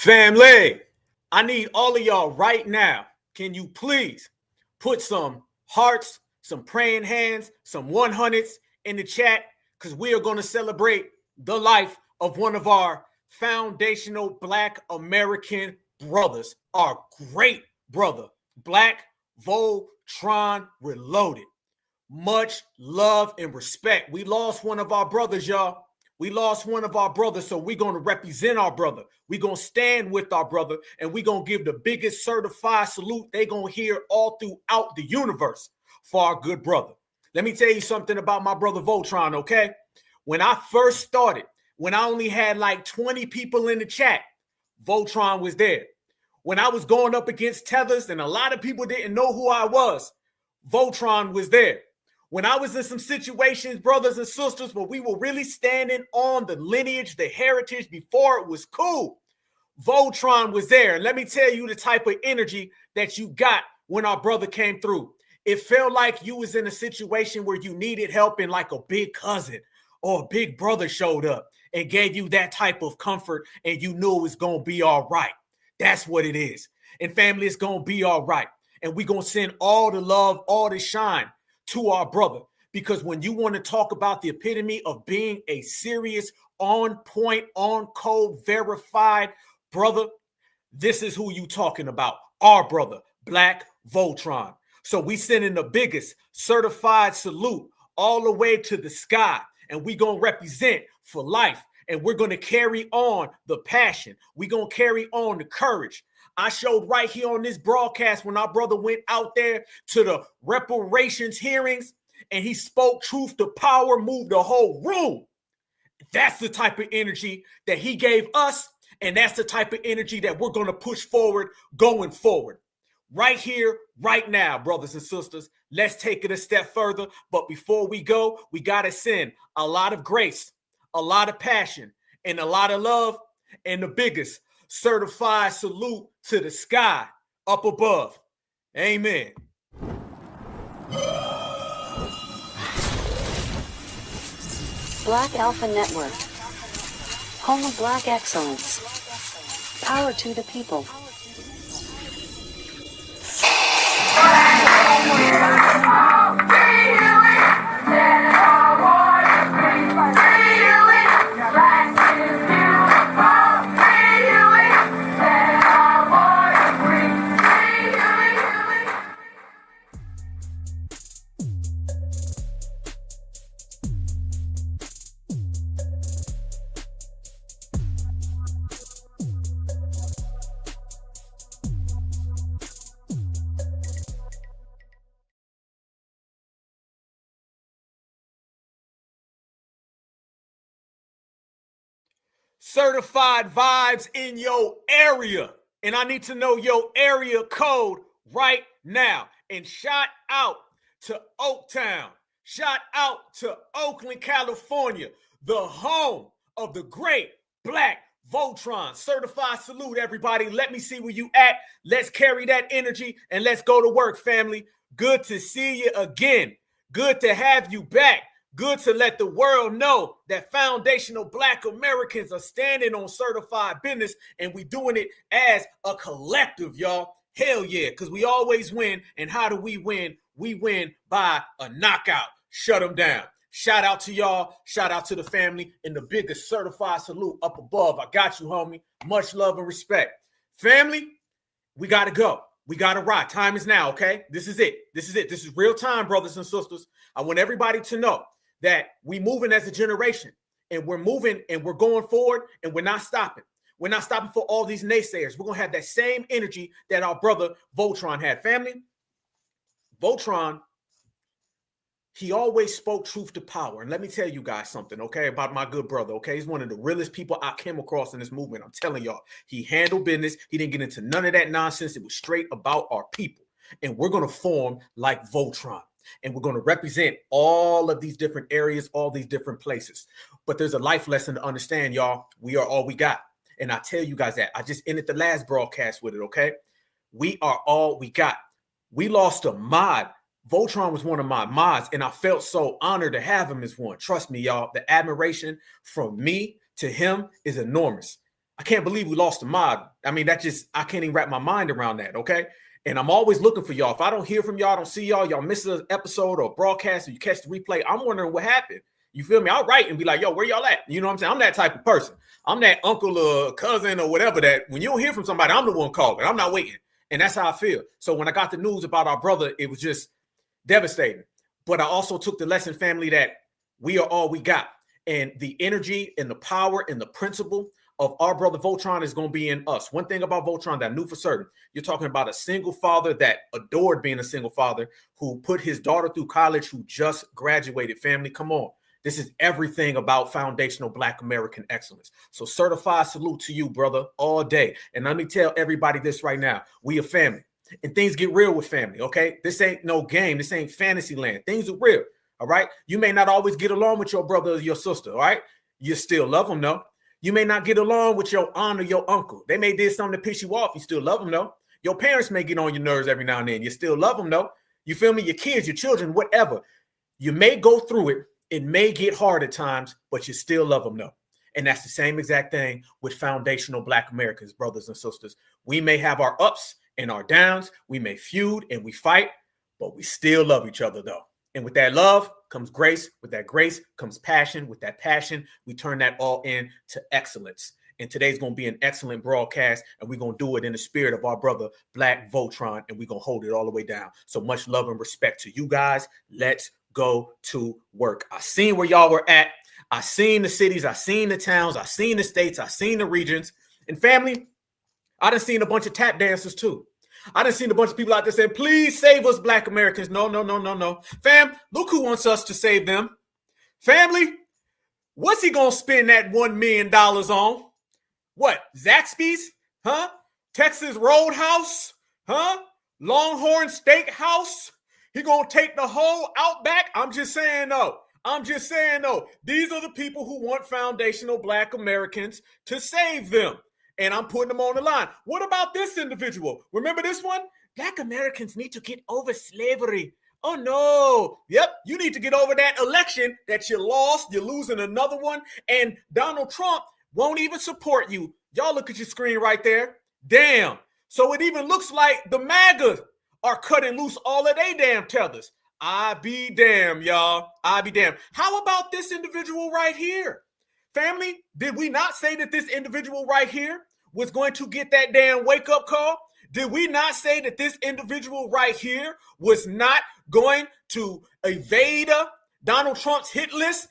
Family, I need all of y'all right now. Can you please put some hearts, some praying hands, some 100s in the chat? Because we are going to celebrate the life of one of our foundational Black American brothers, our great brother, Black Voltron Reloaded. Much love and respect. We lost one of our brothers, y'all. We lost one of our brothers, so we're going to represent our brother. We're going to stand with our brother, and we're going to give the biggest certified salute they're going to hear all throughout the universe for our good brother. Let me tell you something about my brother Voltron, okay? When I first started, when I only had like 20 people in the chat, Voltron was there. When I was going up against Tethers and a lot of people didn't know who I was, Voltron was there. When I was in some situations, brothers and sisters, where we were really standing on the lineage, the heritage before it was cool, Voltron was there. And let me tell you the type of energy that you got when our brother came through. It felt like you was in a situation where you needed help and like a big cousin or a big brother showed up and gave you that type of comfort and you knew it was going to be all right. That's what it is. And family, it's going to be all right. And we're going to send all the love, all the shine to our brother, because when you want to talk about the epitome of being a serious, on point, on code, verified brother, this is who you talking about, our brother, Black Voltron. So we sending the biggest certified salute all the way to the sky, and we gonna represent for life, and we're gonna carry on the passion. We gonna carry on the courage. I showed right here on this broadcast when our brother went out there to the reparations hearings and he spoke truth to power, moved the whole room. That's the type of energy that he gave us, and that's the type of energy that we're going to push forward going forward. Right here, right now, brothers and sisters, let's take it a step further. But before we go, we got to send a lot of grace, a lot of passion, and a lot of love, and the biggest certified salute to the sky up above. Amen. Black Alpha Network. Home of Black excellence. Power to the people. Certified vibes in your area. And I need to know your area code right now. And shout out to Oaktown. Shout out to Oakland, California, the home of the great Black Voltron. Certified salute, everybody. Let me see where you at. Let's carry that energy and let's go to work, family. Good to see you again. Good to have you back. Good to let the world know that foundational Black Americans are standing on certified business, and we doing it as a collective, y'all. Hell yeah, because we always win. And how do we win? We win by a knockout. Shut them down. Shout out to y'all. Shout out to the family, and the biggest certified salute up above. I got you, homie. Much love and respect. Family, we got to go. We got to ride. Time is now, okay? This is it. This is it. This is real time, brothers and sisters. I want everybody to know that we moving as a generation, and we're moving and we're going forward, and we're not stopping. We're not stopping for all these naysayers. We're going to have that same energy that our brother Voltron had. Family, Voltron, he always spoke truth to power. And let me tell you guys something, okay, about my good brother, okay? He's one of the realest people I came across in this movement. I'm telling y'all, he handled business. He didn't get into none of that nonsense. It was straight about our people. And we're going to form like Voltron. And we're going to represent all of these different areas, all these different places. But there's a life lesson to understand, y'all. We are all we got. And I tell you guys that. I just ended the last broadcast with it, okay? We are all we got. We lost a mod. Voltron was one of my mods, and I felt so honored to have him as one. Trust me, y'all. The admiration from me to him is enormous. I can't believe we lost a mod. I mean, I can't even wrap my mind around that, okay? And I'm always looking for y'all. If I don't hear from y'all, I don't see y'all miss an episode or broadcast, or you catch the replay, I'm wondering what happened. You feel me? I'll write and be like, yo, where y'all at? You know what I'm saying? I'm that type of person. I'm that uncle or cousin or whatever that when you don't hear from somebody, I'm the one calling. I'm not waiting. And that's how I feel. So when I got the news about our brother, it was just devastating. But I also took the lesson, family, that we are all we got. And the energy and the power and the principle of our brother Voltron is going to be in us. One thing about Voltron that I knew for certain, you're talking about a single father that adored being a single father, who put his daughter through college, who just graduated. Family, come on. This is everything about foundational Black American excellence. So certified salute to you, brother, all day. And let me tell everybody this right now. We a family. And things get real with family, okay? This ain't no game. This ain't fantasy land. Things are real, all right? You may not always get along with your brother or your sister, all right? You still love them, though. You may not get along with your aunt or your uncle. They may did something to piss you off. You still love them, though. Your parents may get on your nerves every now and then. You still love them, though. You feel me? Your kids, your children, whatever. You may go through it. It may get hard at times, but you still love them, though. And that's the same exact thing with foundational Black Americans, brothers and sisters. We may have our ups and our downs. We may feud and we fight, but we still love each other, though. And with that love comes grace. With that grace comes passion. With that passion, we turn that all into excellence. And today's going to be an excellent broadcast, and we're going to do it in the spirit of our brother, Black Voltron, and we're going to hold it all the way down. So much love and respect to you guys. Let's go to work. I seen where y'all were at. I seen the cities. I seen the towns. I seen the states. I seen the regions. And family, I done seen a bunch of tap dancers too. I done seen a bunch of people out there saying, please save us Black Americans. No, no, no, no, no. Fam, look who wants us to save them. Family, what's he going to spend that $1 million on? What? Zaxby's? Huh? Texas Roadhouse? Huh? Longhorn Steakhouse? He going to take the whole Outback? I'm just saying, though. These are the people who want foundational Black Americans to save them. And I'm putting them on the line. What about this individual? Remember this one? Black Americans need to get over slavery. Oh, no. Yep, you need to get over that election that you lost. You're losing another one. And Donald Trump won't even support you. Y'all look at your screen right there. Damn. So it even looks like the MAGA are cutting loose all of their damn tethers. I be damn, y'all. I be damn. How about this individual right here? Family, did we not say that this individual right here was going to get that damn wake-up call? Did we not say that this individual right here was not going to evade Donald Trump's hit list?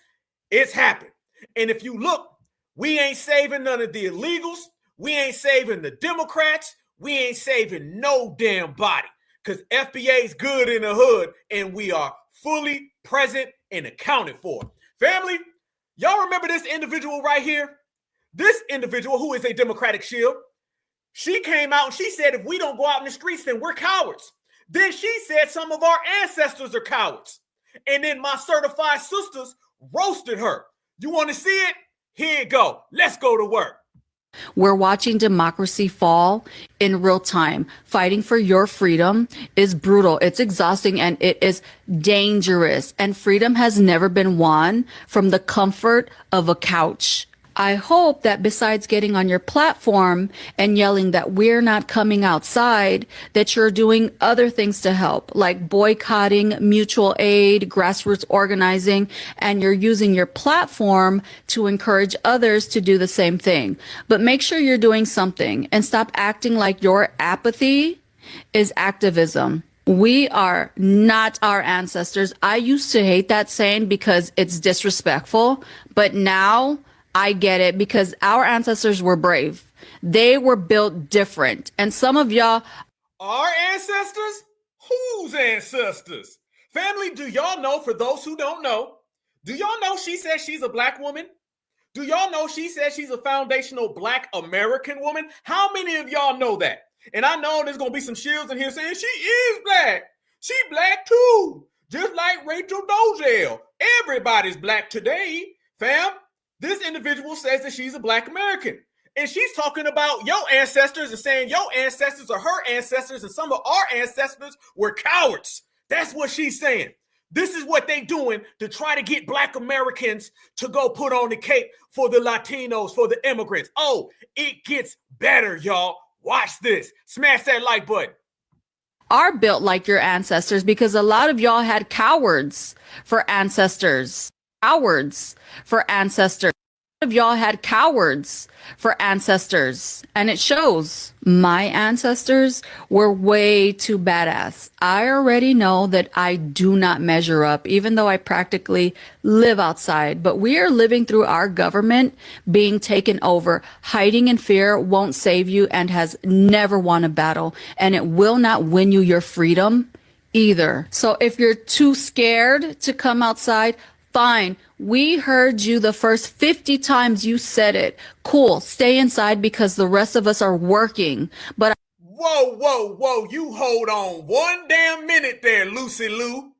It's happened. And if you look, we ain't saving none of the illegals. We ain't saving the Democrats. We ain't saving no damn body, because FBA's good in the hood and we are fully present and accounted for. Family, y'all remember this individual right here? This individual who is a Democratic shield, she came out and she said, if we don't go out in the streets, then we're cowards. Then she said some of our ancestors are cowards. And then my certified sisters roasted her. You want to see it? Here you go. Let's go to work. We're watching democracy fall in real time. Fighting for your freedom is brutal. It's exhausting and it is dangerous. And freedom has never been won from the comfort of a couch. I hope that besides getting on your platform and yelling that we're not coming outside, that you're doing other things to help, like boycotting, mutual aid, grassroots organizing, and you're using your platform to encourage others to do the same thing. But make sure you're doing something and stop acting like your apathy is activism. We are not our ancestors. I used to hate that saying because it's disrespectful, but now I get it, because our ancestors were brave. They were built different. And some of y'all... Our ancestors? Whose ancestors? Family, do y'all know, for those who don't know, do y'all know she says she's a Black woman? Do y'all know she says she's a foundational Black American woman? How many of y'all know that? And I know there's going to be some shields in here saying she is Black. She Black too. Just like Rachel Dolezal. Everybody's Black today, fam. This individual says that she's a Black American. And she's talking about your ancestors and saying your ancestors are her ancestors and some of our ancestors were cowards. That's what she's saying. This is what they doing to try to get Black Americans to go put on the cape for the Latinos, for the immigrants. Oh, it gets better, y'all. Watch this. Smash that like button. Are built like your ancestors because a lot of y'all had cowards for ancestors. Cowards for ancestors. Of y'all had cowards for ancestors, and it shows. My ancestors were way too badass. I already know that I do not measure up, even though I practically live outside. But we are living through our government being taken over. Hiding in fear won't save you and has never won a battle, and it will not win you your freedom either. So if you're too scared to come outside, fine. We heard you the first 50 times you said it. Cool. Stay inside because the rest of us are working. But Whoa. You hold on one damn minute there, Lucy Lou.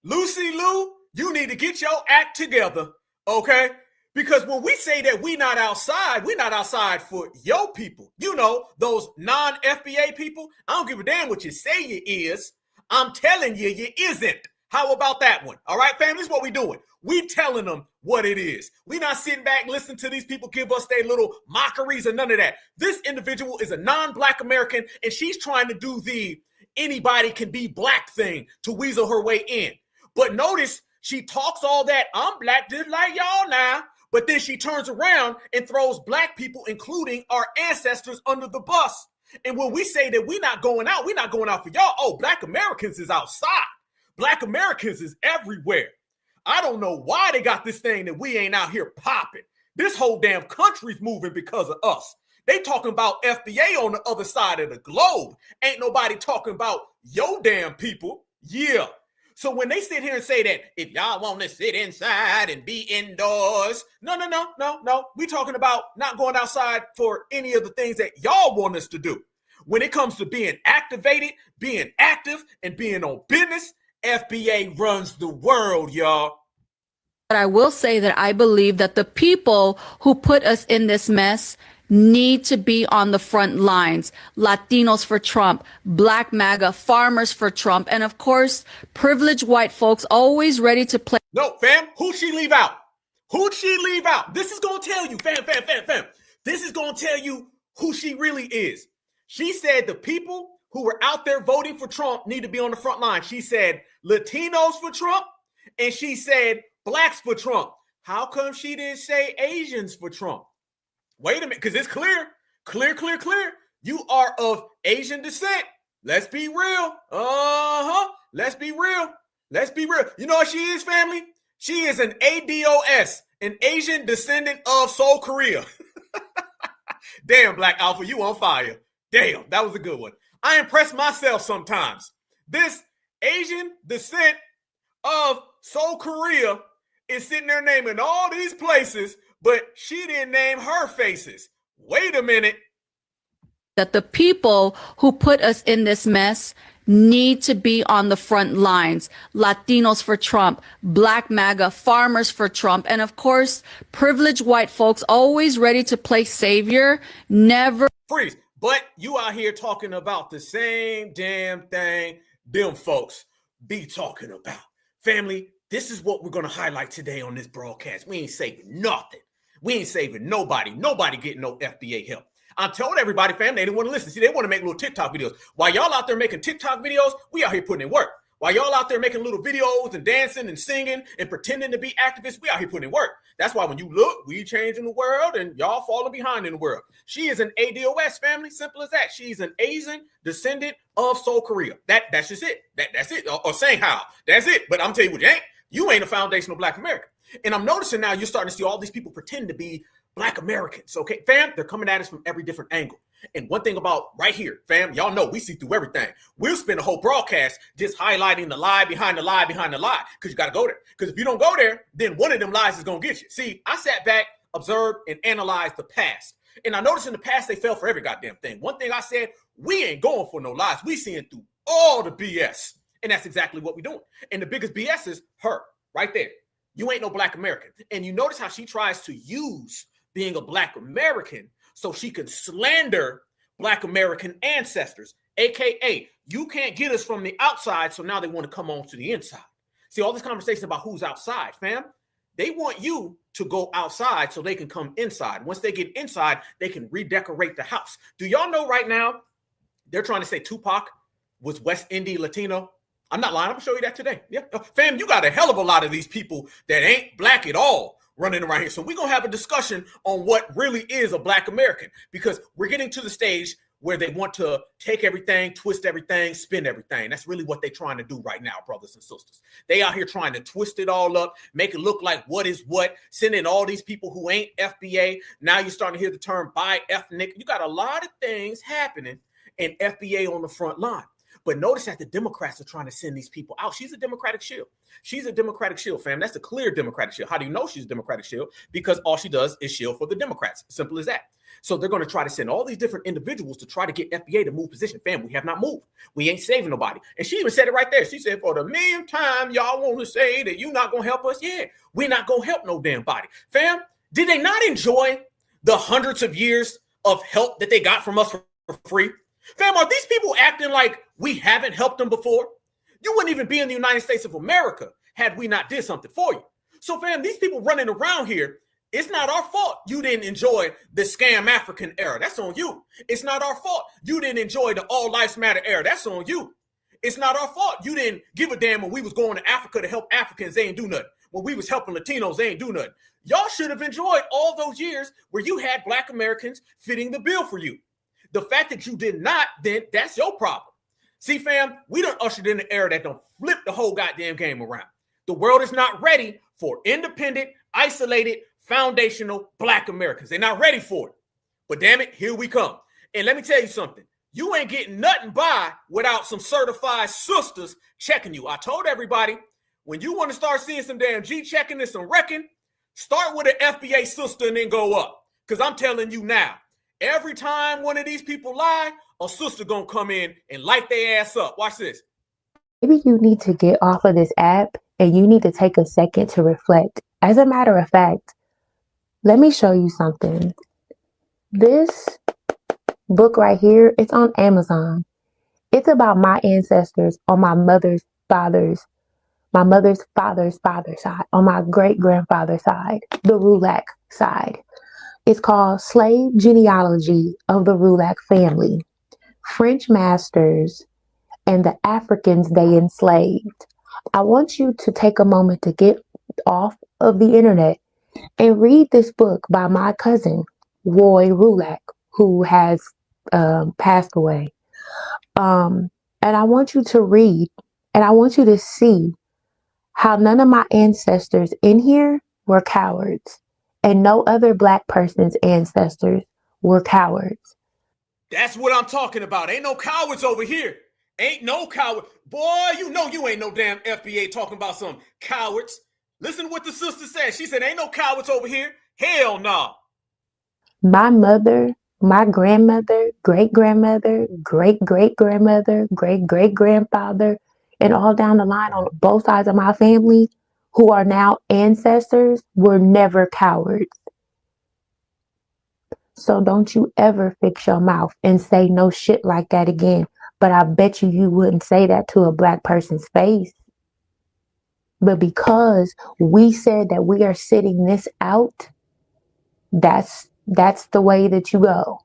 Lucy Lou, you need to get your act together, okay? Because when we say that we're not outside for your people. You know, those non-FBA people. I don't give a damn what you say you is. I'm telling you, you isn't. How about that one? All right, family, this is what we doing. We telling them what it is. We not sitting back listening to these people give us their little mockeries or none of that. This individual is a non-Black American, and she's trying to do the anybody can be Black thing to weasel her way in. But notice she talks all that, I'm Black just like y'all now, but then she turns around and throws Black people, including our ancestors, under the bus. And when we say that we're not going out for y'all. Oh, Black Americans is outside. Black Americans is everywhere. I don't know why they got this thing that we ain't out here popping. This whole damn country's moving because of us. They talking about FBA on the other side of the globe. Ain't nobody talking about your damn people. Yeah. So when they sit here and say that if y'all want to sit inside and be indoors, no. We talking about not going outside for any of the things that y'all want us to do. When it comes to being activated, being active, and being on business, FBA runs the world, y'all. But I will say that I believe that the people who put us in this mess need to be on the front lines. Latinos for Trump, Black MAGA, farmers for Trump, and of course, privileged white folks always ready to play. No, fam, who'd she leave out? This is going to tell you, fam. This is going to tell you who she really is. She said the people who were out there voting for Trump need to be on the front line. She said Latinos for Trump, and she said Blacks for Trump. How come she didn't say Asians for Trump? Wait a minute, because it's clear. You are of Asian descent. Let's be real. Let's be real. You know what she is, family? She is an ADOS, an Asian descendant of Seoul, Korea. Damn, Black Alpha, you on fire. Damn, that was a good one. I impress myself sometimes. This Asian descent of Seoul, Korea is sitting there naming all these places, but she didn't name her faces. Wait a minute. That the people who put us in this mess need to be on the front lines. Latinos for Trump, Black MAGA, farmers for Trump, and of course, privileged white folks always ready to play savior, never freeze. But you out here talking about the same damn thing them folks be talking about. Family, this is what we're going to highlight today on this broadcast. We ain't saving nothing. We ain't saving nobody. Nobody getting no FBA help. I told everybody, fam, they didn't want to listen. See, they want to make little TikTok videos. While y'all out there making TikTok videos, we out here putting in work. While y'all out there making little videos and dancing and singing and pretending to be activists, we out here putting in work. That's why when you look, we changing the world and y'all falling behind in the world. She is an ADOS, family. Simple as that. She's an Asian descendant of Seoul, Korea. That's just it. That's it. Or Shanghai. That's it. But I'm telling you what, you ain't a foundational Black American. And I'm noticing now you're starting to see all these people pretend to be Black Americans. Okay, fam, they're coming at us from every different angle. And one thing about right here, fam, y'all know we see through everything. We'll spend a whole broadcast just highlighting the lie behind the lie behind the lie, because you got to go there. Because if you don't go there, then one of them lies is going to get you. See, I sat back, observed, and analyzed the past. And I noticed in the past, they fell for every goddamn thing. One thing I said, we ain't going for no lies. We seeing through all the BS. And that's exactly what we're doing. And the biggest BS is her, right there. You ain't no Black American. And you notice how she tries to use being a Black American so she can slander Black American ancestors, AKA you can't get us from the outside, so now they want to come on to the inside. See, all this conversation about who's outside, fam. They want you to go outside so they can come inside. Once they get inside, they can redecorate the house. Do y'all know right now, they're trying to say Tupac was West Indian Latino? I'm not lying. I'm going to show you that today. Yeah. Fam, you got a hell of a lot of these people that ain't black at all running around here. So we're going to have a discussion on what really is a black American, because we're getting to the stage where they want to take everything, twist everything, spin everything. That's really what they're trying to do right now, brothers and sisters. They out here trying to twist it all up, make it look like what is what, sending all these people who ain't FBA. Now you're starting to hear the term bi-ethnic. You got a lot of things happening, and FBA on the front line. But notice that the Democrats are trying to send these people out. She's a Democratic shield. She's a Democratic shield, fam. That's a clear Democratic shield. How do you know she's a Democratic shield? Because all she does is shield for the Democrats. Simple as that. So they're going to try to send all these different individuals to try to get FBA to move position. Fam, we have not moved. We ain't saving nobody. And she even said it right there. She said, for the millionth time, y'all want to say that you're not going to help us? Yeah, we're not going to help no damn body. Fam, did they not enjoy the hundreds of years of help that they got from us for free? Fam, are these people acting like we haven't helped them before? You wouldn't even be in the United States of America had we not did something for you. So, fam, these people running around here, it's not our fault you didn't enjoy the scam African era. That's on you. It's not our fault you didn't enjoy the all lives matter era. That's on you. It's not our fault you didn't give a damn when we was going to Africa to help Africans. They ain't do nothing. When we was helping Latinos, they ain't do nothing. Y'all should have enjoyed all those years where you had black Americans fitting the bill for you. The fact that you did not, then that's your problem. See, fam, we done ushered in an era that don't flip the whole goddamn game around. The world is not ready for independent, isolated, foundational black Americans. They're not ready for it. But damn it, here we come. And let me tell you something. You ain't getting nothing by without some certified sisters checking you. I told everybody, when you want to start seeing some damn G checking and some wrecking, start with an FBA sister and then go up. Because I'm telling you now, every time one of these people lie, a sister gonna come in and light their ass up. Watch this. Maybe you need to get off of this app and you need to take a second to reflect. As a matter of fact, let me show you something. This book right here, it's on Amazon. It's about my ancestors on my mother's father's side, on my great-grandfather's side, the Rulac side. It's called Slave Genealogy of the Rulac Family, French Masters, and the Africans they enslaved. I want you to take a moment to get off of the internet and read this book by my cousin, Roy Rulac, who has passed away. And I want you to read, and I want you to see how none of my ancestors in here were cowards, and no other black person's ancestors were cowards. That's what I'm talking about. Ain't no cowards over here. Ain't no coward. Boy, you know you ain't no damn FBA talking about some cowards. Listen to what the sister said. She said, ain't no cowards over here. Hell no. My mother, my grandmother, great-grandmother, great-great-grandmother, great-great-grandfather, and all down the line on both sides of my family, who are now ancestors, were never cowards. So don't you ever fix your mouth and say no shit like that again. But I bet you wouldn't say that to a black person's face. But because we said that we are sitting this out, that's the way that you go.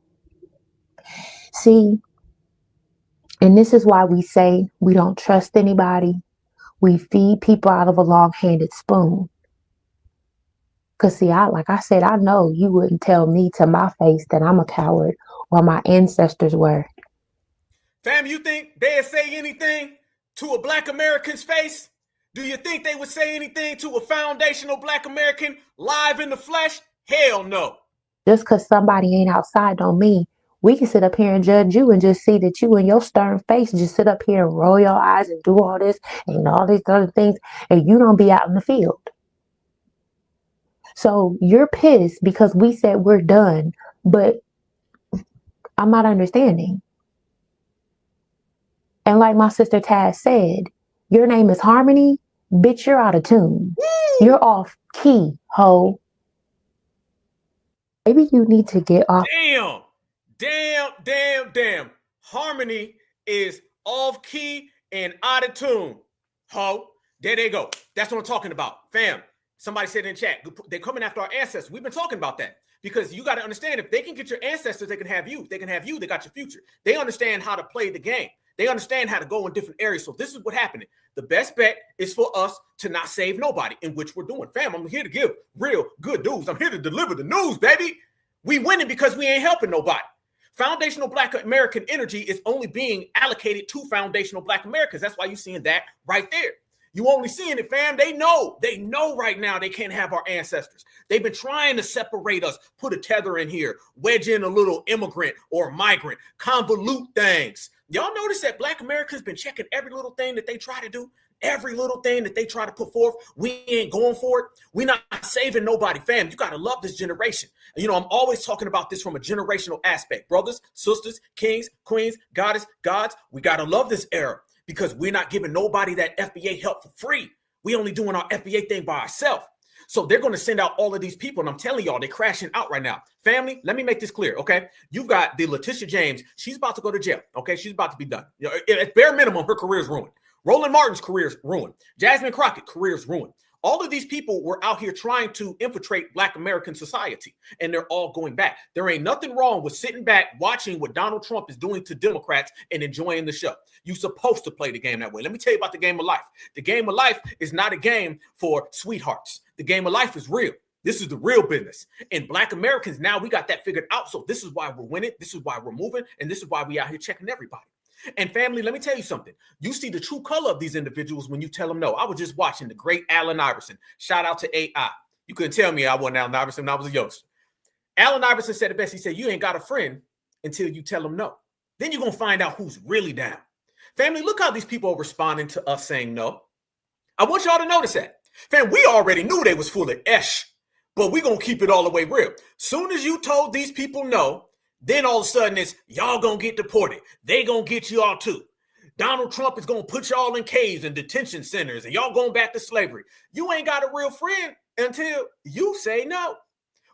See, and this is why we say we don't trust anybody. We feed people out of a long-handed spoon. Because see, like I said, I know you wouldn't tell me to my face that I'm a coward or my ancestors were. Fam, you think they'd say anything to a black American's face? Do you think they would say anything to a foundational black American live in the flesh? Hell no. Just because somebody ain't outside don't mean we can sit up here and judge you and just see that you and your stern face just sit up here and roll your eyes and do all this and all these other things, and you don't be out in the field. So you're pissed because we said we're done, but I'm not understanding. And like my sister Taz said, your name is Harmony, bitch, you're out of tune. Woo! You're off key, ho. Maybe you need to get off. Damn. Harmony is off key and out of tune, ho. There they go. That's what I'm talking about. Fam, somebody said in chat, they're coming after our ancestors. We've been talking about that because you got to understand, if they can get your ancestors, they can have you. They can have you. They got your future. They understand how to play the game. They understand how to go in different areas. So this is what happened. The best bet is for us to not save nobody, in which we're doing. Fam, I'm here to give real good news. I'm here to deliver the news, baby. We winning because we ain't helping nobody. Foundational Black American energy is only being allocated to foundational Black Americans. That's why you're seeing that right there. You only seeing it, fam. They know right now they can't have our ancestors. They've been trying to separate us, put a tether in here, wedge in a little immigrant or migrant, convolute things. Y'all notice that Black Americans been checking every little thing that they try to do, every little thing that they try to put forth. We ain't going for it. We're not saving nobody, fam. You got to love this generation. And, I'm always talking about this from a generational aspect. Brothers, sisters, kings, queens, goddess, gods, we got to love this era, because we're not giving nobody that FBA help for free. We only doing our FBA thing by ourselves. So they're going to send out all of these people. And I'm telling y'all, they're crashing out right now. Family, let me make this clear, okay? You've got the Letitia James. She's about to go to jail, okay? She's about to be done. At bare minimum, her career is ruined. Roland Martin's career is ruined. Jasmine Crockett's career is ruined. All of these people were out here trying to infiltrate Black American society, and they're all going back. There ain't nothing wrong with sitting back, watching what Donald Trump is doing to Democrats and enjoying the show. You're supposed to play the game that way. Let me tell you about the game of life. The game of life is not a game for sweethearts. The game of life is real. This is the real business. And Black Americans, now we got that figured out. So this is why we're winning. This is why we're moving. And this is why we out here checking everybody. And family, let me tell you something. You see the true color of these individuals when you tell them no. I was just watching the great Allen Iverson. Shout out to AI. You couldn't tell me I wasn't Allen Iverson when I was a youngster. Allen Iverson said it best. He said, you ain't got a friend until you tell them no. Then you're going to find out who's really down. Family, look how these people are responding to us saying no. I want y'all to notice that. Fam, we already knew they was full of esh, but we're going to keep it all the way real. Soon as you told these people no, then all of a sudden it's y'all going to get deported. They going to get you all too. Donald Trump is going to put y'all in caves and detention centers and y'all going back to slavery. You ain't got a real friend until you say no.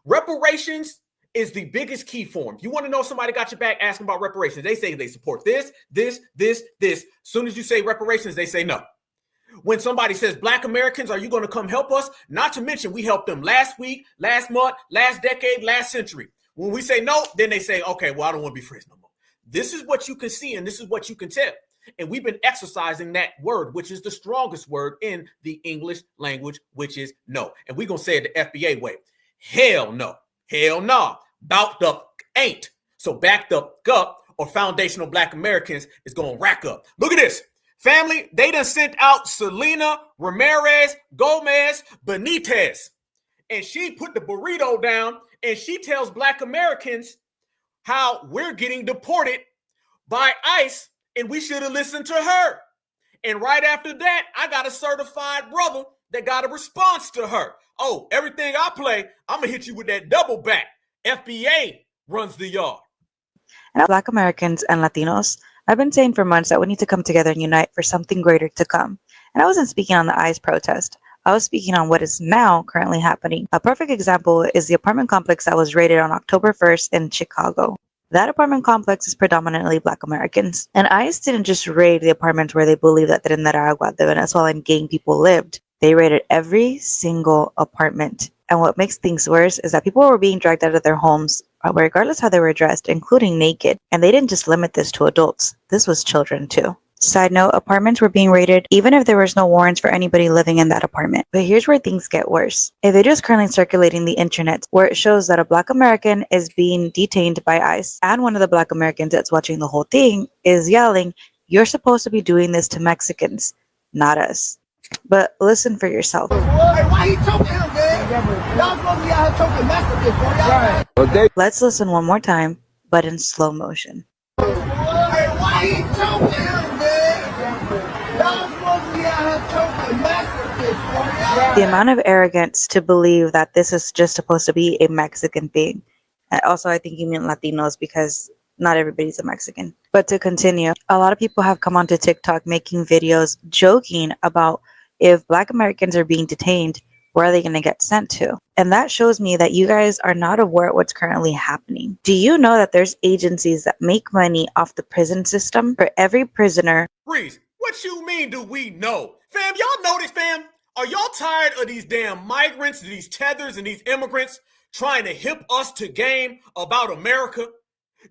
Reparations is the biggest key form. You want to know somebody got your back, ask them about reparations. They say they support this. As soon as you say reparations, they say no. When somebody says Black Americans, are you going to come help us? Not to mention we helped them last week, last month, last decade, last century. When we say no, then they say, okay, well, I don't want to be friends no more. This is what you can see and this is what you can tell. And we've been exercising that word, which is the strongest word in the English language, which is no. And we're going to say it the FBA way. Hell no. Hell no. Bout the ain't. So backed up or foundational Black Americans is going to rack up. Look at this. Family, they done sent out Selena Ramirez Gomez Benitez. And she put the burrito down and she tells Black Americans how we're getting deported by ICE and we should have listened to her. And right after that, I got a certified brother that got a response to her. Oh, everything I play, I'm going to hit you with that double back. FBA runs the yard. And Black Americans and Latinos, I've been saying for months that we need to come together and unite for something greater to come. And I wasn't speaking on the ICE protest. I was speaking on what is now currently happening. A perfect example is the apartment complex that was raided on October 1st in Chicago. That apartment complex is predominantly Black Americans. And ICE didn't just raid the apartments where they believe that Tren de Aragua, the Venezuelan gang people lived. They raided every single apartment. And what makes things worse is that people were being dragged out of their homes, regardless how they were dressed, including naked. And they didn't just limit this to adults. This was children too. Side note, apartments were being raided even if there was no warrants for anybody living in that apartment. But here's where things get worse. A video is currently circulating the internet where it shows that a Black American is being detained by ICE. And one of the Black Americans that's watching the whole thing is yelling, "You're supposed to be doing this to Mexicans, not us." But listen for yourself. Hey, why he choking him, man? Y'all supposed to be out here choking Mexicans, bro. Y'all Let's listen one more time, but in slow motion. Hey, why he choking him, man? Y'all supposed to be out here choking Mexicans, bro. The amount of arrogance to believe that this is just supposed to be a Mexican thing. And also, I think you mean Latinos because not everybody's a Mexican. But to continue, a lot of people have come onto TikTok making videos joking about if Black Americans are being detained, where are they going to get sent to? And that shows me that you guys are not aware of what's currently happening. Do you know that there's agencies that make money off the prison system? For every prisoner. Freeze. What you mean do we know? Fam, y'all know this, fam? Are y'all tired of these damn migrants, these tethers, and these immigrants trying to hip us to game about America?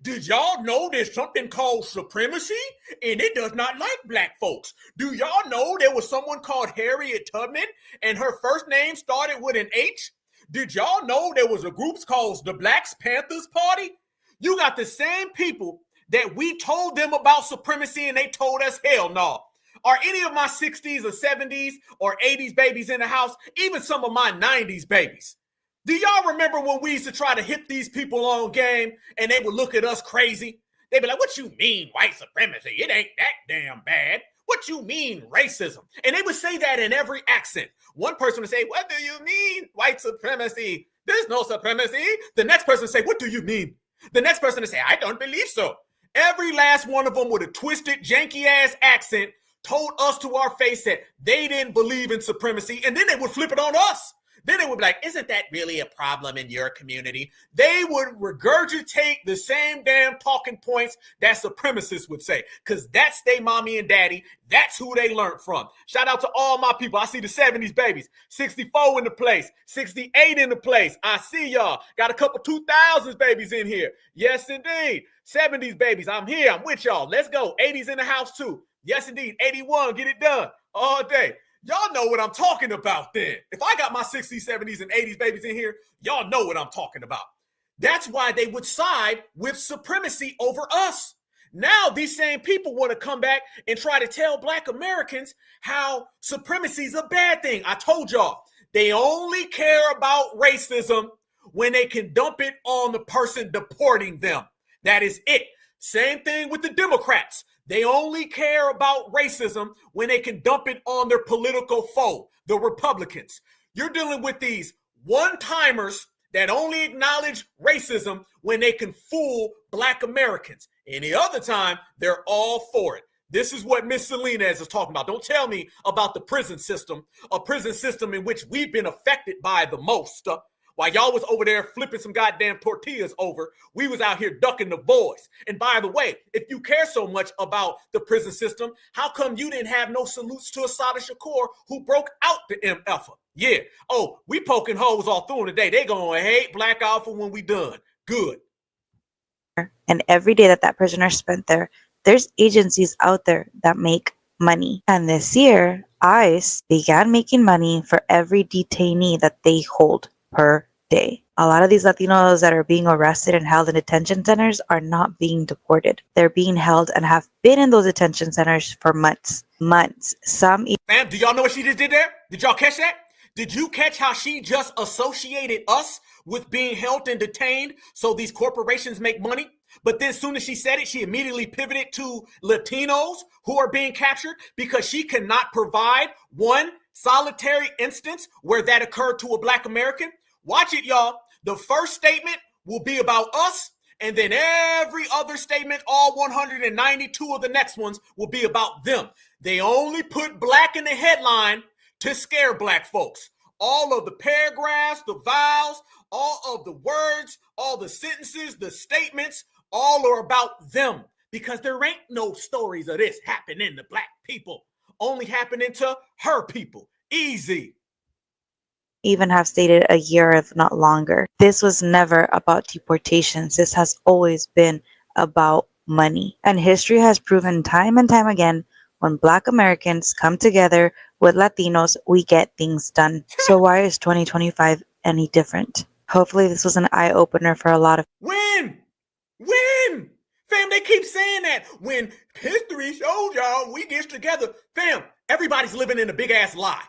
Did y'all know there's something called supremacy and it does not like black folks? Do y'all know there was someone called Harriet Tubman and her first name started with an H? Did y'all know there was a group called the Black Panthers Party? You got the same people that we told them about supremacy and they told us hell no. Are any of my 60s or 70s or 80s babies in the house? Even some of my 90s babies. Do y'all remember when we used to try to hit these people on game and they would look at us crazy? They'd be like, what you mean white supremacy? It ain't that damn bad. What you mean racism? And they would say that in every accent. One person would say, what do you mean white supremacy? There's no supremacy. The next person would say, what do you mean? The next person would say, I don't believe so. Every last one of them with a twisted, janky-ass accent told us to our face that they didn't believe in supremacy, and then they would flip it on us. Then they would be like, isn't that really a problem in your community? They would regurgitate the same damn talking points that supremacists would say, because that's their mommy and daddy. That's who they learned from. Shout out to all my people. I see the 70s babies, 64 in the place, 68 in the place. I see y'all. Got a couple 2000s babies in here. Yes, indeed. 70s babies, I'm here. I'm with y'all. Let's go. 80s in the house too. Yes, indeed. 81, get it done all day. Y'all know what I'm talking about then. If I got my 60s, 70s, and 80s babies in here, y'all know what I'm talking about. That's why they would side with supremacy over us. Now these same people want to come back and try to tell black Americans how supremacy is a bad thing. I told y'all, they only care about racism when they can dump it on the person deporting them. That is it. Same thing with the Democrats. They only care about racism when they can dump it on their political foe, the Republicans. You're dealing with these one-timers that only acknowledge racism when they can fool black Americans. Any other time, they're all for it. This is what Miss Selena is talking about. Don't tell me about the prison system, a prison system in which we've been affected by the most. While y'all was over there flipping some goddamn tortillas over, we was out here ducking the boys. And by the way, if you care so much about the prison system, how come you didn't have no salutes to Assata Shakur who broke out the MFer? Yeah. Oh, we poking holes all through them today. They gonna hate Black Alpha when we done. Good. And every day that prisoner spent there, there's agencies out there that make money. And this year, ICE began making money for every detainee that they hold per day. A lot of these Latinos that are being arrested and held in detention centers are not being deported. They're being held and have been in those detention centers for months. Some. Fam, do y'all know what she just did there? Did y'all catch that? Did you catch how she just associated us with being held and detained so these corporations make money? But then as soon as she said it, she immediately pivoted to Latinos who are being captured because she cannot provide one solitary instance where that occurred to a black American. Watch it, y'all. The first statement will be about us, and then every other statement, all 192 of the next ones, will be about them. They only put black in the headline to scare black folks. All of the paragraphs, the vowels, all of the words, all the sentences, the statements, all are about them because there ain't no stories of this happening to black people, only happening to her people. Easy. Even have stated a year, if not longer. This was never about deportations. This has always been about money. And history has proven time and time again, when Black Americans come together with Latinos, we get things done. So why is 2025 any different? Hopefully this was an eye-opener for a lot of... When? Fam, they keep saying that. When history shows y'all we get together. Fam, everybody's living in a big-ass lie.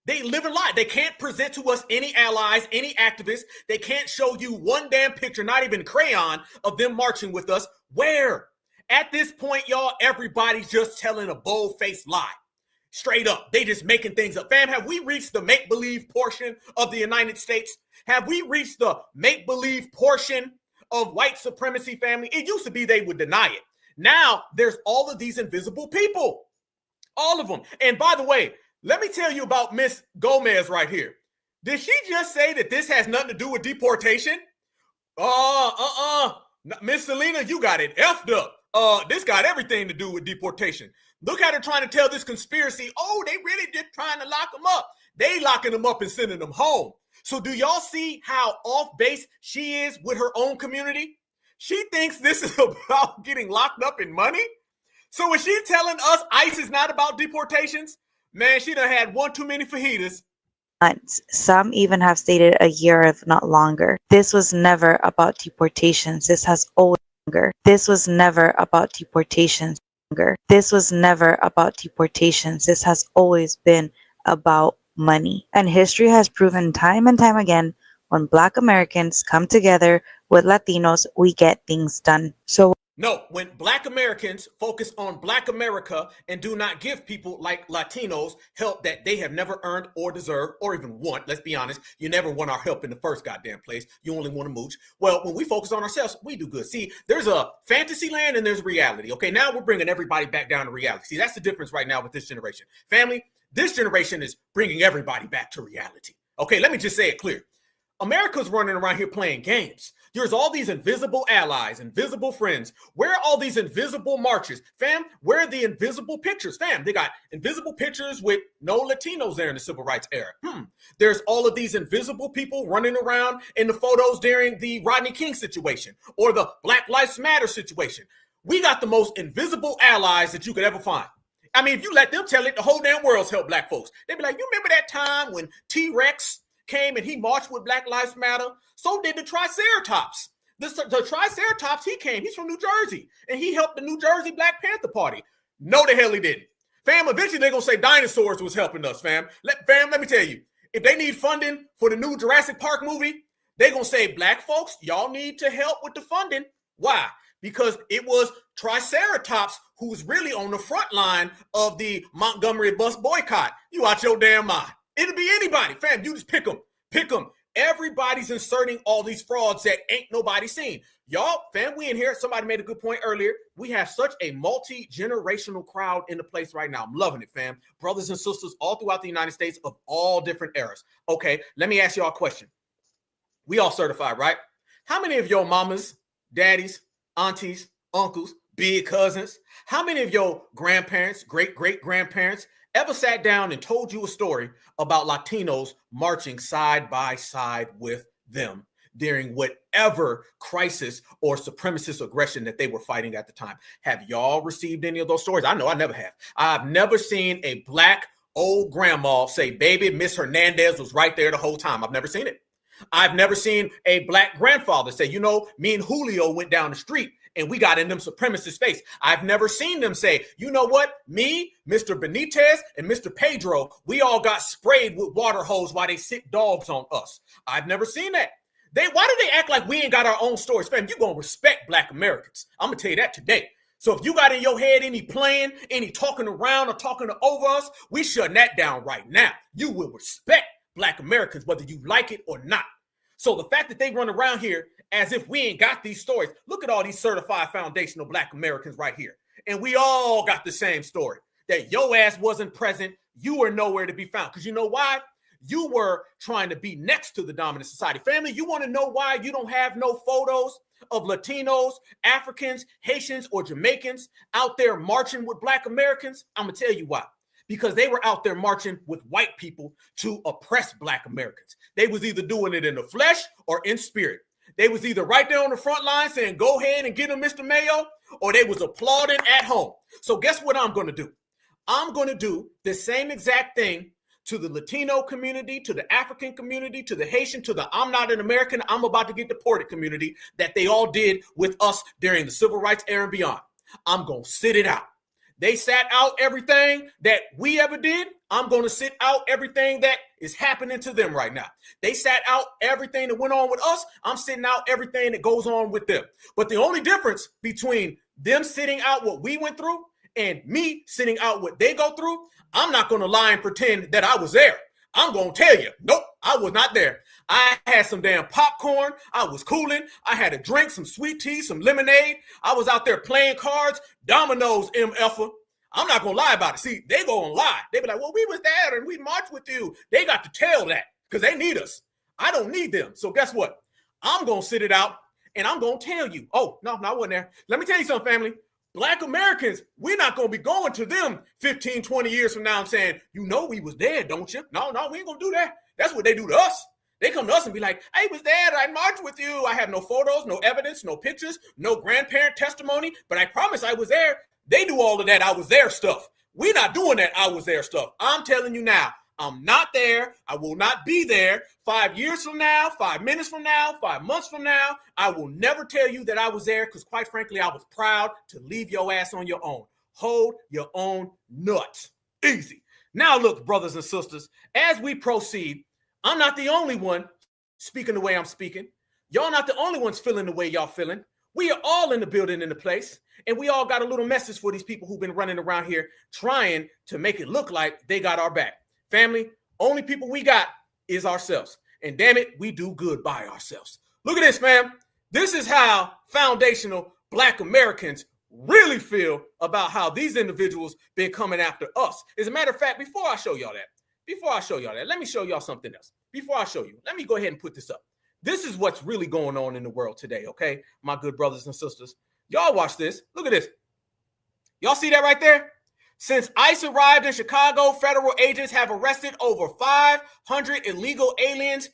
They live a lie. They can't present to us any allies, any activists. They can't show you one damn picture, not even crayon, of them marching with us. Where? At this point, y'all, everybody's just telling a bold-faced lie. Straight up. They just making things up. Fam, have we reached the make-believe portion of the United States? Have we reached the make-believe portion of white supremacy, family? It used to be they would deny it. Now, there's all of these invisible people. All of them. And by the way, let me tell you about Miss Gomez right here. Did she just say that this has nothing to do with deportation? Miss Selena, you got it effed up. This got everything to do with deportation. Look how they're trying to tell this conspiracy. Oh, they really just trying to lock them up. They locking them up and sending them home. So do y'all see how off base she is with her own community? She thinks this is about getting locked up in money. So is she telling us ICE is not about deportations? Man, she done had one too many fajitas. Months. Some even have stated a year, if not longer. This was never about deportations. This has always been longer. This was never about deportations. This was never about deportations. This has always been about money. And history has proven time and time again, when Black Americans come together with Latinos, we get things done. So no, when Black Americans focus on Black America and do not give people like Latinos help that they have never earned or deserved or even want, let's be honest, you never want our help in the first goddamn place. You only want to mooch. Well, when we focus on ourselves, we do good. See, there's a fantasy land and there's reality. Okay, now we're bringing everybody back down to reality. See, that's the difference right now with this generation. Family, this generation is bringing everybody back to reality. Okay, let me just say it clear. America's running around here playing games. There's all these invisible allies, invisible friends. Where are all these invisible marches? Fam, where are the invisible pictures? Fam, they got invisible pictures with no Latinos there in the civil rights era. There's all of these invisible people running around in the photos during the Rodney King situation or the Black Lives Matter situation. We got the most invisible allies that you could ever find. I mean, if you let them tell it, the whole damn world's helped Black folks. They'd be like, you remember that time when T-Rex came and he marched with Black Lives Matter? So did the Triceratops. The Triceratops, he came. He's from New Jersey. And he helped the New Jersey Black Panther Party. No, the hell he didn't. Fam, eventually they're going to say dinosaurs was helping us, fam. Let me tell you. If they need funding for the new Jurassic Park movie, they're going to say, Black folks, y'all need to help with the funding. Why? Because it was Triceratops who's really on the front line of the Montgomery bus boycott. You out your damn mind. It'll be anybody. Fam, you just pick them. Pick them. Everybody's inserting all these frauds that ain't nobody seen. Y'all, fam, we in here. Somebody made a good point earlier. We have such a multi-generational crowd in the place right now. I'm loving it, fam. Brothers and sisters all throughout the United States of all different eras. Okay, let me ask y'all a question. We all certified, right? How many of your mamas, daddies, aunties, uncles, big cousins, how many of your grandparents, great-great-grandparents ever sat down and told you a story about Latinos marching side by side with them during whatever crisis or supremacist aggression that they were fighting at the time? Have y'all received any of those stories? I know I never have. I've never seen a Black old grandma say, baby, Miss Hernandez was right there the whole time. I've never seen it. I've never seen a Black grandfather say, you know, me and Julio went down the street and we got in them supremacist face. I've never seen them say, you know what? Me, Mr. Benitez, and Mr. Pedro, we all got sprayed with water hose while they sick dogs on us. I've never seen that. Why do they act like we ain't got our own stories? Fam, you gonna respect Black Americans. I'm gonna tell you that today. So if you got in your head any plan, any talking around or talking over us, we shutting that down right now. You will respect Black Americans, whether you like it or not. So the fact that they run around here as if we ain't got these stories. Look at all these certified foundational Black Americans right here. And we all got the same story, that your ass wasn't present. You were nowhere to be found. Because you know why? You were trying to be next to the dominant society. Family, you want to know why you don't have no photos of Latinos, Africans, Haitians, or Jamaicans out there marching with Black Americans? I'm going to tell you why. Because they were out there marching with white people to oppress Black Americans. They was either doing it in the flesh or in spirit. They was either right there on the front line saying, go ahead and get him, Mr. Mayo, or they was applauding at home. So guess what I'm going to do? I'm going to do the same exact thing to the Latino community, to the African community, to the Haitian, to the I'm not an American, I'm about to get deported community that they all did with us during the civil rights era and beyond. I'm going to sit it out. They sat out everything that we ever did. I'm going to sit out everything that is happening to them right now. They sat out everything that went on with us. I'm sitting out everything that goes on with them. But the only difference between them sitting out what we went through and me sitting out what they go through, I'm not going to lie and pretend that I was there. I'm going to tell you, nope, I was not there. I had some damn popcorn. I was cooling. I had a drink, some sweet tea, some lemonade. I was out there playing cards, dominoes, MF'er. I'm not going to lie about it. See, they going to lie. They be like, well, we was there and we marched with you. They got to tell that because they need us. I don't need them. So guess what? I'm going to sit it out and I'm going to tell you. Oh, no, I wasn't there. Let me tell you something, family. Black Americans, we're not going to be going to them 15, 20 years from now and saying, you know we was there, don't you? No, we ain't going to do that. That's what they do to us. They come to us and be like, I was there, I marched with you. I have no photos, no evidence, no pictures, no grandparent testimony, but I promise I was there. They do all of that I was there stuff. We're not doing that I was there stuff. I'm telling you now, I'm not there. I will not be there 5 years from now, 5 minutes from now, 5 months from now. I will never tell you that I was there because quite frankly, I was proud to leave your ass on your own. Hold your own nuts. Easy. Now look, brothers and sisters, as we proceed, I'm not the only one speaking the way I'm speaking. Y'all not the only ones feeling the way y'all feeling. We are all in the building in the place, and we all got a little message for these people who've been running around here trying to make it look like they got our back. Family, only people we got is ourselves. And damn it, we do good by ourselves. Look at this, fam. This is how foundational Black Americans really feel about how these individuals been coming after us. As a matter of fact, before I show y'all that, let me show y'all something else. Before I show you, let me go ahead and put this up. This is what's really going on in the world today, okay? My good brothers and sisters. Y'all watch this. Look at this. Y'all see that right there? Since ICE arrived in Chicago, federal agents have arrested over 500 illegal aliens,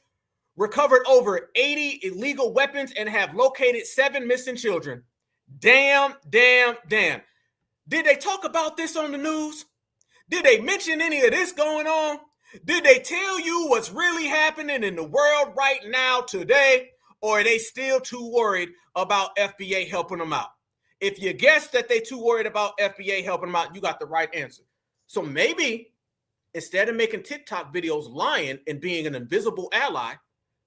recovered over 80 illegal weapons, and have located 7 missing children. Damn. Did they talk about this on the news? Did they mention any of this going on? Did they tell you what's really happening in the world right now today? Or are they still too worried about FBA helping them out? If you guess that they too worried about FBA helping them out, you got the right answer. So maybe instead of making TikTok videos lying and being an invisible ally,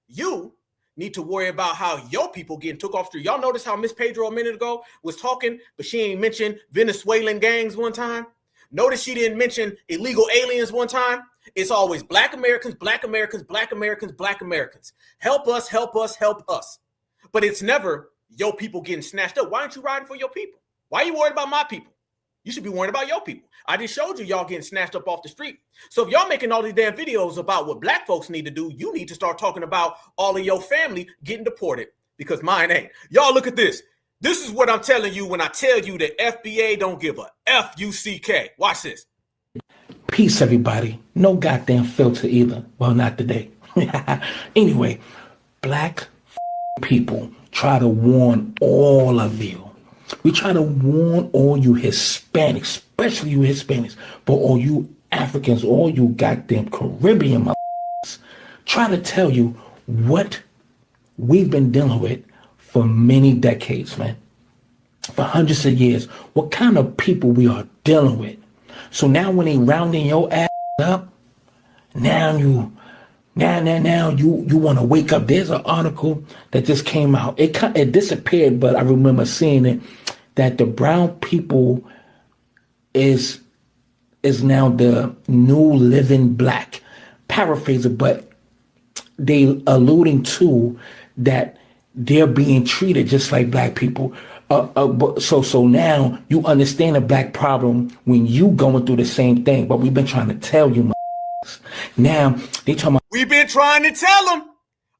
you need to worry about how your people getting took off street. Y'all notice how Miss Pedro a minute ago was talking, but she ain't mentioned Venezuelan gangs one time? Notice she didn't mention illegal aliens one time? It's always Black Americans, Black Americans, Black Americans, Black Americans. Help us, help us, help us. But it's never your people getting snatched up. Why aren't you riding for your people? Why are you worried about my people? You should be worried about your people. I just showed you y'all getting snatched up off the street. So if y'all making all these damn videos about what Black folks need to do, you need to start talking about all of your family getting deported because mine ain't. Y'all look at this. This is what I'm telling you when I tell you that FBA don't give a F-U-C-K. Watch this. Peace, everybody. No goddamn filter either. Well, not today. Anyway, Black people try to warn all of you. We try to warn all you Hispanics, especially you Hispanics, but all you Africans, all you goddamn Caribbean motherfuckers, try to tell you what we've been dealing with for many decades, man. For hundreds of years, what kind of people we are dealing with. So now when they rounding your ass up, now you want to wake up. There's an article that just came out. It disappeared, but I remember seeing it, that the brown people is now the new living black. Paraphrase it, but they alluding to that they're being treated just like Black people. So now you understand the Black problem when you going through the same thing. But we've been trying to tell you. Now they talking about. We've been trying to tell them.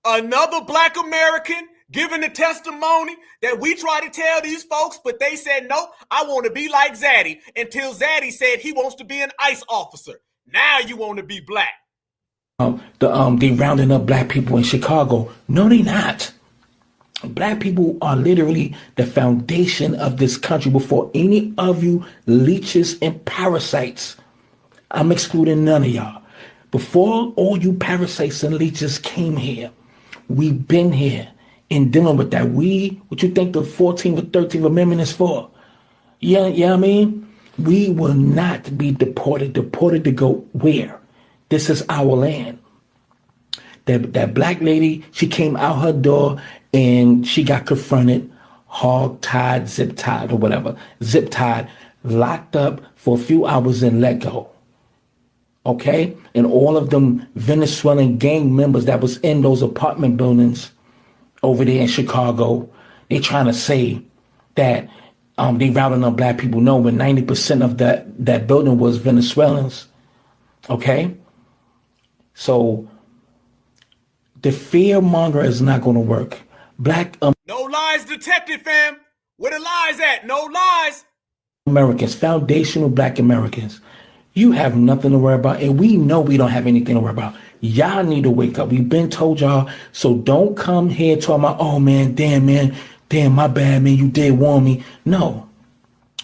Another Black American giving the testimony that we try to tell these folks, but they said, nope, I want to be like Zaddy, until Zaddy said he wants to be an ICE officer. Now you want to be Black. They rounding up Black people in Chicago. No, they not. Black people are literally the foundation of this country. Before any of you leeches and parasites, I'm excluding none of y'all. Before all you parasites and leeches came here, we've been here and dealing with that. What you think the 14th or 13th Amendment is for? Yeah, I mean? We will not be deported. Deported to go where? This is our land. That Black lady, she came out her door and she got confronted, hog-tied, zip-tied or whatever. Zip-tied, locked up for a few hours and let go. Okay? And all of them Venezuelan gang members that was in those apartment buildings over there in Chicago, they trying to say that they rounding up Black people. No, when 90% of that building was Venezuelans. Okay? So the fear monger is not going to work. No lies detected, fam. Where the lies at? No lies. Americans, foundational black Americans, you have nothing to worry about. And we know we don't have anything to worry about. Y'all need to wake up. We've been told y'all. So don't come here talking about, oh man, damn, my bad, man, you did warn me. No,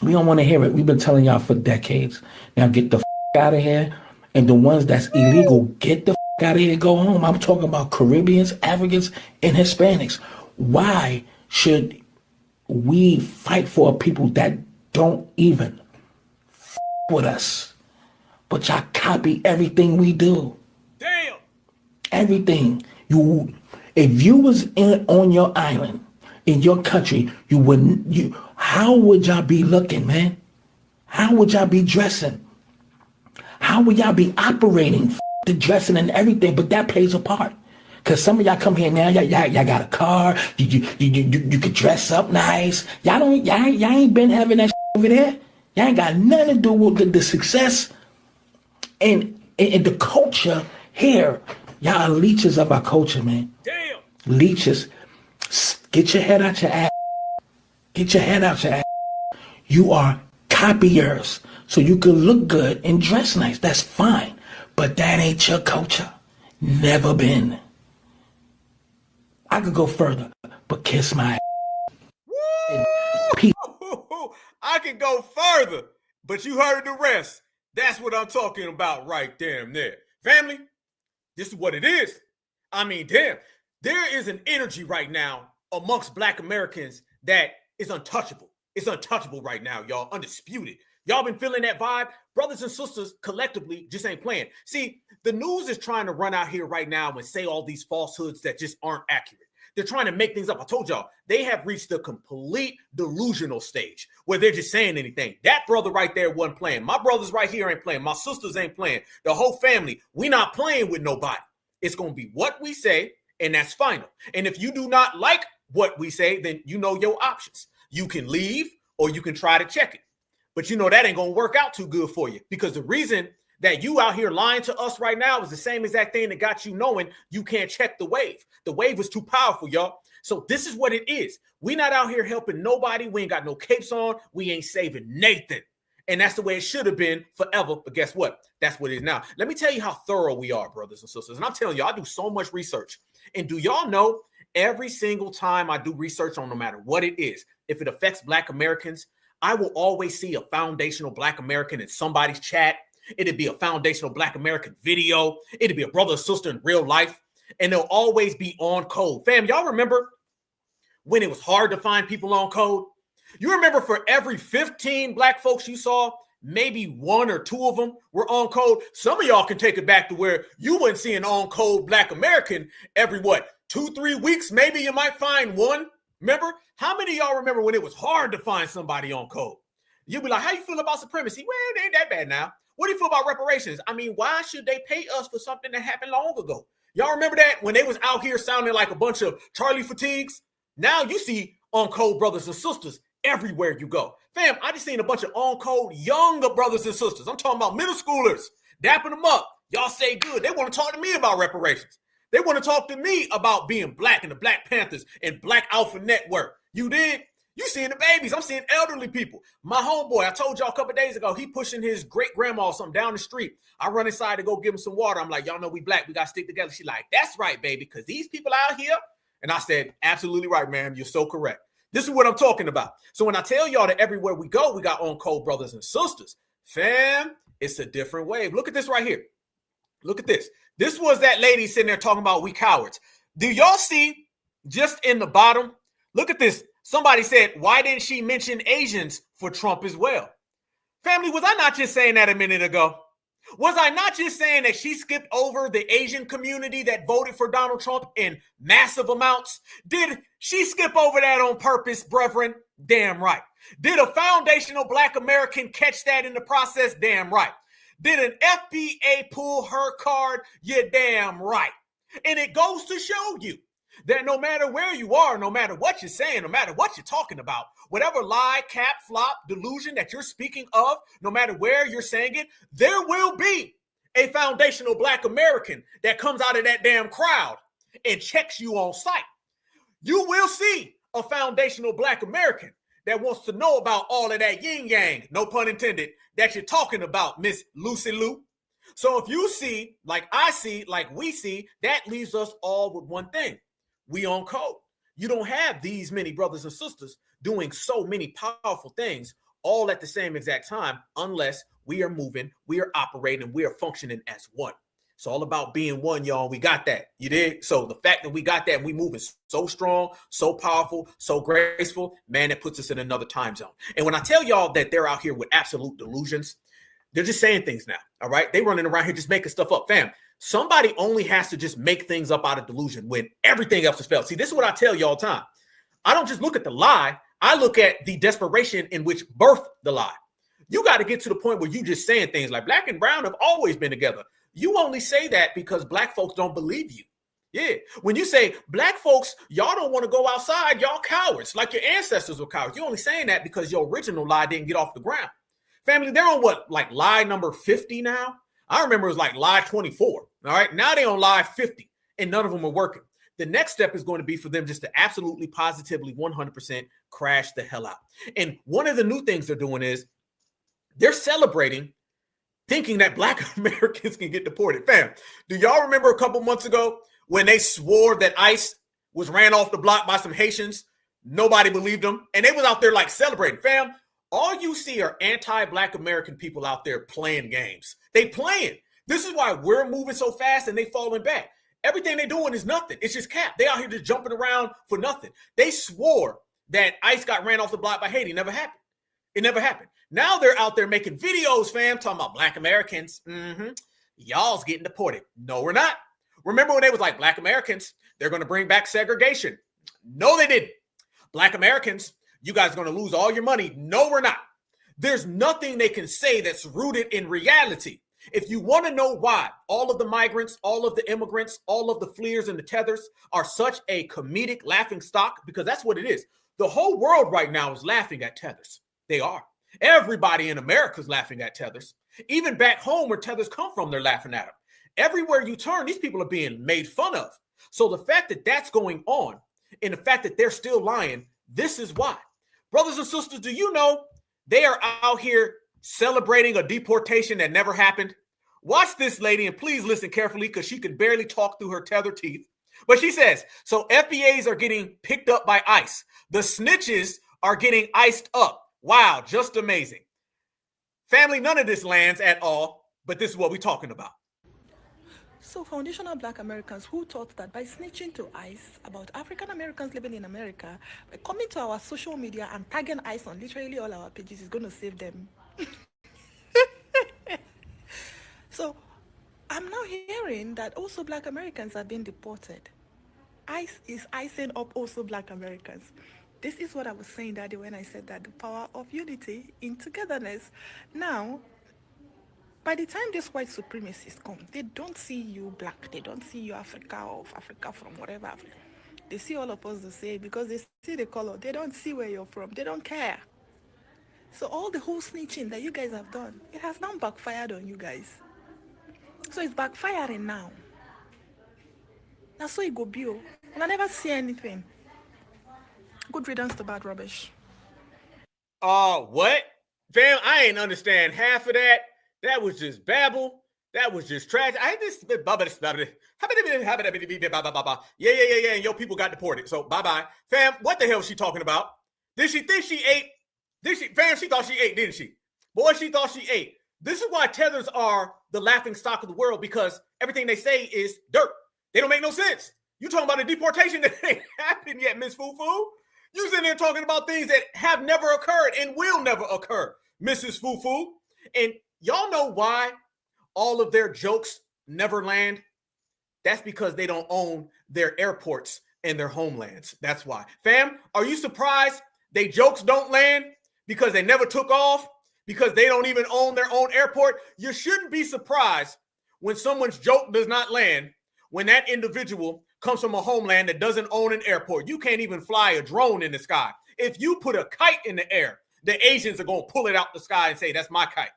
we don't want to hear it. We've been telling y'all for decades. Now get the out of here. And the ones that's illegal, get the out of here and go home. I'm talking about Caribbeans, Africans, and Hispanics. Why should we fight for people that don't even with us? But y'all copy everything we do. Damn. Everything. If you was on your island, in your country, how would y'all be looking, man? How would y'all be dressing? How would y'all be operating? The dressing and everything, but that plays a part. Cause some of y'all come here now, y'all got a car, you could dress up nice. Y'all ain't been having that over there. Y'all ain't got nothing to do with the success and the culture here. Y'all are leeches of our culture, man. Damn. Leeches. Get your head out your ass. Get your head out your ass. You are copiers. So you can look good and dress nice. That's fine. But that ain't your culture. Never been. I could go further, but kiss my ass. I can go further, but you heard the rest. That's what I'm talking about right damn there. Family, this is what it is. I mean, damn, there is an energy right now amongst Black Americans that is untouchable. It's untouchable right now, y'all. Undisputed. Y'all been feeling that vibe? Brothers and sisters collectively just ain't playing. See, the news is trying to run out here right now and say all these falsehoods that just aren't accurate. They're trying to make things up. I told y'all, they have reached the complete delusional stage where they're just saying anything. That brother right there wasn't playing. My brothers right here ain't playing. My sisters ain't playing. The whole family, we not playing with nobody. It's going to be what we say, and that's final. And if you do not like what we say, then you know your options. You can leave or you can try to check it. But you know that ain't going to work out too good for you, because the reason that you out here lying to us right now is the same exact thing that got you knowing you can't check the wave. The wave was too powerful, y'all. So this is what it is. We not out here helping nobody. We ain't got no capes on. We ain't saving Nathan. And that's the way it should have been forever. But guess what? That's what it is now. Let me tell you how thorough we are, brothers and sisters. And I'm telling you, I do so much research. And do y'all know, every single time I do research on no matter what it is, if it affects Black Americans, I will always see a foundational Black American in somebody's chat. It'd be a foundational Black American video. It'd be a brother or sister in real life. And they'll always be on code. Fam, y'all remember when it was hard to find people on code? You remember for every 15 Black folks you saw, maybe one or two of them were on code. Some of y'all can take it back to where you wouldn't see an on code Black American every 2-3 weeks. Maybe you might find one. Remember? How many of y'all remember when it was hard to find somebody on code? You'll be like, how you feel about supremacy? Well, it ain't that bad now. What do you feel about reparations? I mean, why should they pay us for something that happened long ago? Y'all remember that when they was out here sounding like a bunch of Charlie fatigues? Now you see on code brothers and sisters everywhere you go. Fam, I just seen a bunch of on code younger brothers and sisters. I'm talking about middle schoolers, dapping them up. Y'all stay good. They want to talk to me about reparations. They want to talk to me about being Black and the Black Panthers and Black Alpha Network. You did? You seeing the babies. I'm seeing elderly people. My homeboy, I told y'all a couple of days ago, he pushing his great-grandma or something down the street. I run inside to go give him some water. I'm like, y'all know we Black. We got to stick together. She's like, that's right, baby, because these people out here. And I said, absolutely right, ma'am. You're so correct. This is what I'm talking about. So when I tell y'all that everywhere we go, we got on code brothers and sisters, fam, it's a different wave. Look at this right here. Look at this. This was that lady sitting there talking about we cowards. Do y'all see just in the bottom? Look at this. Somebody said, why didn't she mention Asians for Trump as well? Family, was I not just saying that a minute ago? Was I not just saying that she skipped over the Asian community that voted for Donald Trump in massive amounts? Did she skip over that on purpose, brethren? Damn right. Did a foundational Black American catch that in the process? Damn right. Did an FBA pull her card? You're damn right. And it goes to show you that no matter where you are, no matter what you're saying, no matter what you're talking about, whatever lie, cap, flop, delusion that you're speaking of, no matter where you're saying it, there will be a foundational Black American that comes out of that damn crowd and checks you on sight. You will see a foundational Black American that wants to know about all of that yin yang, no pun intended, that you're talking about, Miss Lucy Lou. So if you see, like I see, like we see, that leaves us all with one thing. We on code. You don't have these many brothers and sisters doing so many powerful things all at the same exact time, unless we are moving, we are operating, we are functioning as one. It's all about being one, y'all. We got that. You did? So the fact that we got that and we moving so strong, so powerful, so graceful, man, it puts us in another time zone. And when I tell y'all that they're out here with absolute delusions, they're just saying things now, all right? They running around here just making stuff up. Fam, somebody only has to just make things up out of delusion when everything else is failed. See, this is what I tell you all the time. I don't just look at the lie. I look at the desperation in which birthed the lie. You got to get to the point where you just saying things like black and brown have always been together. You only say that because black folks don't believe you. Yeah. When you say black folks, y'all don't want to go outside, y'all cowards, like your ancestors were cowards. You're only saying that because your original lie didn't get off the ground. Family, they're on what, like lie number 50 now? I remember it was like lie 24. All right. Now they're on lie 50 and none of them are working. The next step is going to be for them just to absolutely, positively, 100% crash the hell out. And one of the new things they're doing is they're celebrating thinking that black Americans can get deported. Fam, do y'all remember a couple months ago when they swore that ICE was ran off the block by some Haitians? Nobody believed them. And they was out there like celebrating. Fam, all you see are anti-black American people out there playing games. They playing. This is why we're moving so fast and they falling back. Everything they're doing is nothing. It's just cap. They out here just jumping around for nothing. They swore that ICE got ran off the block by Haiti. Never happened. It never happened. Now they're out there making videos, fam, talking about black Americans. Y'all's getting deported. No, we're not. Remember when they was like, black Americans, they're going to bring back segregation. No, they didn't. Black Americans, you guys are going to lose all your money. No, we're not. There's nothing they can say that's rooted in reality. If you want to know why all of the migrants, all of the immigrants, all of the fleers and the tethers are such a comedic laughing stock, because that's what it is. The whole world right now is laughing at tethers. They are. Everybody in America is laughing at tethers. Even back home where tethers come from, they're laughing at them. Everywhere you turn, these people are being made fun of. So the fact that that's going on and the fact that they're still lying, this is why. Brothers and sisters, do you know they are out here celebrating a deportation that never happened? Watch this lady and please listen carefully because she can barely talk through her tether teeth. But she says, so FBAs are getting picked up by ICE. The snitches are getting iced up. Wow, just amazing. Family, none of this lands at all, but this is what we're talking about. So foundational black Americans who thought that by snitching to ICE about African Americans living in America, by coming to our social media and tagging ICE on literally all our pages is going to save them. So I'm now hearing that also black Americans are being deported. ICE is icing up also black Americans. This is what I was saying that day when I said that the power of unity in togetherness. Now, by the time these white supremacists come, they don't see you black. They don't see you Africa or Africa from whatever Africa. They see all of us the same because they see the color. They don't see where you're from. They don't care. So all the whole snitching that you guys have done, it has now backfired on you guys. So it's backfiring now. That's so it go be. And I never see anything. Good riddance to bad rubbish. What? Fam, I ain't understand half of that. That was just babble. That was just trash. I just yeah. And your people got deported. So bye-bye. Fam, what the hell is she talking about? Did she think she ate? Fam, she thought she ate, didn't she? Boy, she thought she ate. This is why tethers are the laughing stock of the world, because everything they say is dirt. They don't make no sense. You talking about a deportation that ain't happened yet, Miss Fufu. You sitting there talking about things that have never occurred and will never occur, Mrs. Fufu. And y'all know why all of their jokes never land? That's because they don't own their airports and their homelands. That's why. Fam, are you surprised they jokes don't land because they never took off? Because they don't even own their own airport? You shouldn't be surprised when someone's joke does not land when that individual comes from a homeland that doesn't own an airport. You can't even fly a drone in the sky. If you put a kite in the air, the Asians are going to pull it out the sky and say, that's my kite.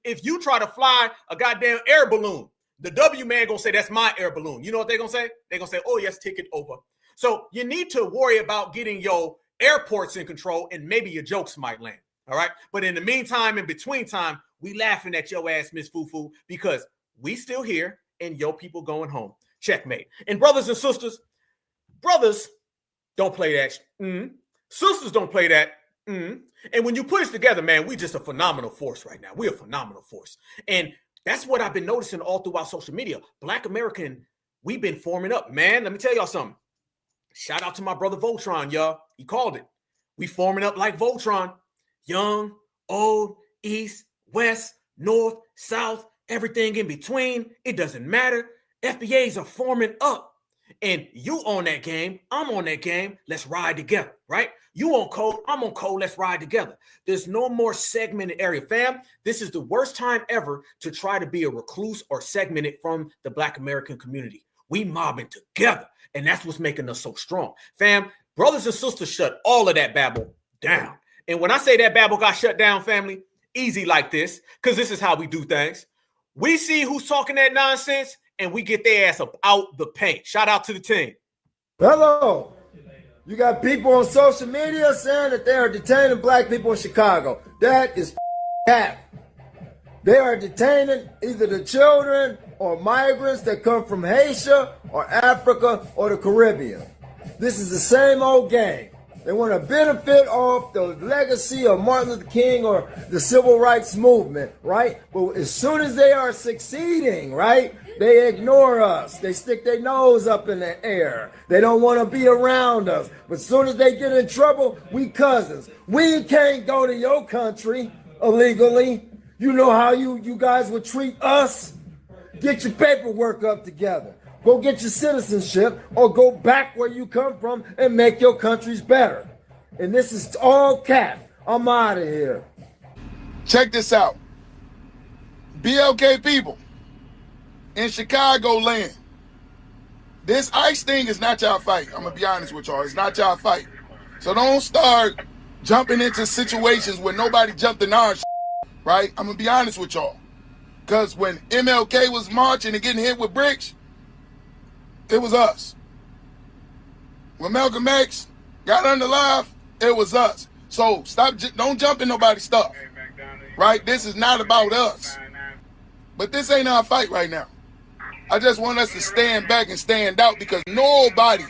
If you try to fly a goddamn air balloon, the W man going to say, that's my air balloon. You know what they're going to say? They're going to say, oh, yes, take it over. So you need to worry about getting your airports in control, and maybe your jokes might land. All right. But in the meantime, in between time, we laughing at your ass, Miss Fufu, because we still here and your people going home. Checkmate. And brothers and sisters, brothers don't play that. Sisters don't play that. And when you put us together, man, we just a phenomenal force right now. We're a phenomenal force. And that's what I've been noticing all throughout social media. Black American, we've been forming up, man. Let me tell y'all something. Shout out to my brother Voltron, y'all. He called it. We forming up like Voltron. Young, old, east, west, north, south, everything in between. It doesn't matter. FBAs are forming up. And you on that game, I'm on that game. Let's ride together, right? You on code, I'm on code. Let's ride together. There's no more segmented area, fam. This is the worst time ever to try to be a recluse or segmented from the Black American community. We mobbing together, and that's what's making us so strong. Fam, brothers and sisters, shut all of that babble down. And when I say that babble got shut down, family, easy like this, because this is how we do things. We see who's talking that nonsense, and we get their ass up out the paint. Shout out to the team. Hello. You got people on social media saying that they are detaining black people in Chicago. That is cap. They are detaining either the children or migrants that come from Haiti or Africa or the Caribbean. This is the same old game. They want to benefit off the legacy of Martin Luther King or the civil rights movement, right? But as soon as they are succeeding, right, they ignore us. They stick their nose up in the air. They don't want to be around us. But as soon as they get in trouble, we cousins. We can't go to your country illegally. You know how you guys would treat us? Get your paperwork up together. Go get your citizenship or go back where you come from and make your countries better. And this is all cap. I'm out of here. Check this out. BLK people in Chicago land. This ICE thing is not y'all fight. I'm going to be honest with y'all. It's not y'all fight. So don't start jumping into situations where nobody jumped in our right? I'm going to be honest with y'all. Because when MLK was marching and getting hit with bricks, it was us. When Malcolm X got under live, it was us. So don't jump in nobody's stuff, right? This is not about us. But this ain't our fight right now. I just want us to stand back and stand out because nobody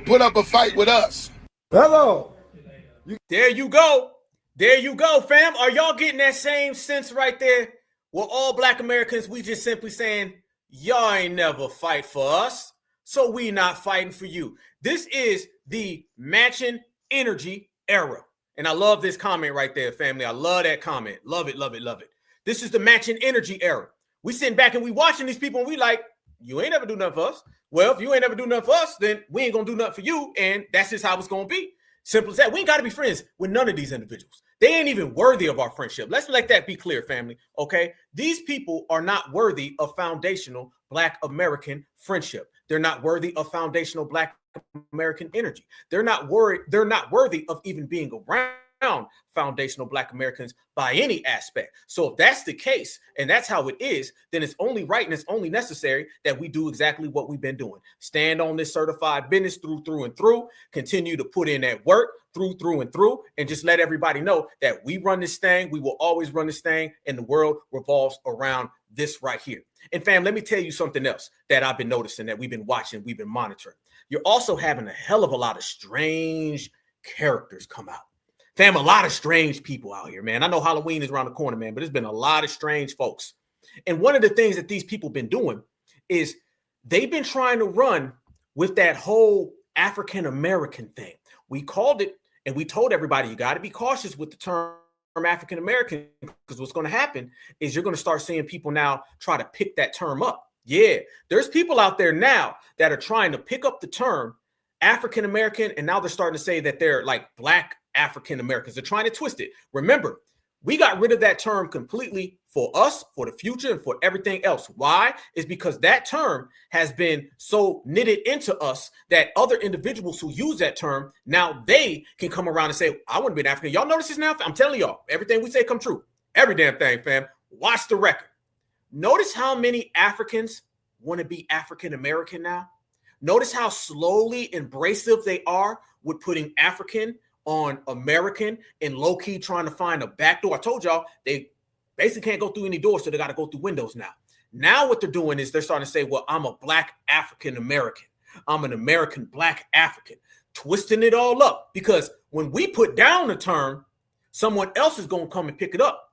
put up a fight with us. Hello. There you go. There you go, fam. Are y'all getting that same sense right there? Well, all Black Americans, we just simply saying, y'all ain't never fight for us, so we not fighting for you. This is the matching energy era. And I love this comment right there, family. I love that comment. Love it, love it, love it. This is the matching energy era. We sitting back and we watching these people and we like, you ain't never do nothing for us. Well, if you ain't never do nothing for us, then we ain't going to do nothing for you. And that's just how it's going to be. Simple as that. We ain't got to be friends with none of these individuals. They ain't even worthy of our friendship. Let's let that be clear, family. Okay. These people are not worthy of foundational Black American friendship. They're not worthy of foundational Black American energy. They're not worthy of even being around foundational Black Americans by any aspect. So if that's the case and that's how it is, then it's only right and it's only necessary that we do exactly what we've been doing. Stand on this certified business through and through, continue to put in that work through and through, and just let everybody know that we run this thing. We will always run this thing, and the world revolves around this right here. And fam, let me tell you something else that I've been noticing, that we've been watching, we've been monitoring. You're also having a hell of a lot of strange characters come out. Fam, a lot of strange people out here, man. I know Halloween is around the corner, man, but there's been a lot of strange folks. And one of the things that these people been doing is they've been trying to run with that whole African-American thing. We called it, and we told everybody, you got to be cautious with the term African-American, because what's going to happen is you're going to start seeing people now try to pick that term up. Yeah, there's people out there now that are trying to pick up the term African-American, and now they're starting to say that they're like Black African-Americans. They're trying to twist it. Remember, we got rid of that term completely for us, for the future, and for everything else. Why? It's because that term has been so knitted into us that other individuals who use that term, now they can come around and say, I want to be an African. Y'all notice this now? I'm telling y'all, everything we say come true. Every damn thing, fam. Watch the record. Notice how many Africans want to be African-American now. Notice how slowly embracive they are with putting African on American and low-key trying to find a back door. I told y'all they basically can't go through any doors, so they got to go through windows now. Now what they're doing is they're starting to say, well, I'm a Black African American. I'm an American Black African. Twisting it all up, because when we put down the term, someone else is going to come and pick it up.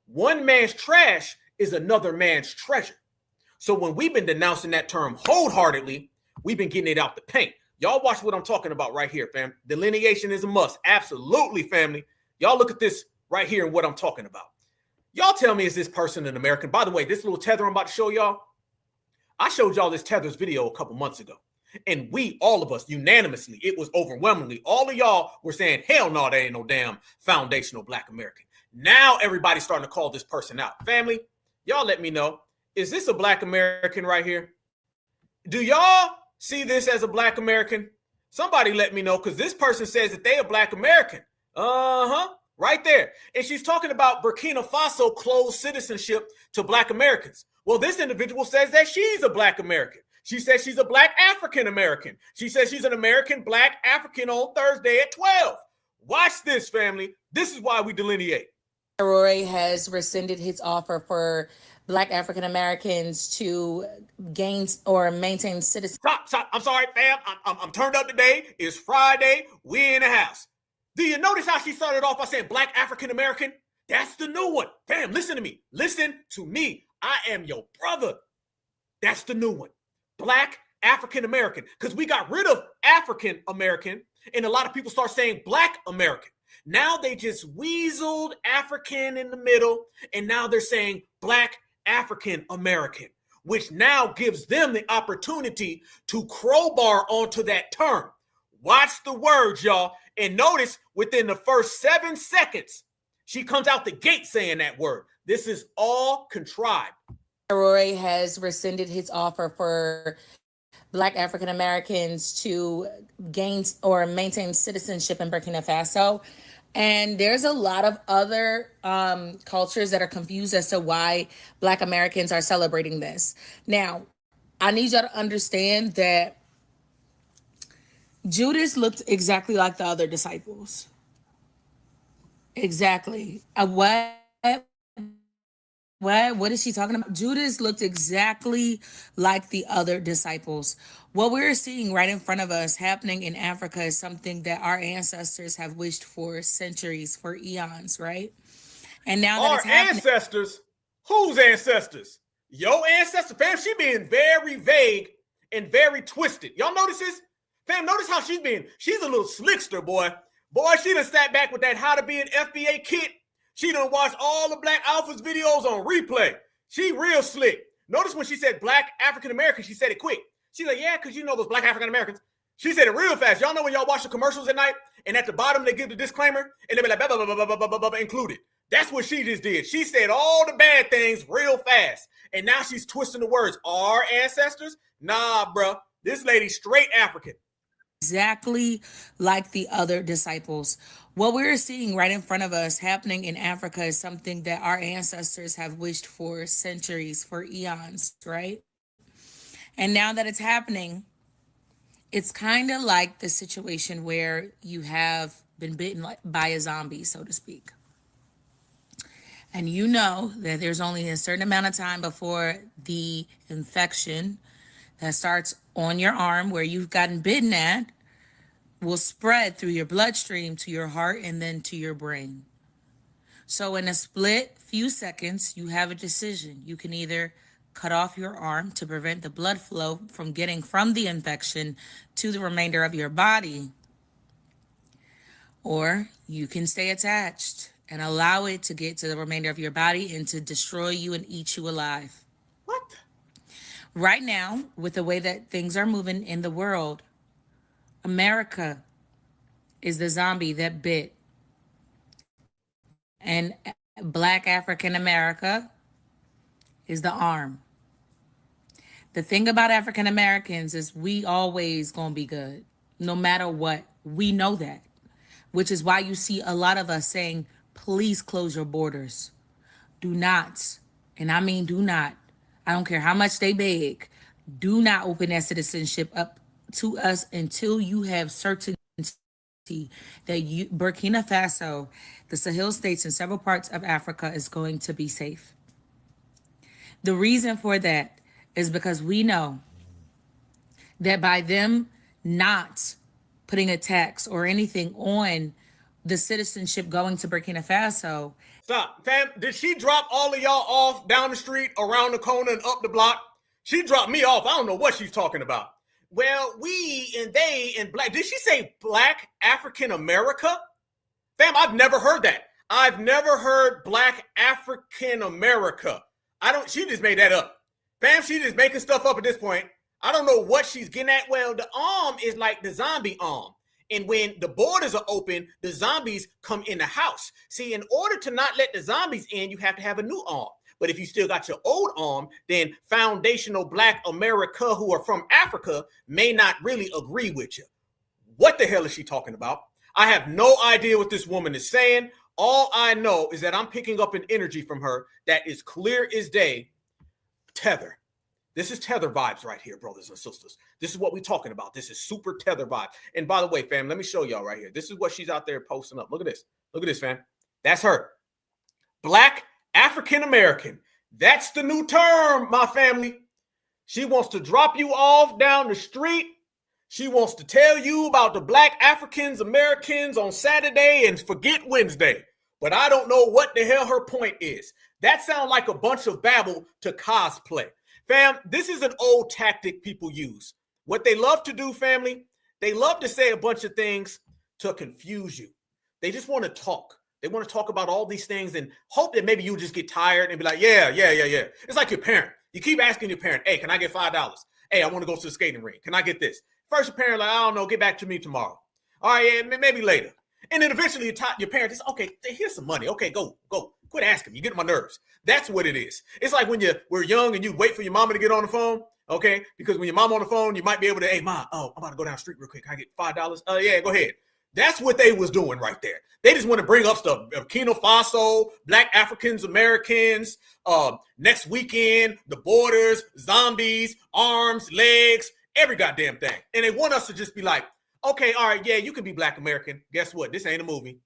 One man's trash is another man's treasure. So when we've been denouncing that term wholeheartedly, we've been getting it out the paint. Y'all watch what I'm talking about right here, fam. Delineation is a must. Absolutely, family. Y'all look at this right here and what I'm talking about. Y'all tell me, is this person an American? By the way, this little tether I'm about to show y'all, I showed y'all this tethers video a couple months ago. And we, all of us, unanimously, it was overwhelmingly, all of y'all were saying, hell no, there ain't no damn foundational Black American. Now everybody's starting to call this person out. Family, y'all let me know, is this a Black American right here? Do y'all see this as a Black American? Somebody let me know, because this person says that they a Black American. Right there. And she's talking about Burkina Faso closed citizenship to Black Americans. Well, this individual says that she's a Black American. She says she's a Black African American. She says she's an American Black African on Thursday at 12. Watch this, family. This is why we delineate. Roy has rescinded his offer for Black African Americans to gain or maintain citizenship. Stop. I'm sorry, fam. I'm turned up today. It's Friday. We in the house. Do you notice how she started off by saying Black African American? That's the new one. Fam, listen to me. Listen to me. I am your brother. That's the new one. Black African American. Because we got rid of African American, and a lot of people start saying Black American. Now they just weaseled African in the middle, and now they're saying Black African American, which now gives them the opportunity to crowbar onto that term. Watch the words, y'all. And notice within the first 7 seconds, she comes out the gate saying that word. This is all contrived. Roy has rescinded his offer for Black African Americans to gain or maintain citizenship in Burkina Faso. And there's a lot of other cultures that are confused as to why Black Americans are celebrating this. Now, I need y'all to understand that Judas looked exactly like the other disciples. Exactly. What is she talking about? Judas looked exactly like the other disciples. What we're seeing right in front of us happening in Africa is something that our ancestors have wished for centuries, for eons, right? And now that it's happening. Ancestors? Whose ancestors? Your ancestor? Fam, she being very vague and very twisted. Y'all notice this? Fam, notice how she's a little slickster, boy. Boy, she done sat back with that how to be an FBA kit. She done watched all the Black Alphas videos on replay. She real slick. Notice when she said Black African American, she said it quick. She's like, yeah, because you know those Black African Americans. She said it real fast. Y'all know when y'all watch the commercials at night, and at the bottom they give the disclaimer, and they be like, blah, blah, blah, blah, blah, blah, blah, blah, included. That's what she just did. She said all the bad things real fast. And now she's twisting the words. Our ancestors? Nah, bro. This lady straight African. Exactly like the other disciples. What we're seeing right in front of us happening in Africa is something that our ancestors have wished for centuries, for eons, right? And now that it's happening, it's kind of like the situation where you have been bitten by a zombie, so to speak. And you know that there's only a certain amount of time before the infection that starts on your arm where you've gotten bitten at will spread through your bloodstream to your heart and then to your brain. So in a split few seconds, you have a decision. You can either cut off your arm to prevent the blood flow from getting from the infection to the remainder of your body, or you can stay attached and allow it to get to the remainder of your body and to destroy you and eat you alive. What? Right now, with the way that things are moving in the world, America is the zombie that bit. And Black African America is the arm. The thing about African Americans is we always gonna be good, no matter what. We know that, which is why you see a lot of us saying, please close your borders. Do not, and I mean do not, I don't care how much they beg, do not open that citizenship up to us until you have certainty that Burkina Faso, the Sahel states, and several parts of Africa is going to be safe. The reason for that is because we know that by them not putting a tax or anything on the citizenship going to Burkina Faso. Stop, fam. Did she drop all of y'all off down the street, around the corner, and up the block? She dropped me off. I don't know what she's talking about. Well, we and they and black. Did she say black African America? Fam, I've never heard that. I've never heard black African America. She just made that up. Fam, she just making stuff up at this point. I don't know what she's getting at. Well, the arm is like the zombie arm. And when the borders are open, the zombies come in the house. See, in order to not let the zombies in, you have to have a new arm. But if you still got your old arm, then foundational black America who are from Africa may not really agree with you. What the hell is she talking about? I have no idea what this woman is saying. All I know is that I'm picking up an energy from her that is clear as day. Tether. This is tether vibes right here, brothers and sisters. This is what we're talking about. This is super tether vibes. And by the way, fam, let me show y'all right here. This is what she's out there posting up. Look at this. Look at this, fam. That's her. Black African American. That's the new term, my family. She wants to drop you off down the street. She wants to tell you about the black Africans Americans on Saturday and forget Wednesday. But I don't know what the hell her point is. That sounds like a bunch of babble to cosplay. Fam, this is an old tactic people use. What they love to do, family, they love to say a bunch of things to confuse you. They just want to talk. They want to talk about all these things and hope that maybe you just get tired and be like, yeah. It's like your parent. You keep asking your parent, hey, can I get $5? Hey, I want to go to the skating rink. Can I get this? First, your parent like, I don't know, get back to me tomorrow. All right, yeah, maybe later. And then eventually your parent is, okay, here's some money. Okay, go. Quit asking. You get on my nerves. That's what it is. It's like when we're young and you wait for your mama to get on the phone, okay? Because when your mom on the phone, you might be able to, hey, mom, I'm about to go down the street real quick. Can I get $5? Yeah, go ahead. That's what they was doing right there. They just want to bring up stuff. Burkina Faso, black Africans, Americans, next weekend, the borders, zombies, arms, legs, every goddamn thing. And they want us to just be like, okay, all right, yeah, you can be black American. Guess what? This ain't a movie.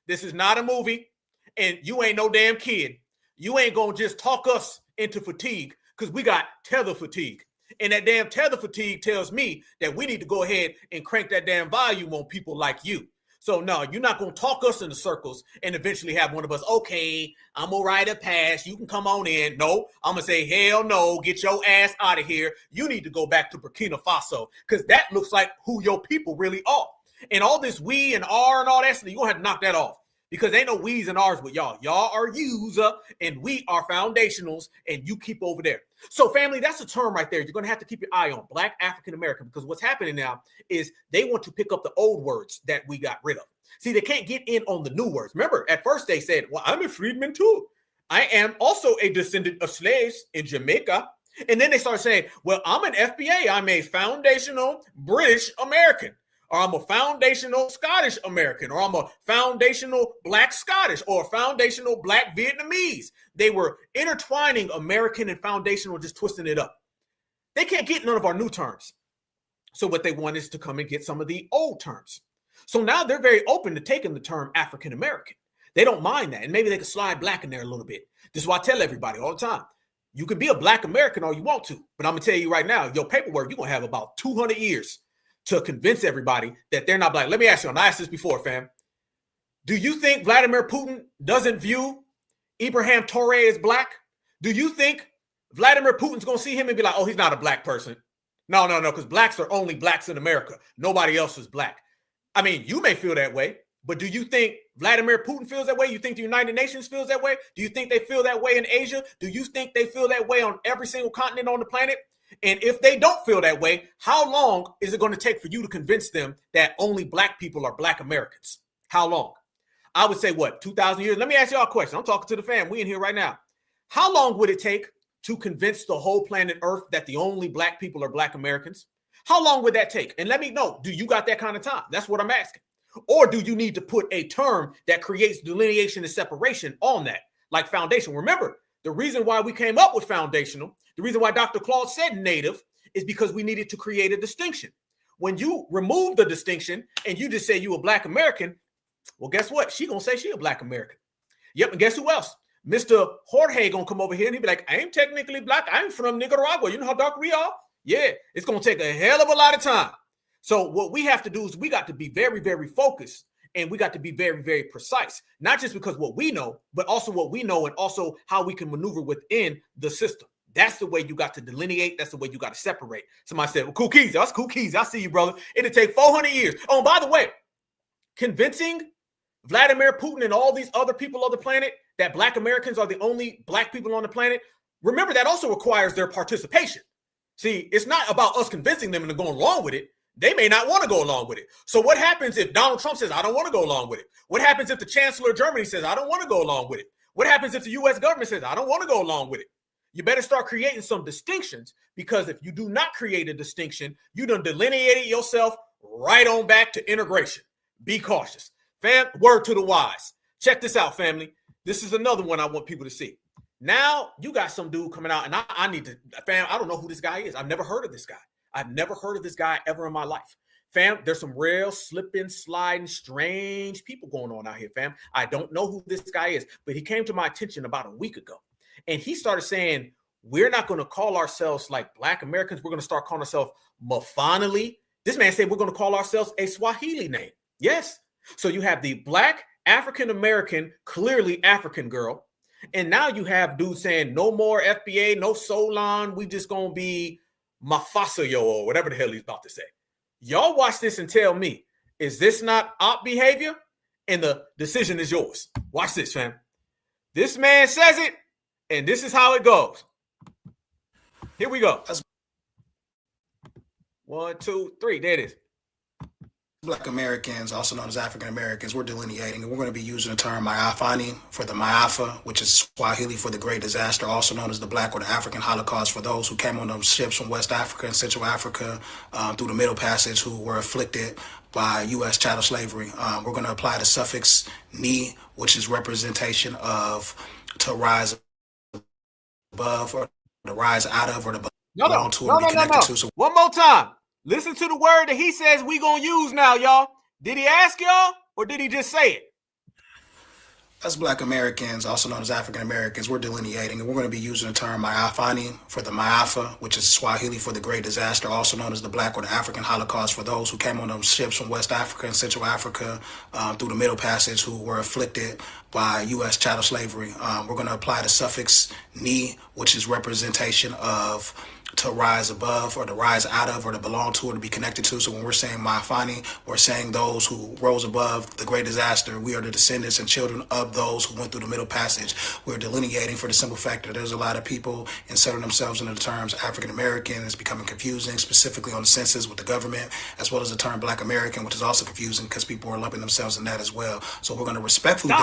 This is not a movie. And you ain't no damn kid. You ain't going to just talk us into fatigue because we got tether fatigue. And that damn tether fatigue tells me that we need to go ahead and crank that damn volume on people like you. So no, you're not going to talk us into circles and eventually have one of us, okay, I'm going to write a pass. You can come on in. No, I'm going to say, hell no, get your ass out of here. You need to go back to Burkina Faso because that looks like who your people really are. And all this we and R and all that stuff, you're going to have to knock that off. Because ain't no we's and R's with y'all. Y'all are you's and we are foundationals and you keep over there. So family, that's a term right there. You're going to have to keep your eye on black African American because what's happening now is they want to pick up the old words that we got rid of. See, they can't get in on the new words. Remember, at first they said, well, I'm a freedman too. I am also a descendant of slaves in Jamaica. And then they started saying, well, I'm an FBA. I'm a foundational British American. Or I'm a foundational Scottish American, or I'm a foundational Black Scottish, or a foundational Black Vietnamese. They were intertwining American and foundational, just twisting it up. They can't get none of our new terms. So what they want is to come and get some of the old terms. So now they're very open to taking the term African American. They don't mind that. And maybe they can slide black in there a little bit. This is why I tell everybody all the time. You can be a Black American all you want to, but I'm going to tell you right now, your paperwork, you're going to have about 200 years to convince everybody that they're not black. Let me ask you, and I asked this before, fam. Do you think Vladimir Putin doesn't view Ibrahim Traoré as black? Do you think Vladimir Putin's going to see him and be like, oh, he's not a black person? No, because blacks are only blacks in America. Nobody else is black. I mean, you may feel that way, but do you think Vladimir Putin feels that way? You think the United Nations feels that way? Do you think they feel that way in Asia? Do you think they feel that way on every single continent on the planet? And if they don't feel that way, how long is it going to take for you to convince them that only black people are black Americans? How long? I would say, 2,000 years? Let me ask y'all a question. I'm talking to the fam. We in here right now. How long would it take to convince the whole planet Earth that the only black people are black Americans? How long would that take? And let me know, do you got that kind of time? That's what I'm asking. Or do you need to put a term that creates delineation and separation on that, like foundation? Remember, the reason why we came up with foundational, the reason why Dr. Claude said native is because we needed to create a distinction. when you remove the distinction and you just say you a Black American, well, guess what? She gonna say she a Black American. Yep, and guess who else? Mr. Jorge gonna come over here and he be like, I ain't technically Black. I'm from Nicaragua. You know how dark we are? Yeah, it's gonna take a hell of a lot of time. So what we have to do is we got to be very, very focused, and we got to be very, very precise. Not just because what we know, but also what we know and also how we can maneuver within the system. That's the way you got to delineate. That's the way you got to separate. Somebody said, well, cool keys. That's cool keys. I see you, brother. It'll take 400 years. Oh, and by the way, convincing Vladimir Putin and all these other people on the planet that Black Americans are the only Black people on the planet, remember that also requires their participation. See, it's not about us convincing them and going along with it. They may not want to go along with it. So what happens if Donald Trump says, I don't want to go along with it? What happens if the Chancellor of Germany says, I don't want to go along with it? What happens if the U.S. government says, I don't want to go along with it? You better start creating some distinctions, because if you do not create a distinction, you done delineated yourself right on back to integration. Be cautious. Fam, word to the wise. Check this out, family. This is another one I want people to see. Now you got some dude coming out, and I need to, fam, I don't know who this guy is. I've never heard of this guy. I've never heard of this guy ever in my life. Fam, there's some real slipping, sliding, strange people going on out here, fam. I don't know who this guy is, but he came to my attention about a week ago. And he started saying, we're not going to call ourselves like Black Americans. We're going to start calling ourselves Mafanali. This man said we're going to call ourselves a Swahili name. Yes. So you have the Black African-American, clearly African girl. And now you have dudes saying no more FBA, no Solon. We just going to be Mafasayo or whatever the hell he's about to say. Y'all watch this and tell me, is this not op behavior? And the decision is yours. Watch this, fam. This man says it, and this is how it goes. Here we go. 1, 2, 3. There it is. Black Americans, also known as African Americans, we're delineating, and we're going to be using the term Mayafani for the Mayafa, which is Swahili for the Great Disaster, also known as the Black or the African Holocaust, for those who came on those ships from West Africa and Central Africa through the Middle Passage, who were afflicted by U.S. chattel slavery. We're going to apply the suffix ni, which is representation of to rise above, or to rise out of, or to belong to, or to be connected to. So one more time. Listen to the word that he says we gonna use now, y'all. Did he ask y'all, or did he just say it? As Black Americans, also known as African Americans, we're delineating, and we're going to be using the term Mayafani for the Mayafa, which is Swahili for the Great Disaster, also known as the Black or the African Holocaust, for those who came on those ships from West Africa and Central Africa through the Middle Passage, who were afflicted by U.S. chattel slavery. We're going to apply the suffix ni, which is representation of to rise above, or to rise out of, or to belong to, or to be connected to. So when we're saying Maafani, we're saying those who rose above the great disaster. We are the descendants and children of those who went through the Middle Passage. We're delineating for the simple fact that there's a lot of people inserting themselves into the terms African American. It's becoming confusing, specifically on the census with the government, as well as the term Black American, which is also confusing because people are lumping themselves in that as well. So we're going to respectfully...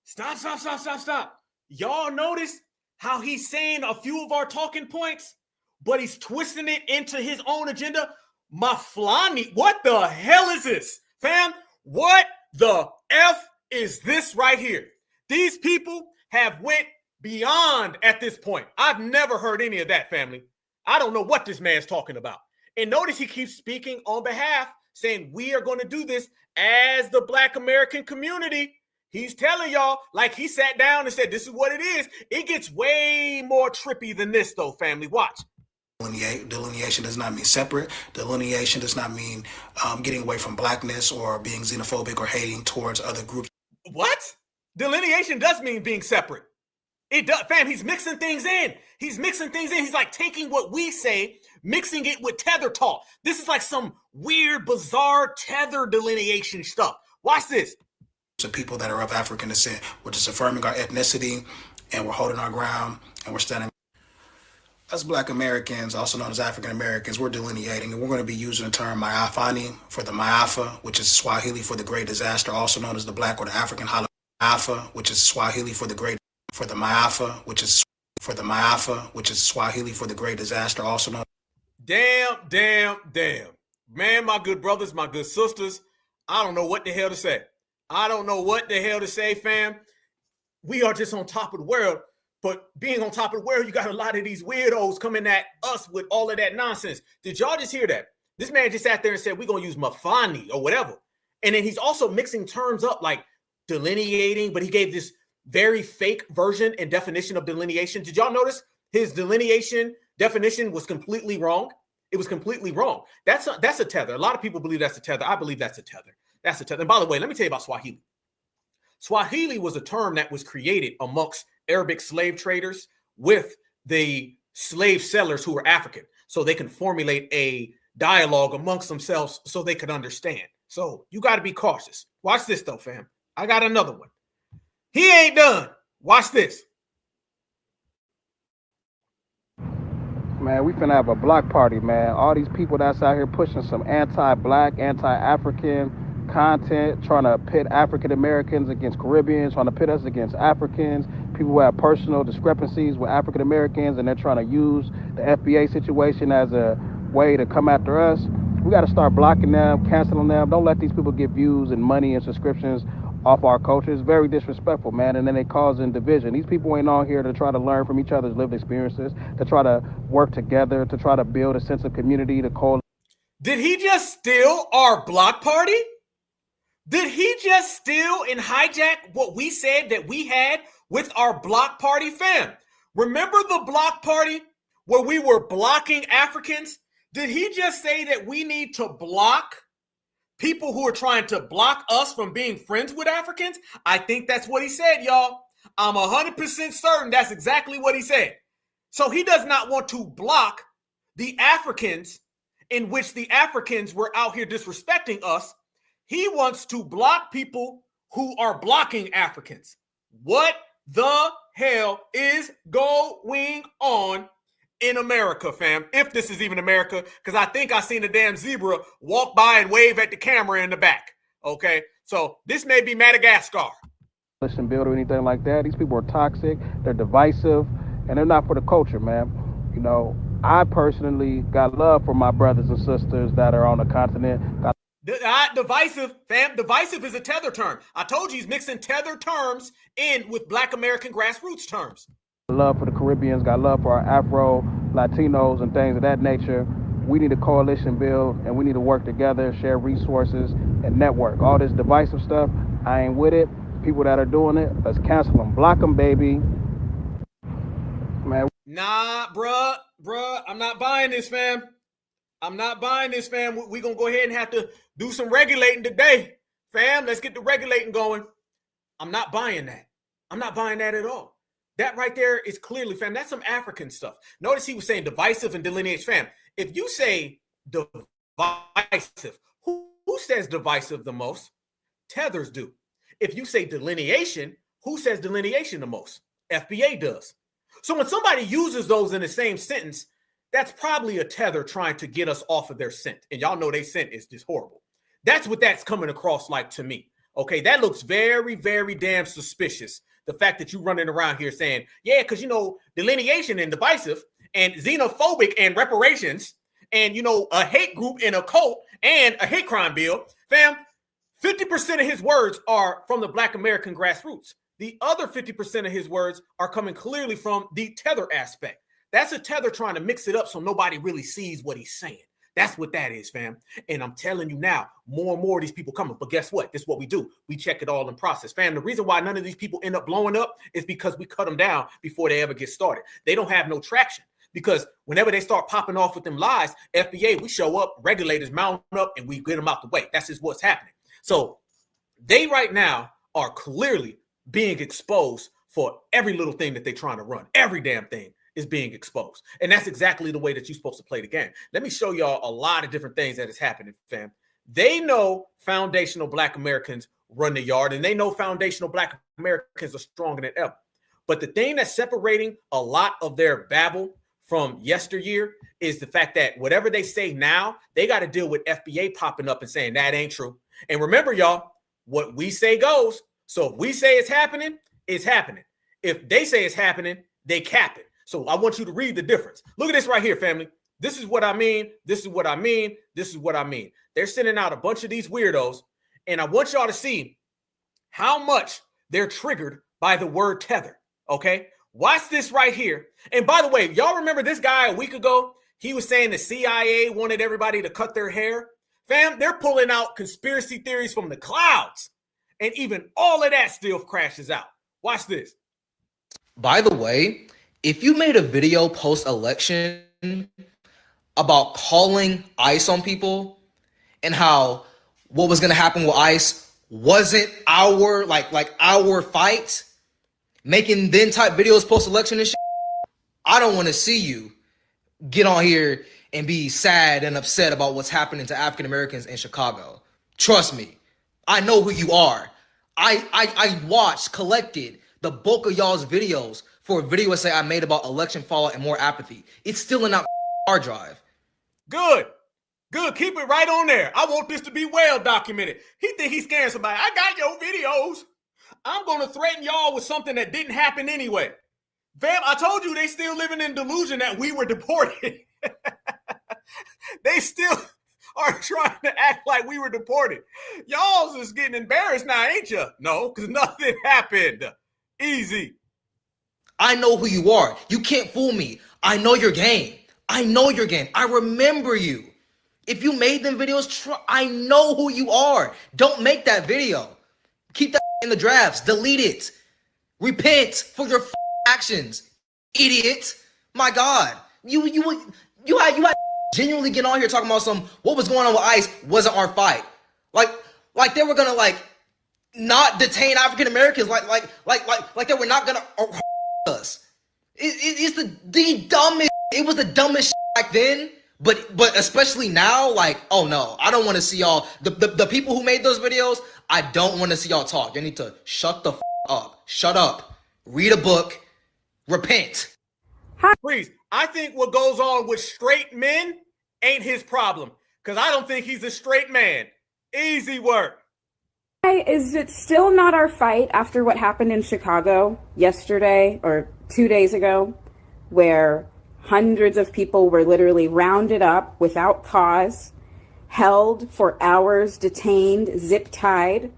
Stop. Y'all notice how he's saying a few of our talking points, but he's twisting it into his own agenda? Maflani, what the hell is this, fam? What the F is this right here? These people have went beyond at this point. I've never heard any of that, family. I don't know what this man's talking about. And notice he keeps speaking on behalf, saying we are going to do this as the Black American community. He's telling y'all, like he sat down and said, this is what it is. It gets way more trippy than this, though, family. Watch. Delineation does not mean separate. Delineation does not mean getting away from blackness or being xenophobic or hating towards other groups. What? Delineation does mean being separate. It does, fam. He's mixing things in. He's like taking what we say, mixing it with tether talk. This is like some weird, bizarre tether delineation stuff. Watch this. To people that are of African descent, we're just affirming our ethnicity, and we're holding our ground, and we're standing. As Black Americans, also known as African Americans, we're delineating, and we're going to be using the term Mayafani for the Mayafa, which is Swahili for the Great Disaster, also known as the Black or the African Holocaust, which is Swahili for the Great, for the Mayafa, which is for the Mayafa, which is Swahili for the Great Disaster, also known. Damn. Man, my good brothers, my good sisters, I don't know what the hell to say. Fam. We are just on top of the world. But being on top of the world, you got a lot of these weirdos coming at us with all of that nonsense. Did y'all just hear that? This man just sat there and said, we're going to use mafani or whatever. And then he's also mixing terms up like delineating, but he gave this very fake version and definition of delineation. Did y'all notice his delineation definition was completely wrong? It was completely wrong. That's a tether. A lot of people believe that's a tether. I believe that's a tether. That's a tether. And by the way, let me tell you about Swahili. Swahili was a term that was created amongst Arabic slave traders with the slave sellers who were African, so they can formulate a dialogue amongst themselves so they could understand. So you got to be cautious. Watch this though, fam. I got another one. He ain't done. Watch this. Man, we finna have a block party, man. All these people that's out here pushing some anti-black, anti-African content, trying to pit African Americans against Caribbeans, trying to pit us against Africans, people who have personal discrepancies with African Americans, and they're trying to use the FBA situation as a way to come after us. We got to start blocking them, canceling them. Don't let these people get views and money and subscriptions off our culture. It's very disrespectful, man, and then they causing division. These people ain't on here to try to learn from each other's lived experiences, to try to work together, to try to build a sense of community, to call. Did he just steal our block party? Did he just steal and hijack what we said that we had with our block party, fam? Remember the block party where we were blocking Africans? Did he just say that we need to block people who are trying to block us from being friends with Africans? I think that's what he said, y'all. I'm 100% certain that's exactly what he said. So he does not want to block the Africans in which the Africans were out here disrespecting us. He wants to block people who are blocking Africans. What the hell is going on in America, fam? If this is even America, because I think I seen a damn zebra walk by and wave at the camera in the back. Okay, so this may be Madagascar. Listen, build or anything like that. These people are toxic, they're divisive, and they're not for the culture, man. You know, I personally got love for my brothers and sisters that are on the continent. Divisive, fam. Divisive is a tether term. I told you he's mixing tether terms in with Black American grassroots terms. Love for the Caribbeans, got love for our Afro, Latinos, and things of that nature. We need a coalition build, and we need to work together, share resources, and network. All this divisive stuff, I ain't with it. People that are doing it, let's cancel them. Block them, baby. Man. Nah, bruh, I'm not buying this, fam. I'm not buying this, fam. We're going to go ahead and have to do some regulating today. Fam, let's get the regulating going. I'm not buying that. I'm not buying that at all. That right there is clearly, fam, that's some African stuff. Notice he was saying divisive and delineates, fam. If you say divisive, who says divisive the most? Tethers do. If you say delineation, who says delineation the most? FBA does. So when somebody uses those in the same sentence, that's probably a tether trying to get us off of their scent. And y'all know their scent is just horrible. That's what that's coming across like to me. Okay, that looks very, very damn suspicious. The fact that you're running around here saying, yeah, because, you know, delineation and divisive and xenophobic and reparations and, you know, a hate group and a cult and a hate crime bill, fam, 50% of his words are from the Black American grassroots. The other 50% of his words are coming clearly from the tether aspect. That's a tether trying to mix it up so nobody really sees what he's saying. That's what that is, fam. And I'm telling you now, more and more of these people coming. But guess what? This is what we do. We check it all in process. Fam, the reason why none of these people end up blowing up is because we cut them down before they ever get started. They don't have no traction because whenever they start popping off with them lies, FBA, we show up, regulators mount up, and we get them out the way. That's just what's happening. So they right now are clearly being exposed for every little thing that they're trying to run. Every damn thing is being exposed. And that's exactly the way that you're supposed to play the game. Let me show y'all a lot of different things that is happening, fam. They know foundational Black Americans run the yard, and they know foundational Black Americans are stronger than ever. But the thing that's separating a lot of their babble from yesteryear is the fact that whatever they say now, they got to deal with FBA popping up and saying that ain't true. And remember, y'all, what we say goes. So if we say it's happening, it's happening. If they say it's happening, they cap it. So I want you to read the difference. Look at this right here, family. This is what I mean. This is what I mean. This is what I mean. They're sending out a bunch of these weirdos, and I want y'all to see how much they're triggered by the word tether, okay? Watch this right here. And by the way, y'all remember this guy a week ago? He was saying the CIA wanted everybody to cut their hair. Fam, they're pulling out conspiracy theories from the clouds. And even all of that still crashes out. Watch this. By the way, if you made a video post-election about calling ICE on people and how what was going to happen with ICE wasn't our our fight, making then type videos post-election and shit, I don't want to see you get on here and be sad and upset about what's happening to African Americans in Chicago. Trust me, I know who you are. I watched, collected the bulk of y'all's videos for a video essay I made about election fallout and more apathy. It's still in that hard drive. Good. Good. Keep it right on there. I want this to be well documented. He think he's scaring somebody. I got your videos. I'm going to threaten y'all with something that didn't happen anyway. Fam, I told you they still living in delusion that we were deported. They still are trying to act like we were deported. Y'all's is getting embarrassed now, ain't you? No, because nothing happened. Easy. I know who you are. You can't fool me. I know your game. I know your game. I remember you. If you made them videos, I know who you are. Don't make that video. Keep that in the drafts. Delete it. Repent for your actions, idiot. My God. You had genuinely get on here talking about what was going on with ICE wasn't our fight. Like they were gonna not detain African Americans like they were not gonna us. It's the dumbest. It was the dumbest shit back then, but especially now, oh no, I don't want to see y'all. The people who made those videos, I don't want to see y'all talk. You need to shut the up. Shut up. Read a book. Repent. Please, I think what goes on with straight men ain't his problem, because I don't think he's a straight man. Easy work. Is it still not our fight after what happened in Chicago yesterday or 2 days ago, where hundreds of people were literally rounded up without cause, held for hours, detained, zip-tied?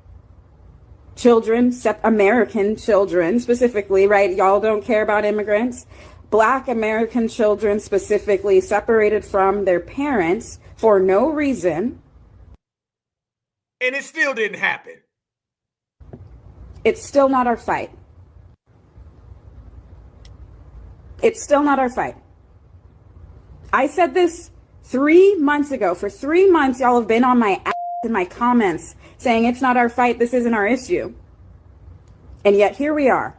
Children, American children specifically, right? Y'all don't care about immigrants. Black American children specifically separated from their parents for no reason. And it still didn't happen. It's still not our fight. It's still not our fight. I said this 3 months ago. For 3 months, y'all have been on my ass in my comments saying it's not our fight, this isn't our issue. And yet here we are.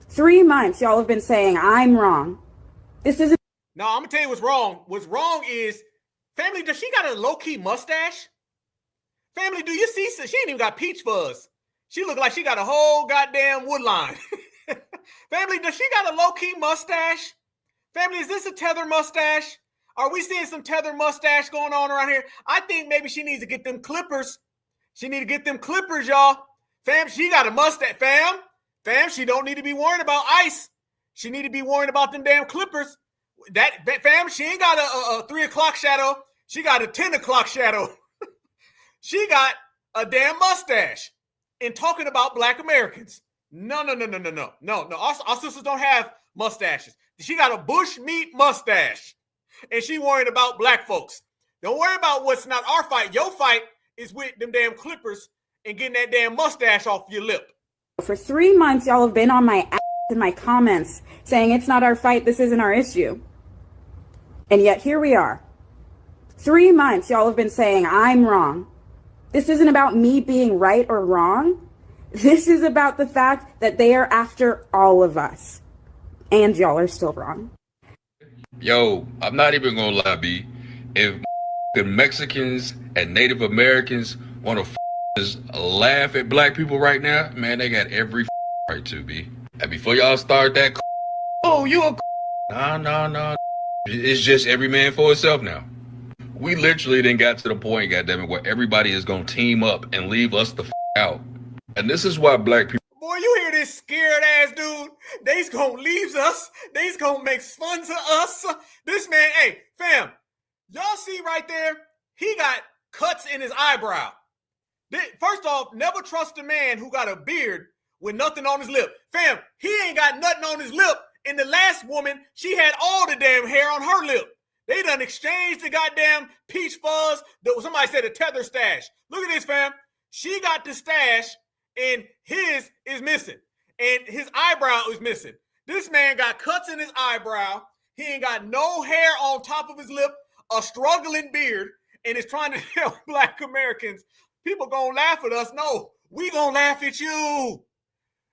3 months, y'all have been saying I'm wrong. This isn't. No, I'm gonna tell you what's wrong. What's wrong is, family, does she got a low-key mustache? Family, do you see? She ain't even got peach fuzz. She look like she got a whole goddamn woodline. Family, does she got a low-key mustache? Family, is this a tether mustache? Are we seeing some tether mustache going on around here? I think maybe she needs to get them clippers. She need to get them clippers, y'all. Fam, she got a mustache. Fam, she don't need to be worrying about ICE. She need to be worrying about them damn clippers. Fam, she ain't got a 3 o'clock shadow. She got a 10 o'clock shadow. She got a damn mustache. And talking about Black Americans. No. Our sisters don't have mustaches. She got a bush meat mustache. And she worried about Black folks. Don't worry about what's not our fight. Your fight is with them damn clippers and getting that damn mustache off your lip. For 3 months, y'all have been on my ass in my comments saying it's not our fight, this isn't our issue. And yet here we are. 3 months, y'all have been saying I'm wrong. This isn't about me being right or wrong. This is about the fact that they are after all of us. And y'all are still wrong. Yo, I'm not even gonna lie, B. If Mexicans and Native Americans want to just laugh at Black people right now, man, they got every right to, B. And before y'all start that, oh, you a no. It's just every man for himself now. We literally then got to the point, goddammit, where everybody is gonna team up and leave us the out. And this is why Black people. Boy, you hear this scared ass dude? They's gonna leave us. They's gonna make fun of us. This man, hey, fam, y'all see right there? He got cuts in his eyebrow. First off, never trust a man who got a beard with nothing on his lip. Fam, he ain't got nothing on his lip. And the last woman, she had all the damn hair on her lip. They done exchanged the goddamn peach fuzz. Somebody said a tether stash. Look at this, fam. She got the stash and his is missing. And his eyebrow is missing. This man got cuts in his eyebrow. He ain't got no hair on top of his lip, a struggling beard, and is trying to tell Black Americans, people gonna laugh at us. No, we gonna laugh at you.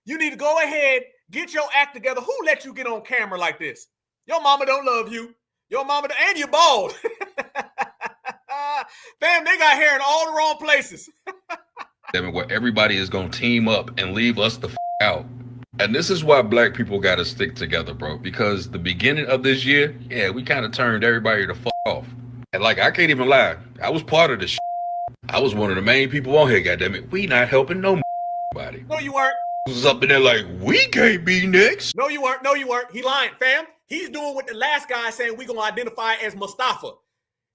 You need to go ahead, get your act together. Who let you get on camera like this? Your mama don't love you. Your mama, and you're bald. Fam, they got hair in all the wrong places. Where everybody is going to team up and leave us the out. And this is why Black people got to stick together, bro. Because the beginning of this year, yeah, we kind of turned everybody the off. And like, I can't even lie. I was part of this shit. I was one of the main people on here, goddammit. We not helping nobody. No, you weren't. Was up in there like, we can't be next. No, you weren't. No, you weren't. He lying, fam. He's doing what the last guy saying we gonna identify as Mustafa.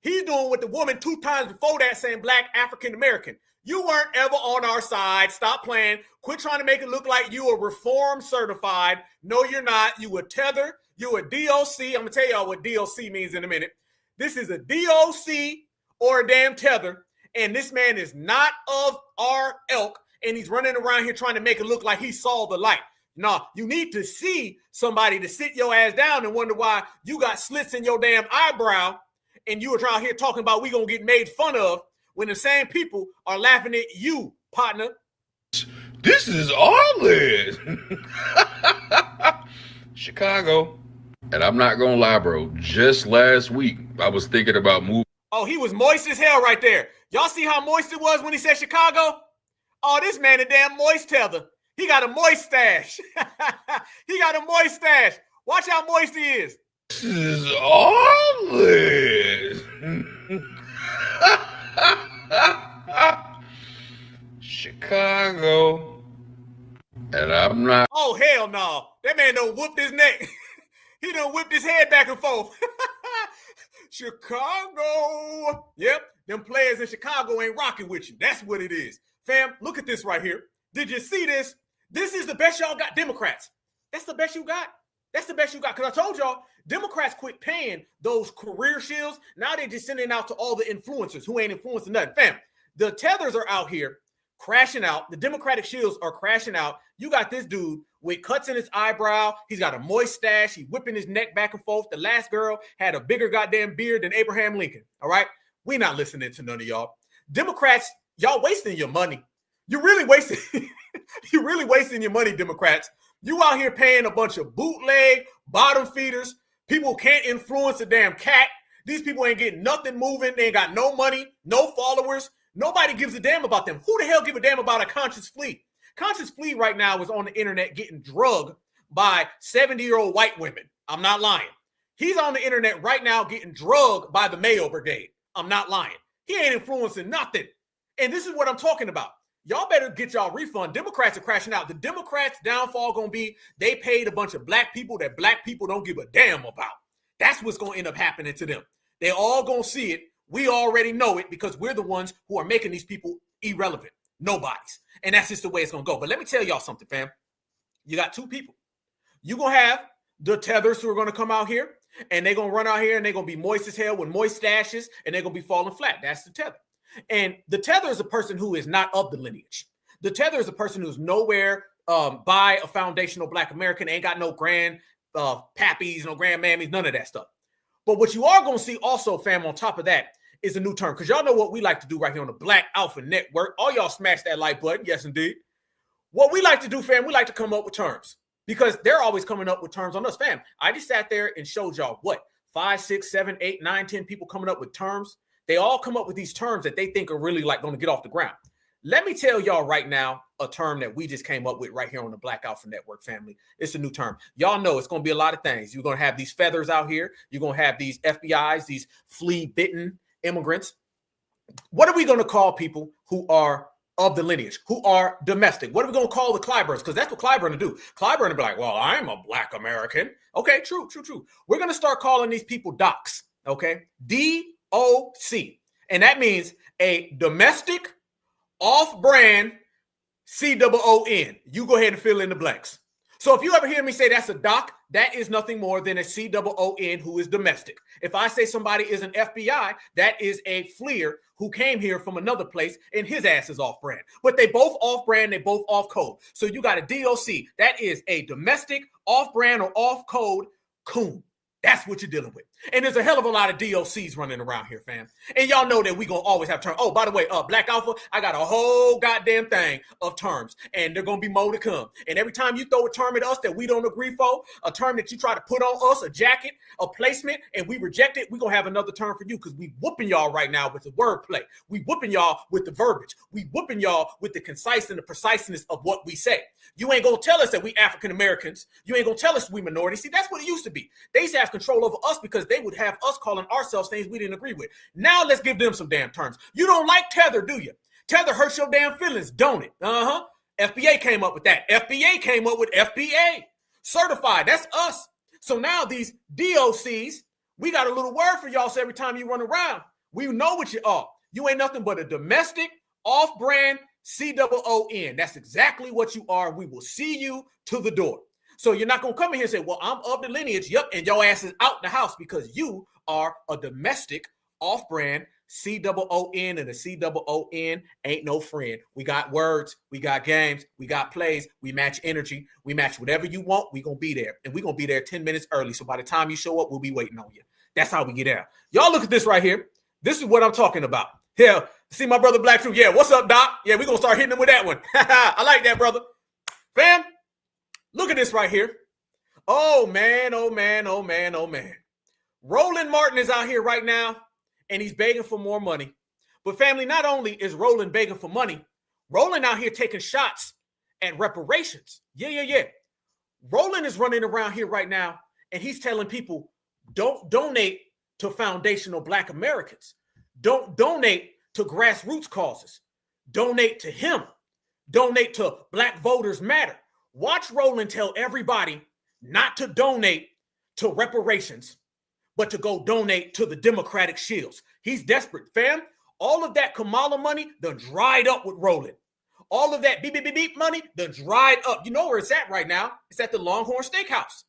He's doing what the woman 2 times before that saying Black African American. You weren't ever on our side. Stop playing. Quit trying to make it look like you are reform certified. No, you're not. You a tether. You a DOC. I'm gonna tell y'all what DOC means in a minute. This is a DOC or a damn tether, and this man is not of our ilk, and he's running around here trying to make it look like he saw the light. No, you need to see somebody to sit your ass down and wonder why you got slits in your damn eyebrow and you were out here talking about we gonna get made fun of when the same people are laughing at you, partner. This is our list. Chicago. And I'm not gonna lie, bro. Just last week, I was thinking about moving. Oh, he was moist as hell right there. Y'all see how moist it was when he said Chicago? Oh, this man a damn moist tether. He got a moist stash. He got a moist stash. Watch how moist he is. This is our list. Chicago. And I'm not. Oh, hell no. That man done whooped his neck. He done whipped his head back and forth. Chicago. Yep, them players in Chicago ain't rocking with you. That's what it is. Fam, look at this right here. Did you see this? This is the best y'all got, Democrats. That's the best you got. That's the best you got. Because I told y'all, Democrats quit paying those career shields. Now they're just sending out to all the influencers who ain't influencing nothing. Fam, the tethers are out here crashing out. The Democratic shields are crashing out. You got this dude with cuts in his eyebrow. He's got a moist stash. He's whipping his neck back and forth. The last girl had a bigger goddamn beard than Abraham Lincoln. All right? We not listening to none of y'all. Democrats, y'all wasting your money. You're really wasting you're really wasting your money, Democrats. You out here paying a bunch of bootleg, bottom feeders. People can't influence a damn cat. These people ain't getting nothing moving. They ain't got no money, no followers. Nobody gives a damn about them. Who the hell give a damn about a Conscious Flea? Conscious Flea right now is on the internet getting drugged by 70-year-old white women. I'm not lying. He's on the internet right now getting drugged by the Mayo Brigade. I'm not lying. He ain't influencing nothing. And this is what I'm talking about. Y'all better get y'all refund. Democrats are crashing out. The Democrats' downfall going to be they paid a bunch of black people that black people don't give a damn about. That's what's going to end up happening to them. They all going to see it. We already know it because we're the ones who are making these people irrelevant. Nobody's. And that's just the way it's going to go. But let me tell y'all something, fam. You got 2 people. You're going to have the tethers who are going to come out here, and they're going to run out here, and they're going to be moist as hell with moist stashes, and they're going to be falling flat. That's the tether. And the tether is a person who is not of the lineage. The tether is a person who's nowhere by a foundational black American, ain't got no grand pappies, no grandmammies, none of that stuff. But what you are going to see also, fam, on top of that is a new term. Because y'all know what we like to do right here on the Black Alpha Network. All y'all smash that like button. Yes, indeed. What we like to do, fam, we like to come up with terms. Because they're always coming up with terms on us, fam. I just sat there and showed y'all what? 5, 6, 7, 8, 9, 10 people coming up with terms. They all come up with these terms that they think are really like going to get off the ground. Let me tell y'all right now a term that we just came up with right here on the Black Alpha Network, family. It's a new term. Y'all know it's going to be a lot of things. You're going to have these feathers out here. You're going to have these FBIs, these flea-bitten immigrants. What are we going to call people who are of the lineage, who are domestic? What are we going to call the Clyburns? Because that's what Clyburn will do. Clyburn will be like, well, I'm a black American. Okay, true. We're going to start calling these people docs, okay? D-O-C. And that means a domestic, off-brand, C-O-O-N. You go ahead and fill in the blanks. So if you ever hear me say that's a doc, that is nothing more than a COON who is domestic. If I say somebody is an FBI, that is a fleer who came here from another place and his ass is off brand. But they both off brand, they both off code. So you got a DOC, that is a domestic, off brand or off code coon. That's what you're dealing with. And there's a hell of a lot of DOCs running around here, fam. And y'all know that we gonna always have terms. Oh, by the way, Black Alpha, I got a whole goddamn thing of terms, and they're gonna be more to come. And every time you throw a term at us that we don't agree for, a term that you try to put on us, a jacket, a placement, and we reject it, we gonna have another term for you because we whooping y'all right now with the wordplay. We whooping y'all with the verbiage. We whooping y'all with the concise and the preciseness of what we say. You ain't gonna tell us that we African Americans. You ain't gonna tell us we minorities. See, that's what it used to be. They used to have control over us because they would have us calling ourselves things we didn't agree with. Now let's give them some damn terms. You don't like tether, do you? Tether hurts your damn feelings, don't it? FBA came up with that. FBA came up with FBA. Certified, that's us. So now these DOCs, we got a little word for y'all, so every time you run around, we know what you are. You ain't nothing but a domestic, off-brand COON. That's exactly what you are. We will see you to the door. So you're not going to come in here and say, well, I'm of the lineage. Yep. And your ass is out the house because you are a domestic off-brand COON, and the COON ain't no friend. We got words. We got games. We got plays. We match energy. We match whatever you want. We're going to be there. And we're going to be there 10 minutes early. So by the time you show up, we'll be waiting on you. That's how we get out. Y'all look at this right here. This is what I'm talking about. Here, see my brother Black Truth. Yeah, what's up, Doc? Yeah, we're going to start hitting him with that one. I like that, brother. Fam, look at this right here. Oh, man, oh, man, oh, man, oh, man. Roland Martin is out here right now, and he's begging for more money. But family, not only is Roland begging for money, Roland out here taking shots at reparations. Yeah. Roland is running around here right now, and he's telling people, don't donate to foundational Black Americans. Don't donate to grassroots causes. Donate to him. Donate to Black Voters Matter. Watch Roland tell everybody not to donate to reparations, but to go donate to the Democratic shields. He's desperate, fam. All of that Kamala money done dried up with Roland. All of that beep, beep, beep, beep money done dried up. You know where it's at right now? It's at the Longhorn Steakhouse.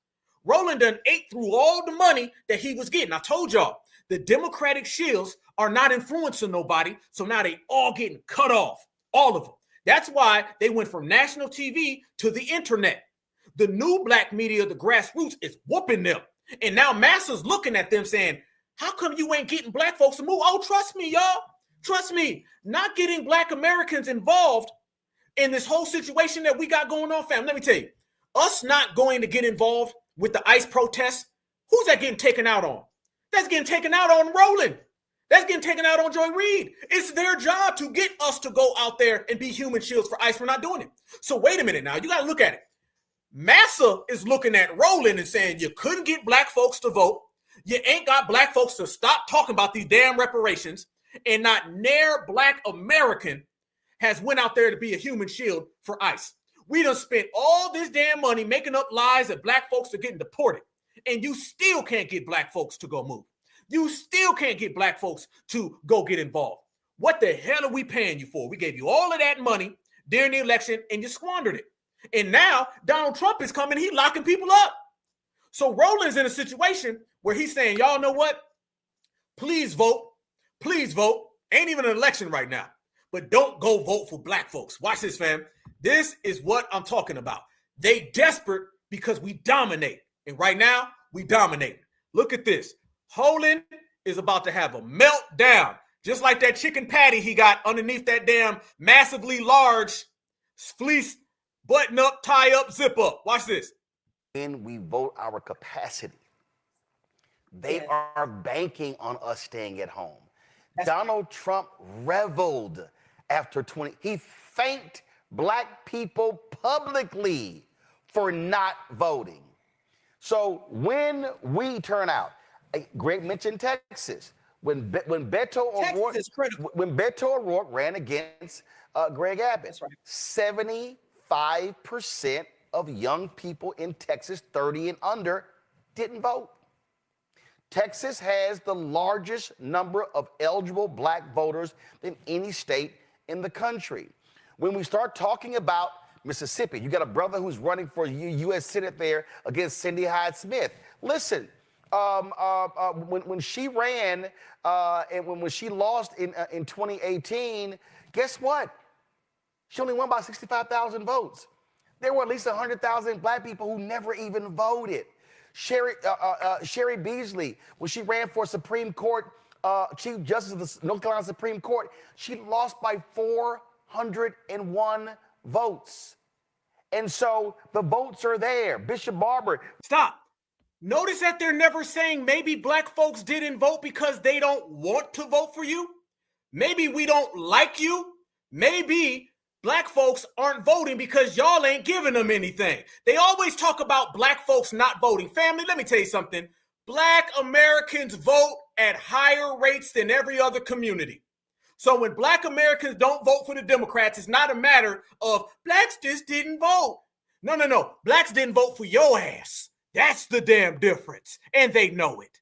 Roland done ate through all the money that he was getting. I told y'all, the Democratic shields are not influencing nobody, so now they all getting cut off, all of them. That's why they went from national TV to the internet. The new Black media, the grassroots, is whooping them. And now masses looking at them saying, how come you ain't getting Black folks to move? Oh, trust me, y'all. Trust me. Not getting Black Americans involved in this whole situation that we got going on, fam. Let me tell you, us not going to get involved with the ICE protests, who's that getting taken out on? That's getting taken out on Roland. That's getting taken out on Joy Reid. It's their job to get us to go out there and be human shields for ICE. We're not doing it. So wait a minute now. You got to look at it. Massa is looking at Roland and saying you couldn't get Black folks to vote. You ain't got Black folks to stop talking about these damn reparations. And not near Black American has went out there to be a human shield for ICE. We done spent all this damn money making up lies that Black folks are getting deported. And you still can't get Black folks to go move. You still can't get Black folks to go get involved. What the hell are we paying you for? We gave you all of that money during the election and you squandered it. And now Donald Trump is coming, he's locking people up. So Roland's in a situation where he's saying, y'all know what? Please vote. Please vote. Ain't even an election right now. But don't go vote for Black folks. Watch this, fam. This is what I'm talking about. They desperate because we dominate. And right now, we dominate. Look at this. Roland is about to have a meltdown. Just like that chicken patty he got underneath that damn massively large fleece button up, tie up, zip up. Watch this. When we vote our capacity, they are banking on us staying at home. Donald Trump reveled after 20. He thanked Black people publicly for not voting. So when we turn out, Greg mentioned Texas. When Beto O'Rourke ran against Greg Abbott, 75% of young people in Texas, 30 and under, didn't vote. Texas has the largest number of eligible Black voters than any state in the country. When we start talking about Mississippi. You got a brother who's running for U.S. Senate there against Cindy Hyde-Smith. Listen, when she ran and when she lost in 2018, guess what? She only won by 65,000 votes. There were at least 100,000 black people who never even voted. Sherry Beasley, when she ran for Supreme Court Chief Justice of the North Carolina Supreme Court, she lost by 401 votes. And so the votes are there. Bishop Barber. Stop. Notice that they're never saying maybe black folks didn't vote because they don't want to vote for you. Maybe we don't like you. Maybe black folks aren't voting because y'all ain't giving them anything. They always talk about black folks not voting. Family, let me tell you something. Black Americans vote at higher rates than every other community. So when black Americans don't vote for the Democrats, it's not a matter of blacks just didn't vote. No. Blacks didn't vote for your ass. That's the damn difference. And they know it.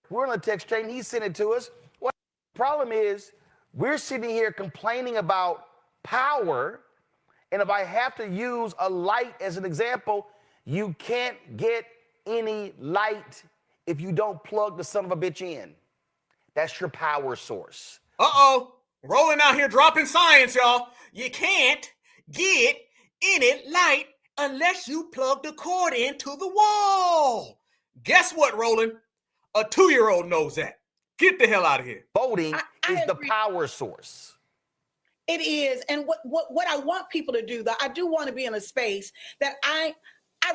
We're on a text chain. He sent it to us. What the problem is, we're sitting here complaining about power. And if I have to use a light as an example, you can't get any light if you don't plug the son of a bitch in. That's your power source. Uh-oh. Rolling out here dropping science, y'all. You can't get any light unless you plug the cord into the wall. Guess what, Roland? A 2-year-old knows that. Get the hell out of here. Voting is the power source. It is. And what I want people to do, though, I do want to be in a space that I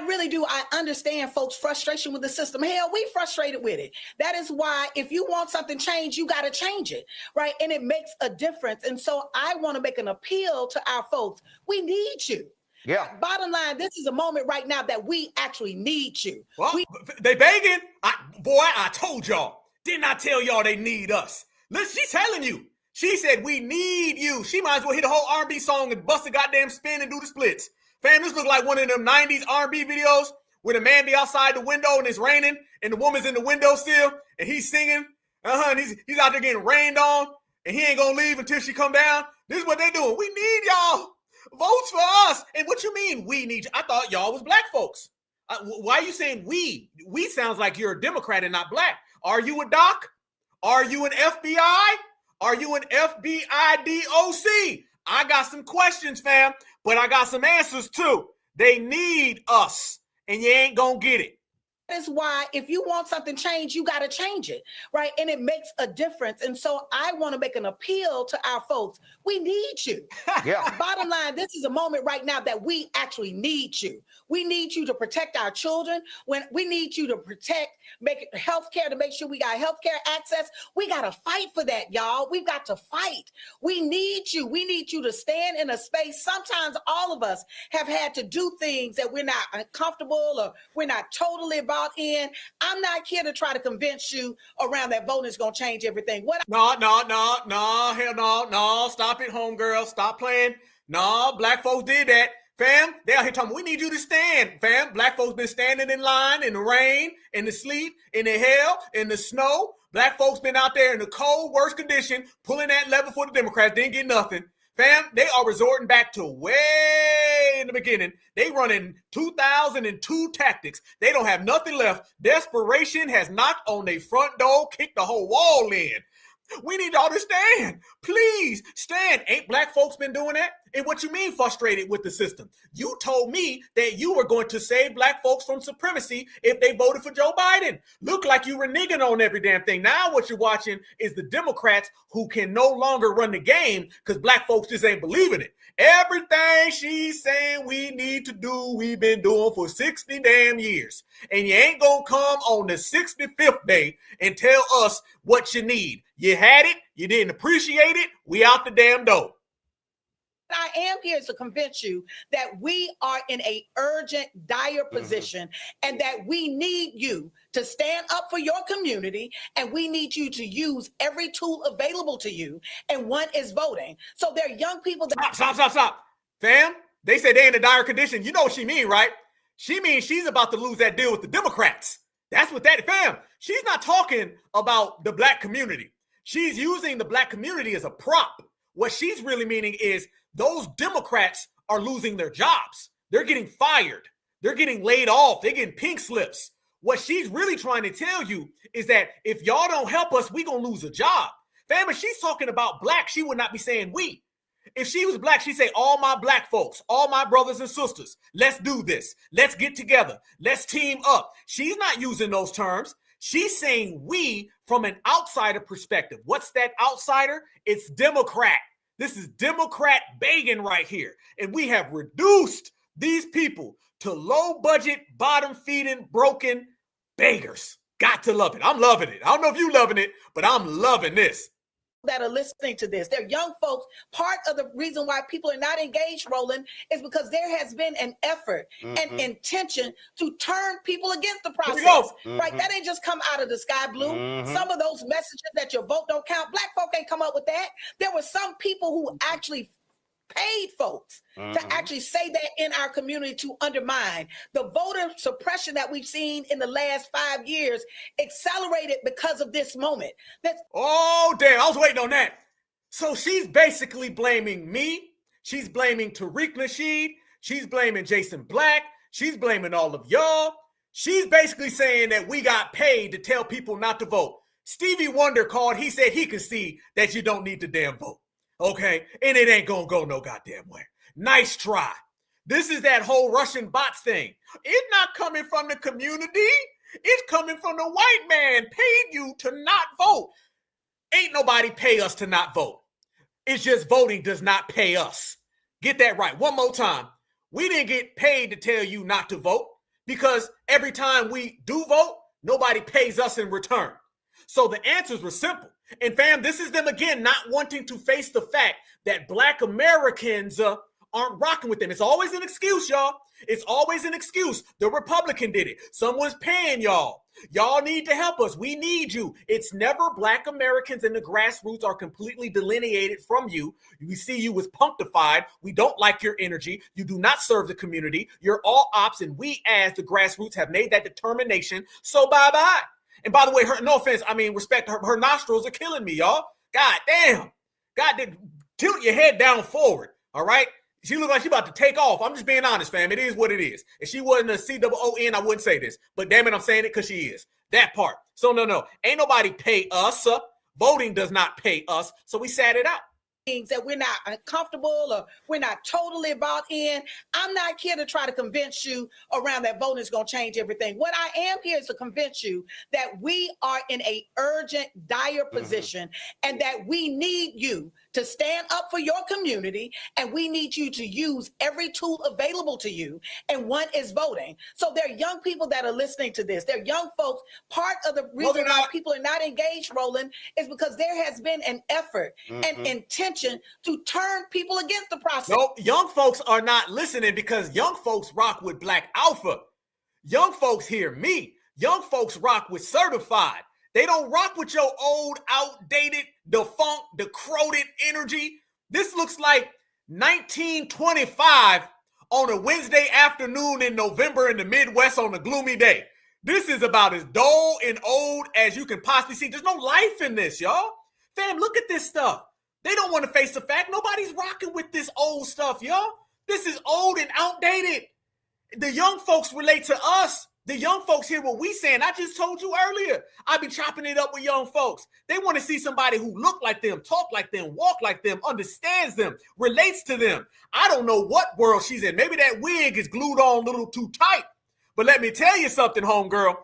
really do. I understand folks' frustration with the system. Hell, we frustrated with it. That is why if you want something changed, you got to change it, right? And it makes a difference. And so I want to make an appeal to our folks. We need you. Yeah. Bottom line, this is a moment right now that we actually need you. Well, they begging. I told y'all. Didn't I tell y'all they need us? Listen, she's telling you. She said we need you. She might as well hit a whole R&B song and bust a goddamn spin and do the splits. Fam, this look like one of them 90s R&B videos where the man be outside the window and it's raining and the woman's in the window still and he's singing. And he's out there getting rained on and he ain't gonna leave until she come down. This is what they doing. We need y'all. Votes for us. And what you mean we need you? I thought y'all was black folks. Why are you saying we? We sounds like you're a Democrat and not black. Are you a doc? Are you an FBI? Are you an FBI DOC? I got some questions, fam, but I got some answers too. They need us, and you ain't gonna get it. That is why if you want something changed, you got to change it, right? And it makes a difference. And so I want to make an appeal to our folks. We need you. Yeah. Bottom line, this is a moment right now that we actually need you. We need you to protect our children. When we need you to make healthcare, to make sure we got healthcare access. We got to fight for that, y'all. We've got to fight. We need you. We need you to stand in a space. Sometimes all of us have had to do things that we're not uncomfortable or we're not totally bought in. I'm not here to try to convince you around that voting is going to change everything. No, hell no. Stop it, homegirl. Stop playing. No, black folks did that. Fam, they out here talking, we need you to stand. Fam, black folks been standing in line in the rain, in the sleet, in the hail, in the snow. Black folks been out there in the cold, worst condition, pulling that lever for the Democrats. Didn't get nothing. Fam, they are resorting back to way in the beginning. They running 2002 tactics. They don't have nothing left. Desperation has knocked on their front door, kicked the whole wall in. We need y'all to stand. Please stand. Ain't black folks been doing that? And what you mean frustrated with the system? You told me that you were going to save black folks from supremacy if they voted for Joe Biden. Look like you were nigging on every damn thing. Now what you're watching is the Democrats who can no longer run the game because black folks just ain't believing it. Everything she's saying we need to do, we've been doing for 60 damn years. And you ain't gonna come on the 65th day and tell us what you need. You had it, you didn't appreciate it, we out the damn door. I am here to convince you that we are in a urgent, dire position and that we need you to stand up for your community and we need you to use every tool available to you. And one is voting. So there are young people that— Stop. Fam, they say they're in a dire condition. You know what she mean, right? She means she's about to lose that deal with the Democrats. That's what that, fam. She's not talking about the black community. She's using the black community as a prop. What she's really meaning is those Democrats are losing their jobs. They're getting fired. They're getting laid off. They're getting pink slips. What she's really trying to tell you is that if y'all don't help us, we gonna lose a job. Fam, if she's talking about black, she would not be saying we. If she was black, she'd say, all my black folks, all my brothers and sisters, let's do this. Let's get together. Let's team up. She's not using those terms. She's saying we from an outsider perspective. What's that outsider? It's Democrat. This is Democrat begging right here. And we have reduced these people to low budget, bottom feeding, broken beggars. Got to love it. I'm loving it. I don't know if you're loving it, but I'm loving this. That are listening to this. They're young folks. Part of the reason why people are not engaged, Roland, is because there has been an effort and intention to turn people against the process. Right? That ain't just come out of the sky blue. Some of those messages that your vote don't count, black folk ain't come up with that. There were some people who actually paid folks to actually say that in our community to undermine the voter suppression that we've seen in the last 5 years accelerated because of this moment. Oh, damn. I was waiting on that. So she's basically blaming me. She's blaming Tariq Nasheed. She's blaming Jason Black. She's blaming all of y'all. She's basically saying that we got paid to tell people not to vote. Stevie Wonder called. He said he could see that you don't need to damn vote. Okay, and it ain't gonna go no goddamn way. Nice try. This is that whole Russian bots thing. It's not coming from the community. It's coming from the white man paid you to not vote. Ain't nobody pay us to not vote. It's just voting does not pay us. Get that right. One more time. We didn't get paid to tell you not to vote because every time we do vote, nobody pays us in return. So the answers were simple. And fam, this is them again not wanting to face the fact that black Americans aren't rocking with them. It's always an excuse, y'all. It's always an excuse. The Republican did it. Someone's paying y'all. Y'all need to help us. We need you. It's never black Americans and the grassroots are completely delineated from you. We see you as punctified. We don't like your energy. You do not serve the community. You're all ops, and we as the grassroots have made that determination. So bye-bye. And by the way, no offense, I mean, respect, her nostrils are killing me, y'all. God damn. God, tilt your head down forward, all right? She look like she about to take off. I'm just being honest, fam. It is what it is. If she wasn't a COON, I wouldn't say this. But damn it, I'm saying it because she is. That part. So no. Ain't nobody pay us. Voting does not pay us. So we sat it out. Things that we're not uncomfortable or we're not totally bought in. I'm not here to try to convince you around that voting is going to change everything. What I am here is to convince you that we are in a urgent, dire position and that we need you to stand up for your community, and we need you to use every tool available to you, and one is voting. So there are young people that are listening to this. They're young folks. Part of the reason why people are not engaged, Roland, is because there has been an effort and intention to turn people against the process. No, young folks are not listening because young folks rock with Black Alpha. Young folks hear me. Young folks rock with Certified. They don't rock with your old, outdated, defunct, decrepit energy. This looks like 1925 on a Wednesday afternoon in November in the Midwest on a gloomy day. This is about as dull and old as you can possibly see. There's no life in this, y'all. Fam, look at this stuff. They don't want to face the fact nobody's rocking with this old stuff, y'all. This is old and outdated. The young folks relate to us. The young folks hear what we saying. I just told you earlier, I be chopping it up with young folks. They want to see somebody who look like them, talk like them, walk like them, understands them, relates to them. I don't know what world she's in. Maybe that wig is glued on a little too tight. But let me tell you something, homegirl.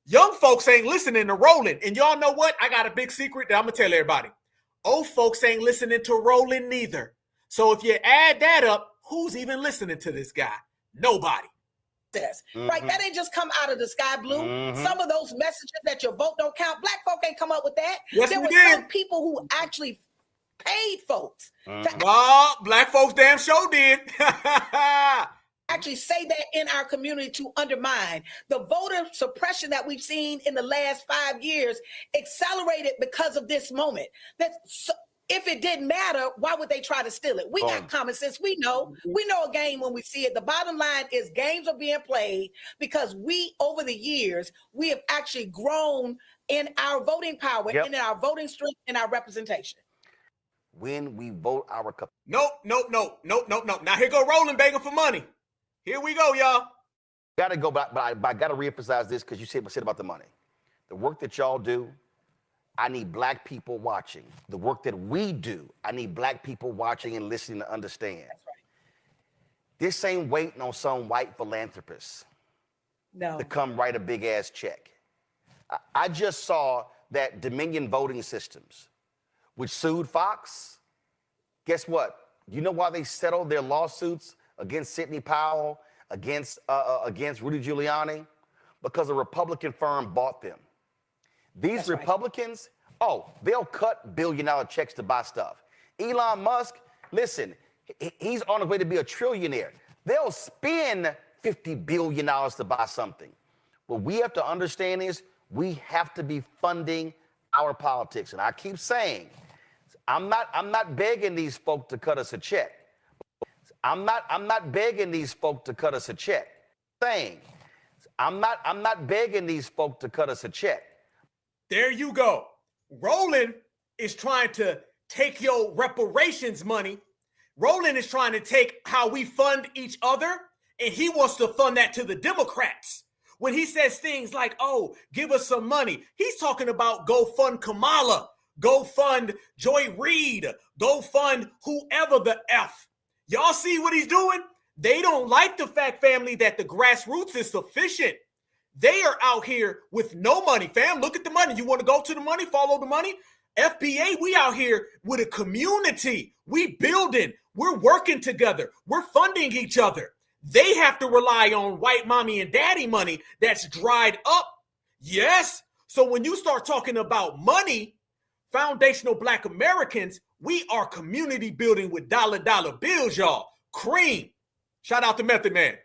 Young folks ain't listening to Roland. And y'all know what? I got a big secret that I'm going to tell everybody. Old folks ain't listening to Roland neither. So if you add that up, who's even listening to this guy? Nobody. Right? That ain't just come out of the sky blue. Some of those messages that your vote don't count, black folk ain't come up with that. Yes, there we were did. some people who actually paid folks to black folks damn sure did. actually say that in our community to undermine the voter suppression that we've seen in the last 5 years accelerated because of this moment. If it didn't matter, why would they try to steal it? We got common sense. We know a game when we see it. The bottom line is games are being played because we, over the years, we have actually grown in our voting power and in our voting strength and our representation. when we vote our Nope. Now here go Roland begging for money. Here we go, y'all. Gotta go back, but I gotta reemphasize this because you said about the money. The work that y'all do, I need black people watching. The work that we do, I need black people watching and listening to understand. That's right. This ain't waiting on some white philanthropist to come write a big ass check. I just saw that Dominion Voting Systems, which sued Fox, guess what? You know why they settled their lawsuits against Sidney Powell, against Rudy Giuliani? Because a Republican firm bought them. These Republicans, they'll cut billion-dollar checks to buy stuff. Elon Musk, listen, he's on his way to be a trillionaire. They'll spend $50 billion to buy something. What we have to understand is we have to be funding our politics. And I keep saying, I'm not begging these folk to cut us a check. I'm not begging these folk to cut us a check. I'm not begging these folk to cut us a check. There you go. Roland is trying to take your reparations money. Roland is trying to take how we fund each other, and he wants to fund that to the Democrats. When he says things like, oh, give us some money, he's talking about go fund Kamala, go fund Joy Reid, go fund whoever the F. Y'all see what he's doing? They don't like the fact, family, that the grassroots is sufficient. They are out here with no money, fam. Look at the money. You want to go to the money, follow the money? FBA, we out here with a community. We building. We're working together. We're funding each other. They have to rely on white mommy and daddy money that's dried up. Yes. So when you start talking about money, foundational Black Americans, we are community building with dollar bills, y'all. Cream. Shout out to Method Man.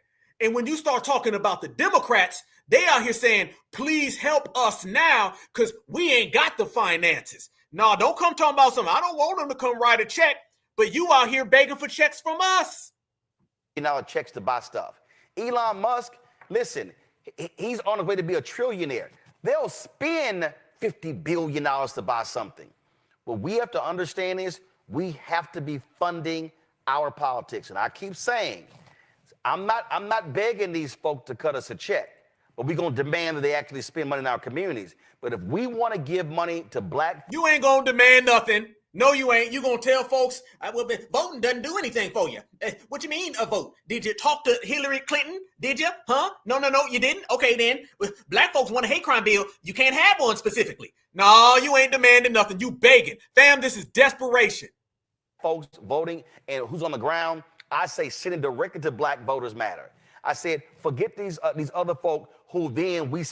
And when you start talking about the Democrats, they out here saying, please help us now because we ain't got the finances. No, don't come talking about something. I don't want them to come write a check, but you out here begging for checks from us. Checks to buy stuff. Elon Musk, listen, he's on his way to be a trillionaire. They'll spend $50 billion to buy something. What we have to understand is we have to be funding our politics. And I keep saying, I'm not begging these folk to cut us a check, but we're going to demand that they actually spend money in our communities. But if we want to give money to black... You ain't going to demand nothing. No, you ain't. You going to tell folks, voting doesn't do anything for you. What you mean a vote? Did you talk to Hillary Clinton? Did you? Huh? No, you didn't? Okay, then. Black folks want a hate crime bill. You can't have one specifically. No, you ain't demanding nothing. You begging. Fam, this is desperation. Folks voting and who's on the ground, I say sending directly to black voters matter. I said, forget these other folk who then we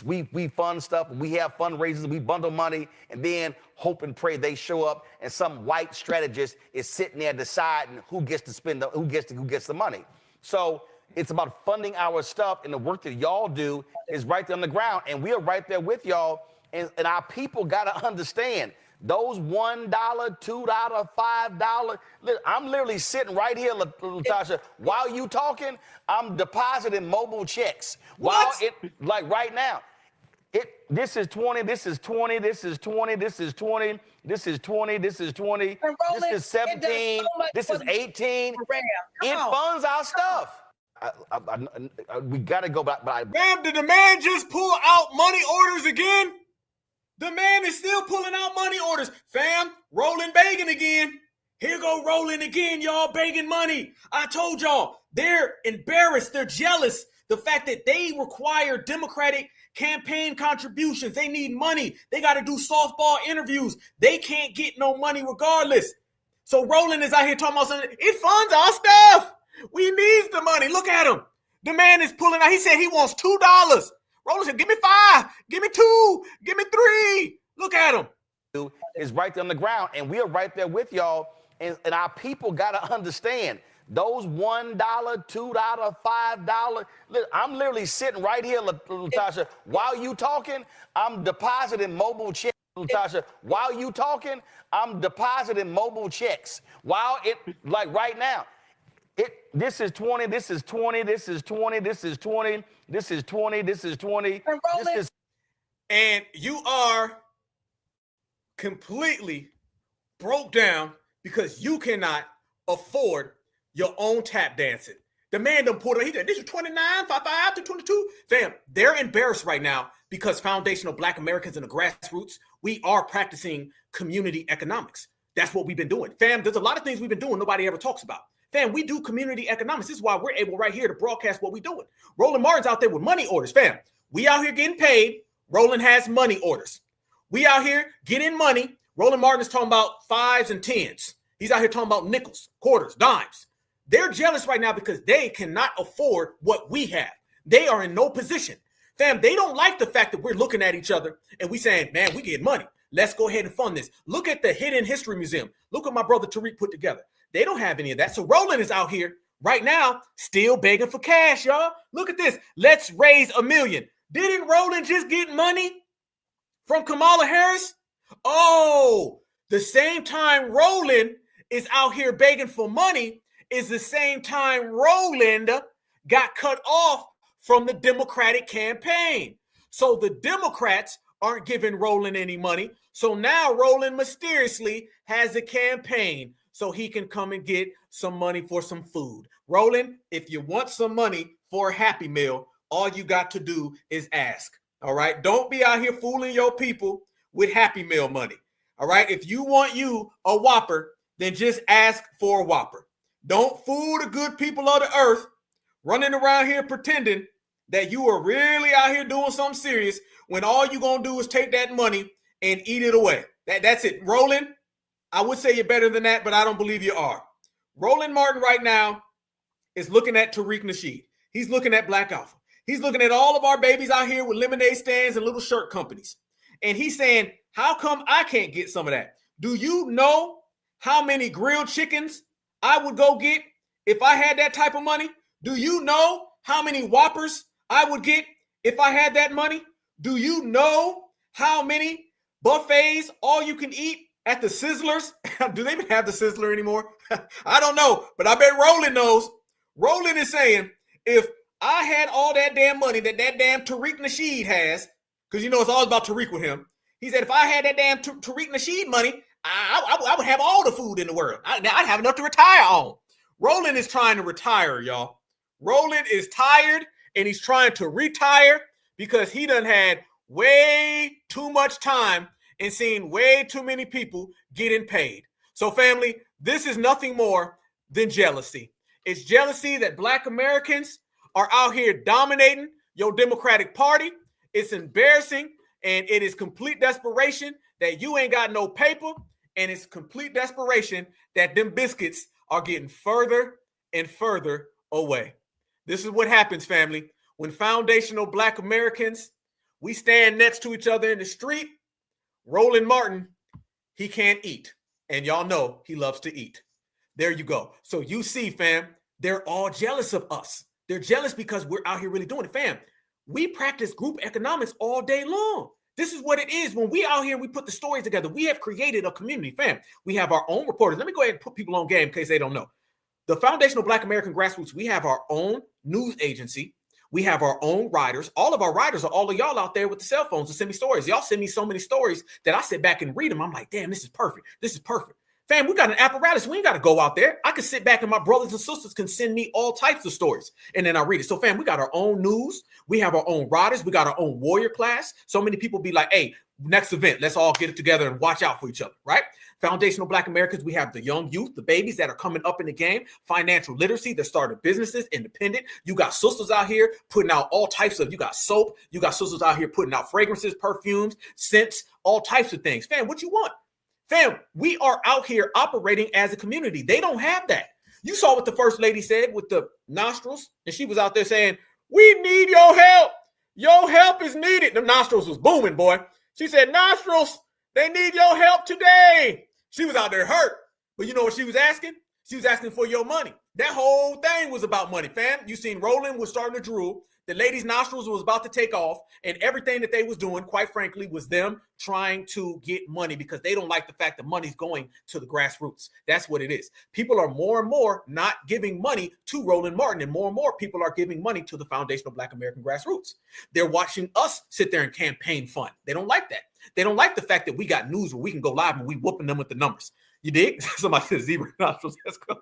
fund stuff, we have fundraisers, we bundle money, and then hope and pray they show up, and some white strategist is sitting there deciding who gets to spend who gets the money. So it's about funding our stuff, and the work that y'all do is right there on the ground, and we are right there with y'all, and our people gotta understand. Those $1, $2, $5, I'm literally sitting right here, Latasha, while you talking, I'm depositing mobile checks. While right now, this is 20, this is 20, this is 20, this is 20, this is 20, this is 20, this is 17, this is 18. It funds our stuff. We gotta go back. Ma'am, did the man just pull out money orders again? The man is still pulling out money orders. Fam, Roland begging again. Here go Roland again, y'all begging money. I told y'all, they're embarrassed. They're jealous. The fact that they require Democratic campaign contributions. They need money. They got to do softball interviews. They can't get no money regardless. So Roland is out here talking about something. It funds our stuff. We need the money. Look at him. The man is pulling out. He said he wants $2. Roland said, give me 5, give me 2, give me 3. Look at him. Is right there on the ground, and we are right there with y'all, and our people got to understand. Those $1, $2, $5, I'm literally sitting right here, Latasha, while you talking, I'm depositing mobile checks. Latasha, while you talking, I'm depositing mobile checks. Right now. This is 20, this is 20, this is 20, this is 20, this is 20, this is 20. And you are completely broke down because you cannot afford your own tap dancing. The man done pulled it. He said, this is 29, 5 to 22. Fam, they're embarrassed right now because foundational Black Americans in the grassroots, we are practicing community economics. That's what we've been doing. Fam, there's a lot of things we've been doing nobody ever talks about. Fam, we do community economics. This is why we're able right here to broadcast what we're doing. Roland Martin's out there with money orders. Fam, we out here getting paid. Roland has money orders. We out here getting money. Roland Martin is talking about 5s and 10s. He's out here talking about nickels, quarters, dimes. They're jealous right now because they cannot afford what we have. They are in no position. Fam, they don't like the fact that we're looking at each other and we saying, man, we get money. Let's go ahead and fund this. Look at the Hidden History Museum. Look what my brother Tariq put together. They don't have any of that. So Roland is out here right now still begging for cash, y'all. Look at this. Let's raise $1 million. Didn't Roland just get money from Kamala Harris? Oh, the same time Roland is out here begging for money is the same time Roland got cut off from the Democratic campaign. So the Democrats aren't giving Roland any money. So now Roland mysteriously has a campaign so he can come and get some money for some food. Roland, if you want some money for a Happy Meal, all you got to do is ask. All right. Don't be out here fooling your people with Happy Meal money. All right. If you want you a Whopper, then just ask for a Whopper. Don't fool the good people of the earth running around here pretending that you are really out here doing something serious when all you're going to do is take that money and eat it away. That's it. Roland, I would say you're better than that, but I don't believe you are. Roland Martin right now is looking at Tariq Nasheed. He's looking at Black Alpha. He's looking at all of our babies out here with lemonade stands and little shirt companies. And he's saying, how come I can't get some of that? Do you know how many grilled chickens I would go get if I had that type of money? Do you know how many Whoppers I would get if I had that money? Do you know how many buffets all you can eat at the Sizzlers? Do they even have the Sizzler anymore? I don't know, but I bet Roland knows. Roland is saying, if I had all that damn money that damn Tariq Nasheed has, because you know it's all about Tariq with him. He said, if I had that damn Tariq Nasheed money, I would have all the food in the world. I'd have enough to retire on. Roland is trying to retire, y'all. Roland is tired and he's trying to retire because he done had way too much time and seen way too many people getting paid. So family, this is nothing more than jealousy. It's jealousy that Black Americans are out here dominating your Democratic Party. It's embarrassing and it is complete desperation that you ain't got no paper. And it's complete desperation that them biscuits are getting further and further away. This is what happens, family. When foundational Black Americans, we stand next to each other in the street, Roland Martin, he can't eat. And y'all know he loves to eat. There you go. So you see, fam, they're all jealous of us. They're jealous because we're out here really doing it. Fam, we practice group economics all day long. This is what it is. When we out here, we put the stories together. We have created a community, fam. We have our own reporters. Let me go ahead and put people on game in case they don't know. The Foundational Black American Grassroots, we have our own news agency. We have our own writers. All of our writers are all of y'all out there with the cell phones to send me stories. Y'all send me so many stories that I sit back and read them. I'm like, damn, this is perfect. This is perfect. Fam, we got an apparatus. We ain't got to go out there. I can sit back and my brothers and sisters can send me all types of stories. And then I read it. So fam, we got our own news. We have our own writers. We got our own warrior class. So many people be like, hey, next event, let's all get it together and watch out for each other, right? Foundational Black Americans, we have the young youth, the babies that are coming up in the game, financial literacy, they're starting businesses, independent. You got sisters out here putting out all types of, you got soap, you got sisters out here putting out fragrances, perfumes, scents, all types of things. Fam, what you want? Fam, we are out here operating as a community. They don't have that. You saw what the first lady said with the nostrils, and she was out there saying, we need your help. Your help is needed. The nostrils was booming, boy. She said, nostrils, they need your help today. She was out there hurt. But you know what she was asking? She was asking for your money. That whole thing was about money, fam. You seen Roland was starting to drool. The lady's nostrils was about to take off. And everything that they was doing, quite frankly, was them trying to get money because they don't like the fact that money's going to the grassroots. That's what it is. People are more and more not giving money to Roland Martin, and more people are giving money to the Foundational Black American Grassroots. They're watching us sit there and campaign fund. They don't like that. They don't like the fact that we got news where we can go live and we whooping them with the numbers. You dig? Somebody said zebra nostrils. Let's go.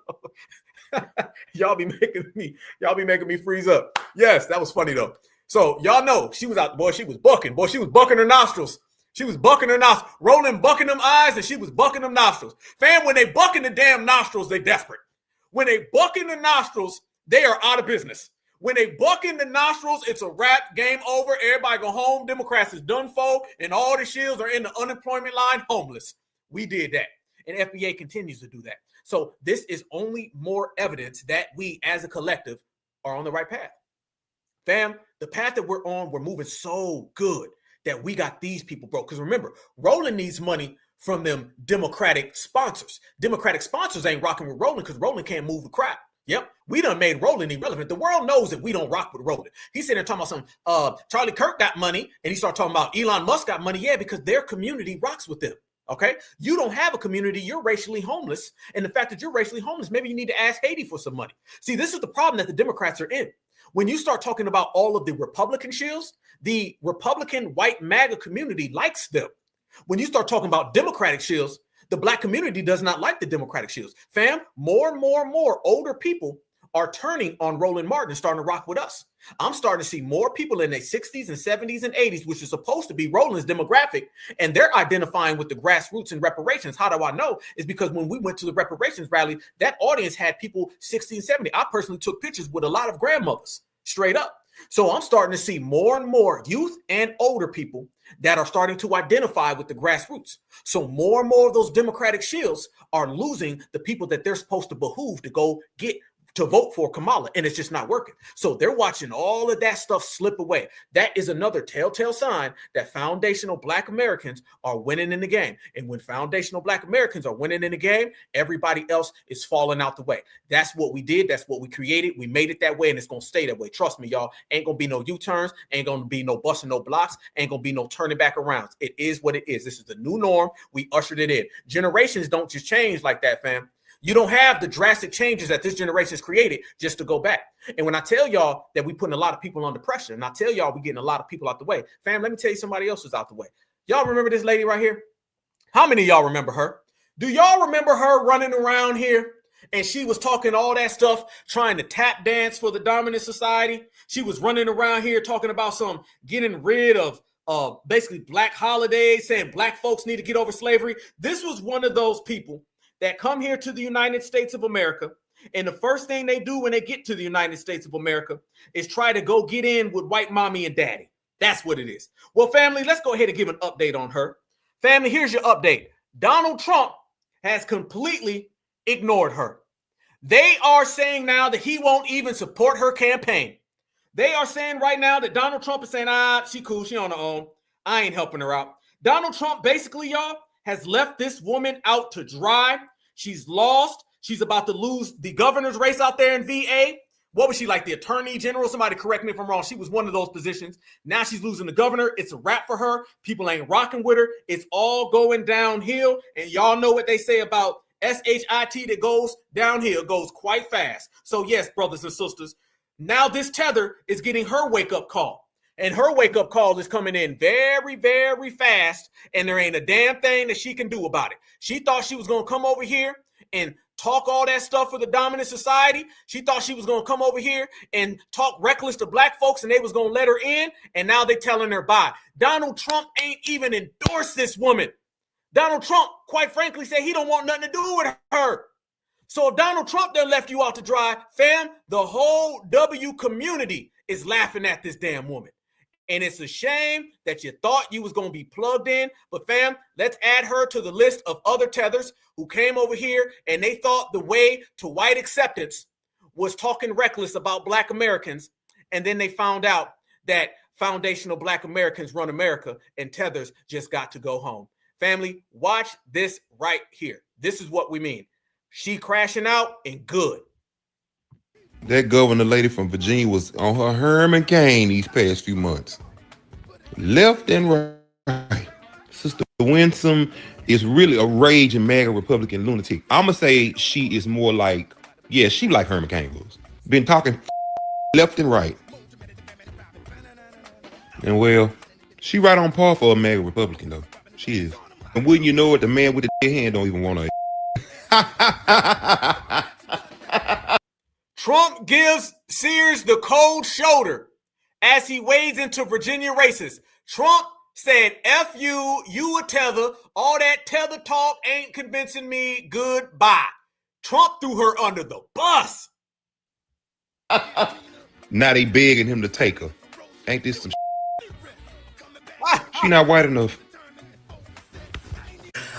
y'all be making me freeze up. Yes, that was funny though. So y'all know she was out, boy. She was bucking. Boy, she was bucking her nostrils. She was bucking her nostrils, rolling, bucking them eyes, and she was bucking them nostrils. Fam, when they bucking the damn nostrils, they desperate. When they bucking the nostrils, they are out of business. When they buck in the nostrils, it's a wrap, game over. Everybody go home. Democrats is done for, and all the shields are in the unemployment line, homeless. We did that, and FBA continues to do that. So this is only more evidence that we, as a collective, are on the right path. Fam, the path that we're on, we're moving so good that we got these people broke. Because remember, Roland needs money from them Democratic sponsors. Democratic sponsors ain't rocking with Roland because Roland can't move the crowd. Yep, we done made Roland irrelevant. The world knows that we don't rock with Roland. He's sitting there talking about some Charlie Kirk got money, and he started talking about Elon Musk got money. Yeah, because their community rocks with them. Okay, you don't have a community. You're racially homeless, and the fact that you're racially homeless, maybe you need to ask Haiti for some money. See, this is the problem that the Democrats are in. When you start talking about all of the Republican shills, the Republican white MAGA community likes them. When you start talking about Democratic shills, the Black community does not like the Democratic shills. Fam, more and more older people are turning on Roland Martin and starting to rock with us. I'm starting to see more people in their 60s and 70s and 80s, which is supposed to be Roland's demographic, and they're identifying with the grassroots and reparations. How do I know? Is because when we went to the reparations rally, that audience had people 60 and 70. I personally took pictures with a lot of grandmothers, straight up. So I'm starting to see more and more youth and older people that are starting to identify with the grassroots. So more and more of those Democratic shills are losing the people that they're supposed to behoove to go get to vote for Kamala, and it's just not working. So they're watching all of that stuff slip away. That is another telltale sign that foundational Black Americans are winning in the game. And when foundational Black Americans are winning in the game, everybody else is falling out the way. That's what we did. That's what we created. We made it that way, and it's going to stay that way. Trust me, y'all. Ain't going to be no U-turns. Ain't going to be no busting no blocks. Ain't going to be no turning back around. It is what it is. This is the new norm. We ushered it in. Generations don't just change like that, fam. You don't have the drastic changes that this generation has created just to go back. And when I tell y'all that we putting a lot of people under pressure, and I tell y'all we getting a lot of people out the way, fam, let me tell you somebody else is out the way. Y'all remember this lady right here? How many of y'all remember her? Do y'all remember her running around here? And she was talking all that stuff, trying to tap dance for the dominant society. She was running around here talking about some getting rid of basically Black holidays, saying Black folks need to get over slavery. This was one of those people that come here to the United States of America, and the first thing they do when they get to the United States of America is try to go get in with white mommy and daddy. That's what it is. Well, family, let's go ahead and give an update on her. Family, here's your update. Donald Trump has completely ignored her. They are saying now that he won't even support her campaign. They are saying right now that Donald Trump is saying, she cool, she on her own. I ain't helping her out. Donald Trump basically, y'all, has left this woman out to dry. She's lost. She's about to lose the governor's race out there in VA. What was she, like the attorney general? Somebody correct me if I'm wrong. She was one of those positions. Now she's losing the governor. It's a wrap for her. People ain't rocking with her. It's all going downhill. And y'all know what they say about SHIT that goes downhill, goes quite fast. So yes, brothers and sisters, now this tether is getting her wake-up call. And her wake-up call is coming in very, very fast, and there ain't a damn thing that she can do about it. She thought she was going to come over here and talk all that stuff for the dominant society. She thought she was going to come over here and talk reckless to Black folks, and they was going to let her in, and now they telling her bye. Donald Trump ain't even endorsed this woman. Donald Trump, quite frankly, said he don't want nothing to do with her. So if Donald Trump done left you out to dry, fam, the whole W community is laughing at this damn woman. And it's a shame that you thought you was going to be plugged in. But fam, let's add her to the list of other tethers who came over here and they thought the way to white acceptance was talking reckless about Black Americans. And then they found out that foundational Black Americans run America and tethers just got to go home. Family, watch this right here. This is what we mean. She crashing out and good. That governor lady from Virginia was on her Herman Cain these past few months. Left and right. Sister Winsome is really a raging MAGA Republican lunatic. I'm going to say she is more like, she like Herman Cain was. Been talking left and right. And well, she right on par for a MAGA Republican though. She is. And wouldn't you know it, the man with the dead hand don't even want her. Trump gives Sears the cold shoulder as he wades into Virginia races. Trump said, F you a tether. All that tether talk ain't convincing me. Goodbye. Trump threw her under the bus. Now they begging him to take her. Ain't this some She not white enough.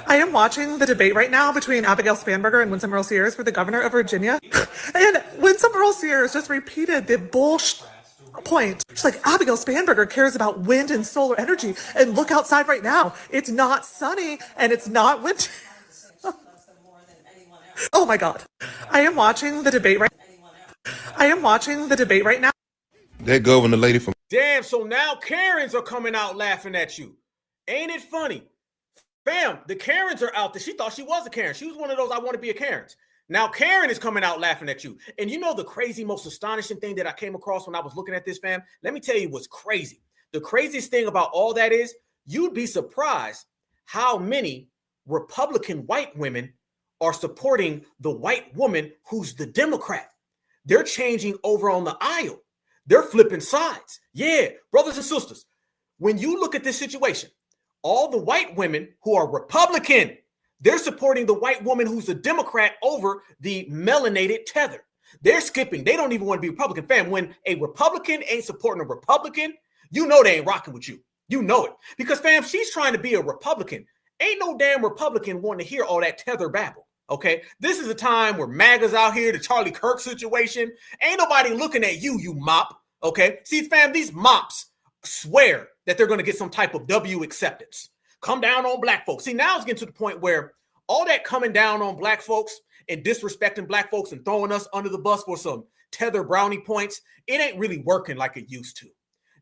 I am watching the debate right now between Abigail Spanberger and Winsome Earl Sears for the governor of Virginia. And Winsome Earl Sears just repeated the bullshit point. She's like, Abigail Spanberger cares about wind and solar energy. And look outside right now. It's not sunny and it's not winter. Oh my God. I am watching the debate right now. That governor lady from Damn, so now Karens are coming out laughing at you. Ain't it funny? Fam, the Karens are out there. She thought she was a Karen. She was one of those I want to be a Karens. Now Karen is coming out laughing at you. And you know the crazy, most astonishing thing that I came across when I was looking at this, fam? Let me tell you what's crazy. The craziest thing about all that is you'd be surprised how many Republican white women are supporting the white woman who's the Democrat. They're changing over on the aisle. They're flipping sides. Yeah, brothers and sisters, when you look at this situation, all the white women who are Republican, they're supporting the white woman who's a Democrat over the melanated tether. They're skipping. They don't even want to be Republican. Fam, when a Republican ain't supporting a Republican, you know they ain't rocking with you. You know it. Because, fam, she's trying to be a Republican. Ain't no damn Republican wanting to hear all that tether babble. Okay, this is a time where MAGA's out here, the Charlie Kirk situation. Ain't nobody looking at you, you mop. Okay, see, fam, these mops swear that they're going to get some type of W acceptance. Come down on black folks. See, now it's getting to the point where all that coming down on black folks and disrespecting black folks and throwing us under the bus for some tether brownie points, it ain't really working like it used to.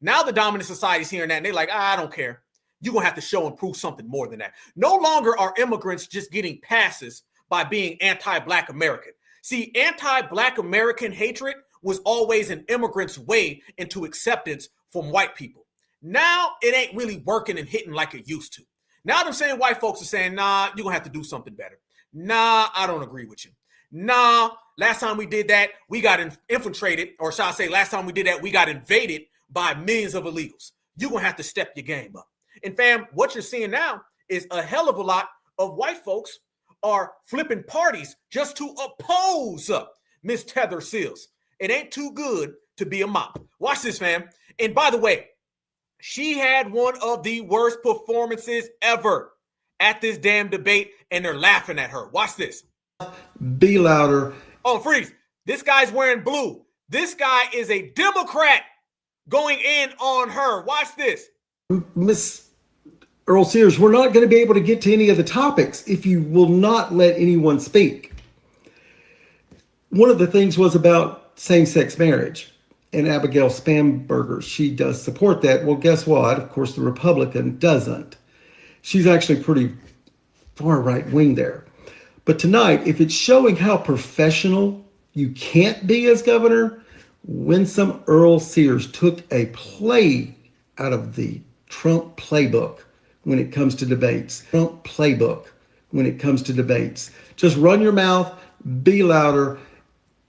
Now the dominant society's hearing that and they're like, I don't care. You're going to have to show and prove something more than that. No longer are immigrants just getting passes by being anti-Black American. See, anti-Black American hatred was always an immigrant's way into acceptance from white people. Now it ain't really working and hitting like it used to. Now them same white folks are saying, nah, you're gonna have to do something better. Nah, I don't agree with you. Nah, last time we did that, we got infiltrated, or shall I say, last time we did that, we got invaded by millions of illegals. You're gonna have to step your game up. And fam, what you're seeing now is a hell of a lot of white folks are flipping parties just to oppose Miss Tether Seals. It ain't too good to be a mop. Watch this, fam. And by the way, she had one of the worst performances ever at this damn debate, and they're laughing at her. Watch this. Be louder. Oh, freeze. This guy's wearing blue. This guy is a Democrat going in on her. Watch this. Miss Earl Sears, we're not going to be able to get to any of the topics if you will not let anyone speak. One of the things was about same-sex marriage, and Abigail Spanberger, she does support that. Well, guess what? Of course, the Republican doesn't. She's actually pretty far right-wing there. But tonight, if it's showing how professional you can't be as governor, Winsome Earl Sears took a play out of the Trump playbook when it comes to debates. Trump playbook when it comes to debates. Just run your mouth, be louder,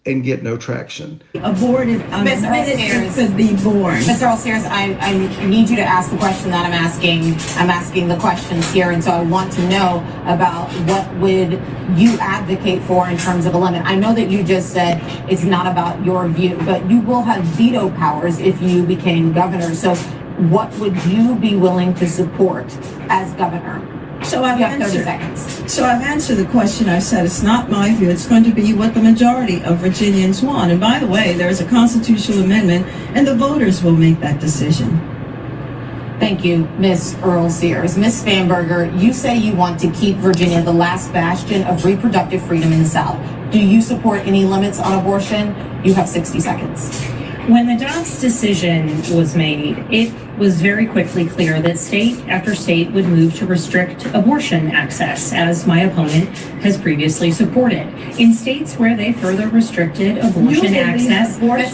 and get no traction. Aborted Ms. Earl Sears could be born. Mr. Earl Sears, I need you to ask the question that I'm asking. I'm asking the questions here, and so I want to know about what would you advocate for in terms of a limit. I know that you just said it's not about your view, but you will have veto powers if you became governor. So what would you be willing to support as governor? So I've You have 30 answered. seconds. So I've answered the question. I said it's not my view. It's going to be what the majority of Virginians want. And by the way, there's a constitutional amendment, and the voters will make that decision. Thank you, Ms. Earl Sears. Ms. Spanberger, you say you want to keep Virginia the last bastion of reproductive freedom in the South. Do you support any limits on abortion? You have 60 seconds. When the Dobbs decision was made, it was very quickly clear that state after state would move to restrict abortion access, as my opponent has previously supported. In states where they further restricted abortion access, women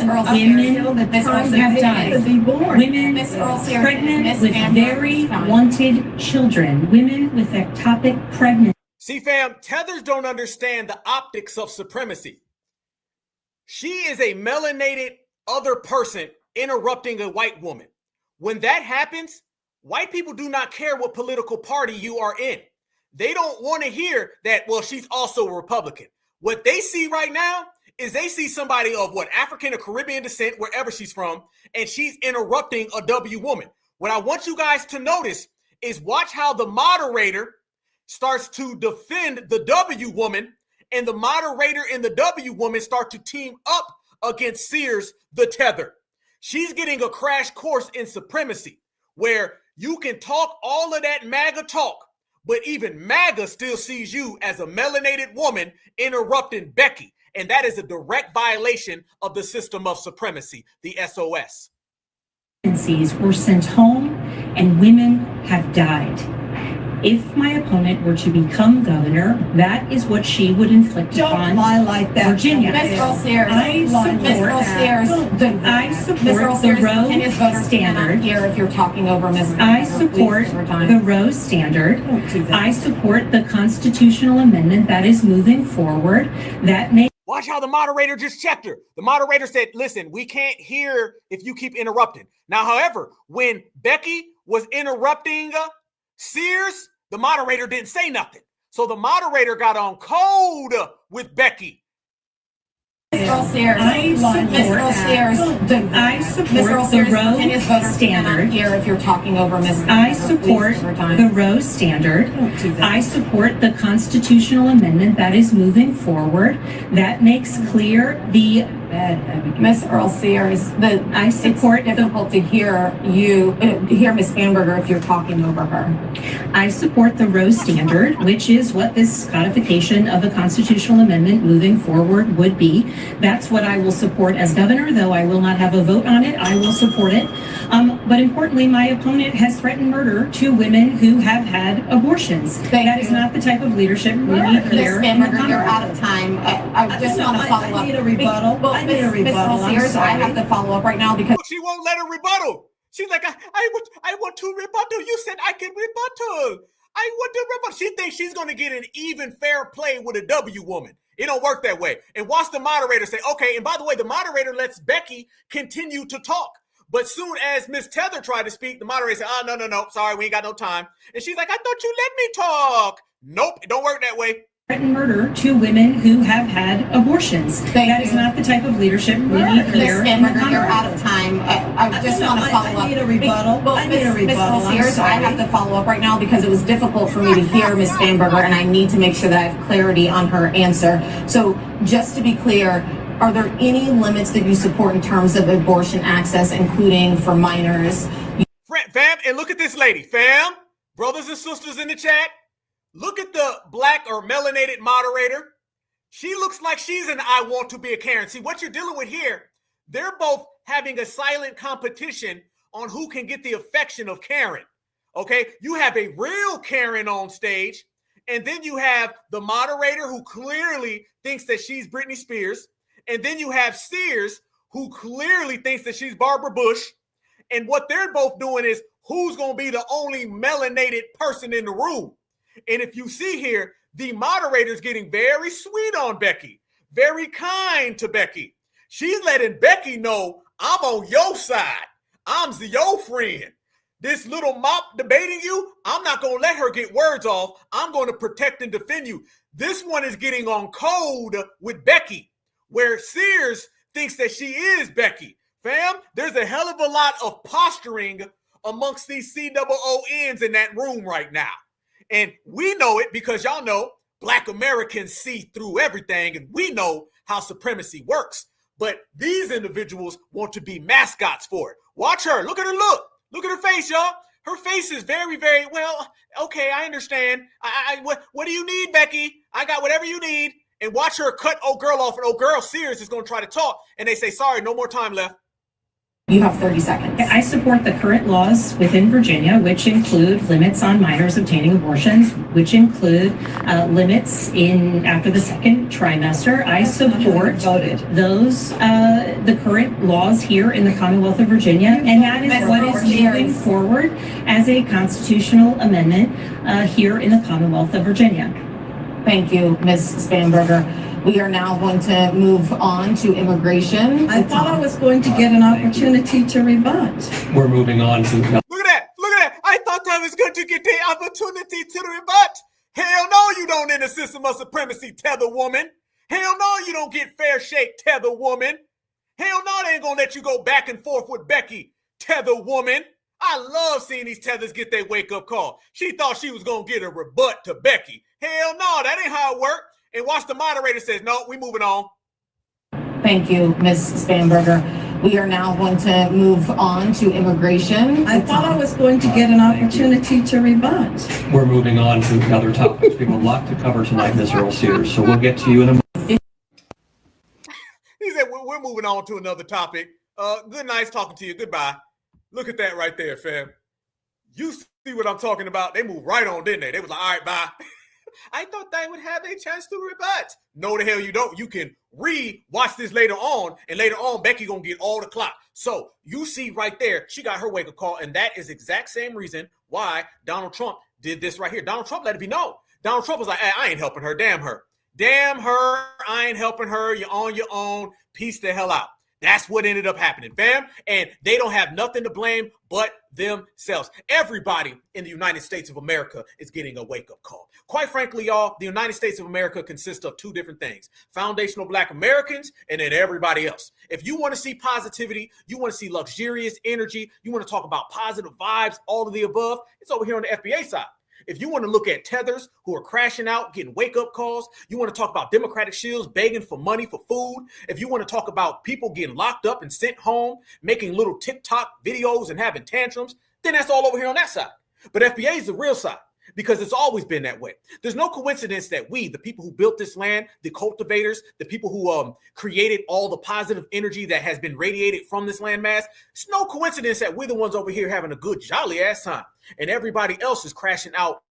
have died. Women pregnant with very wanted children, women with ectopic pregnancy. See, fam, tethers don't understand the optics of supremacy. She is a melanated other person interrupting a white woman. When that happens, white people do not care what political party you are in. They don't want to hear that, well, she's also a Republican. What they see right now is they see somebody of what, African or Caribbean descent, wherever she's from, and she's interrupting a W woman. What I want you guys to notice is watch how the moderator starts to defend the W woman, and the moderator and the W woman start to team up against Sears, the tether. She's getting a crash course in supremacy, where you can talk all of that MAGA talk, but even MAGA still sees you as a melanated woman interrupting Becky. And that is a direct violation of the system of supremacy, the SOS. Were sent home and women have died. If my opponent were to become governor, that is what she would inflict upon Virginia. Ms. Earl Sears, I support the Roe standard. Here, if you're talking over Ms. I support the Roe standard. I support the constitutional amendment that is moving forward. That may. Watch how the moderator just checked her. The moderator said, listen, we can't hear if you keep interrupting. Now, however, when Becky was interrupting Sears, the moderator didn't say nothing. So the moderator got on code with Becky. Ms. Earl Sears, I support the Roe standard. Here, if you're talking over Ms. I support the Roe standard. I support the constitutional amendment that is moving forward. That makes clear the Ms. Earl Sears, I support difficult to hear you hear Ms. Spanberger if you're talking over her. I support the Roe standard, which is what this codification of the constitutional amendment moving forward would be. That's what I will support as governor, though I will not have a vote on it. I will support it. But importantly, my opponent has threatened murder to women who have had abortions. That is not the type of leadership we need here. Ms. Spanberger, you're out of time. I just want to follow up. I need a rebuttal. Well, Ms. Earl Sears, I have to follow up right now because she won't let her rebuttal. She's like, I want to rebuttal. You said I can rebuttal. I want to rebuttal. She thinks she's going to get an even fair play with a W woman. It don't work that way. And watch the moderator say, okay, and by the way, the moderator lets Becky continue to talk. But soon as Miss Tether tried to speak, the moderator said, oh, no, sorry, we ain't got no time. And she's like, I thought you let me talk. Nope, it don't work that way. Threatened murder to women who have had abortions. That is not the type of leadership we need here. Ms. Spanberger, you're out of time. I just want to follow up. I need a rebuttal. Ms. Earl Sears, I have to follow up right now because it was difficult for me to hear Ms. Spanberger, and I need to make sure that I have clarity on her answer. So just to be clear, are there any limits that you support in terms of abortion access, including for minors? Fam, and look at this lady. Fam, brothers and sisters in the chat, look at the black or melanated moderator. She looks like she's an I want to be a Karen. See, what you're dealing with here, they're both having a silent competition on who can get the affection of Karen. Okay, you have a real Karen on stage, and then you have the moderator who clearly thinks that she's Britney Spears, and then you have Sears who clearly thinks that she's Barbara Bush. And what they're both doing is who's going to be the only melanated person in the room. And if you see here, the moderator's getting very sweet on Becky, very kind to Becky. She's letting Becky know, I'm on your side. I'm your friend. This little mop debating you, I'm not going to let her get words off. I'm going to protect and defend you. This one is getting on code with Becky, where Sears thinks that she is Becky. Fam, there's a hell of a lot of posturing amongst these COONs in that room right now. And we know it because y'all know Black Americans see through everything, and we know how supremacy works. But these individuals want to be mascots for it. Watch her. Look at her look. Look at her face, y'all. Her face is very, very, well, okay, I understand. What do you need, Becky? I got whatever you need. And watch her cut old girl off, and old girl Sears is going to try to talk. And they say, sorry, no more time left. You have 30 seconds. I support the current laws within Virginia, which include limits on minors obtaining abortions, which include limits in after the second trimester. I support those, the current laws here in the Commonwealth of Virginia, and that is what is moving forward as a constitutional amendment here in the Commonwealth of Virginia. Thank you, Ms. Spanberger. We are now going to move on to immigration. I thought I was going to get an opportunity to rebut. We're moving on to... Look at that. Look at that. I thought I was going to get the opportunity to rebut. Hell no, you don't in the system of supremacy, tether woman. Hell no, you don't get fair shake, tether woman. Hell no, they ain't going to let you go back and forth with Becky, tether woman. I love seeing these tethers get their wake-up call. She thought she was going to get a rebut to Becky. Hell no, that ain't how it worked. And watch the moderator says, no, we moving on. Thank you, Ms. Spanberger. We are now going to move on to immigration. I thought I was going to get an opportunity to rebut. We're moving on to other topics. We have a lot to cover tonight, Ms. Earl Sears, so we'll get to you in a moment. He said, we're moving on to another topic. Good night talking to you. Goodbye. Look at that right there, fam. You see what I'm talking about? They moved right on, didn't they? They was like, all right, bye. I thought they would have a chance to rebut. No, the hell you don't. You can watch this later on, and later on, Becky gonna get all the clock. So you see right there, she got her wake-up call, and that is exact same reason why Donald Trump did this right here. Donald Trump let it be known. Donald Trump was like, hey, I ain't helping her. Damn her. Damn her. I ain't helping her. You're on your own. Peace the hell out. That's what ended up happening, fam. And they don't have nothing to blame but themselves. Everybody in the United States of America is getting a wake-up call. Quite frankly, y'all, the United States of America consists of two different things: foundational Black Americans and then everybody else. If you want to see positivity, you want to see luxurious energy, you want to talk about positive vibes, all of the above, it's over here on the FBA side. If you want to look at tethers who are crashing out, getting wake-up calls, you want to talk about Democratic shields begging for money for food, if you want to talk about people getting locked up and sent home, making little TikTok videos and having tantrums, then that's all over here on that side. But FBA is the real side, because it's always been that way. There's no coincidence that we, the people who built this land, the cultivators, the people who created all the positive energy that has been radiated from this landmass, it's no coincidence that we're the ones over here having a good, jolly ass time, and everybody else is crashing out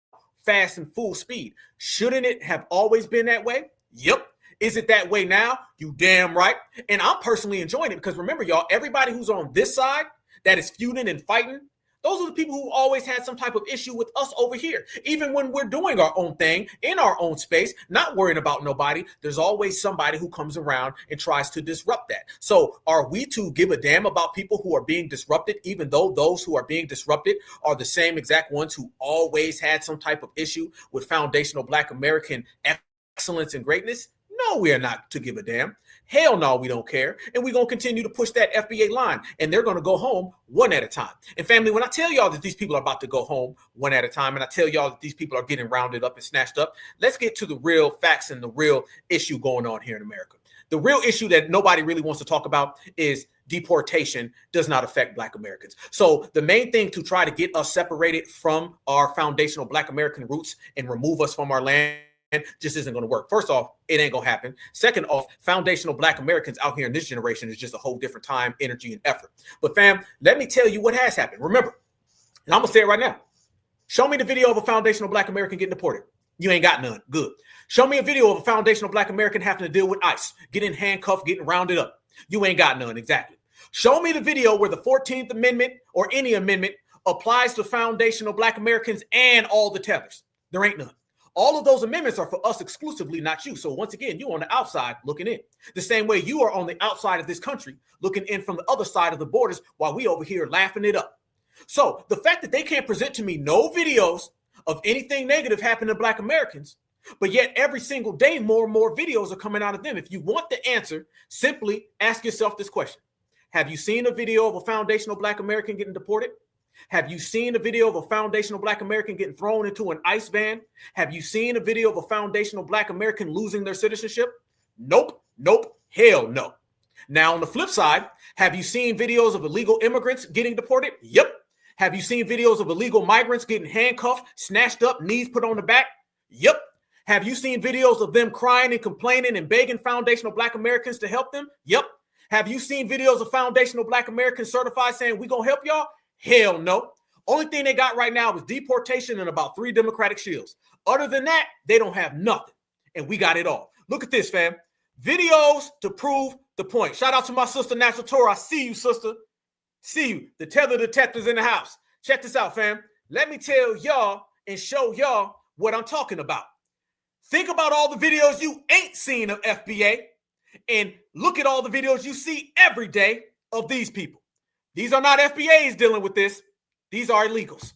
fast and full speed. Shouldn't it have always been that way? Yep. Is it that way now? You damn right. And I'm personally enjoying it, because remember, y'all, everybody who's on this side that is feuding and fighting, those are the people who always had some type of issue with us over here. Even when we're doing our own thing in our own space, not worrying about nobody, there's always somebody who comes around and tries to disrupt that. So are we to give a damn about people who are being disrupted, even though those who are being disrupted are the same exact ones who always had some type of issue with foundational Black American excellence and greatness? No, we are not to give a damn. Hell no, we don't care. And we're going to continue to push that FBA line. And they're going to go home one at a time. And family, when I tell y'all that these people are about to go home one at a time, and I tell y'all that these people are getting rounded up and snatched up, let's get to the real facts and the real issue going on here in America. The real issue that nobody really wants to talk about is deportation does not affect Black Americans. So the main thing to try to get us separated from our foundational Black American roots and remove us from our land just isn't going to work. First off, it ain't going to happen. Second off, foundational Black Americans out here in this generation is just a whole different time, energy, and effort. But fam, let me tell you what has happened. Remember, and I'm going to say it right now. Show me the video of a foundational Black American getting deported. You ain't got none. Good. Show me a video of a foundational Black American having to deal with ICE, getting handcuffed, getting rounded up. You ain't got none. Exactly. Show me the video where the 14th Amendment or any amendment applies to foundational Black Americans and all the tethers. There ain't none. All of those amendments are for us exclusively, not you. So once again, you're on the outside looking in. The same way you are on the outside of this country looking in from the other side of the borders while we over here laughing it up. So the fact that they can't present to me no videos of anything negative happening to Black Americans, but yet every single day more and more videos are coming out of them. If you want the answer, simply ask yourself this question. Have you seen a video of a foundational Black American getting deported? Have you seen a video of a foundational Black American getting thrown into an ICE van? Have you seen a video of a foundational Black American losing their citizenship? Nope, nope, hell no. Now, on the flip side, have you seen videos of illegal immigrants getting deported? Yep. Have you seen videos of illegal migrants getting handcuffed, snatched up, knees put on the back? Yep. Have you seen videos of them crying and complaining and begging foundational Black Americans to help them? Yep. Have you seen videos of foundational Black Americans certified saying, we gonna help y'all? Hell no. Only thing they got right now is deportation and about 3 Democratic shields. Other than that, they don't have nothing. And we got it all. Look at this, fam. Videos to prove the point. Shout out to my sister, Natural Torah. I see you, sister. See you. The tether detectives in the house. Check this out, fam. Let me tell y'all and show y'all what I'm talking about. Think about all the videos you ain't seen of FBA and look at all the videos you see every day of these people. These are not FBAs dealing with this. These are illegals.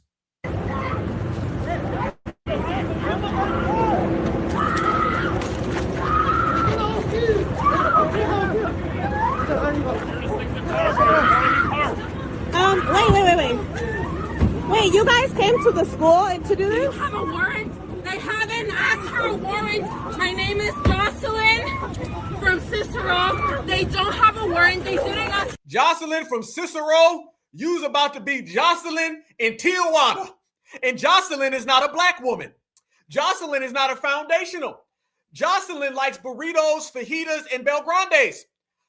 Wait, you guys came to the school to do this? Do you have a warrant? They haven't asked for a warrant. My name is Jocelyn from Cicero. They don't have a warrant. They didn't ask. Jocelyn from Cicero, you's about to be Jocelyn in Tijuana. And Jocelyn is not a black woman. Jocelyn is not a foundational. Jocelyn likes burritos, fajitas, and Bel Grandes.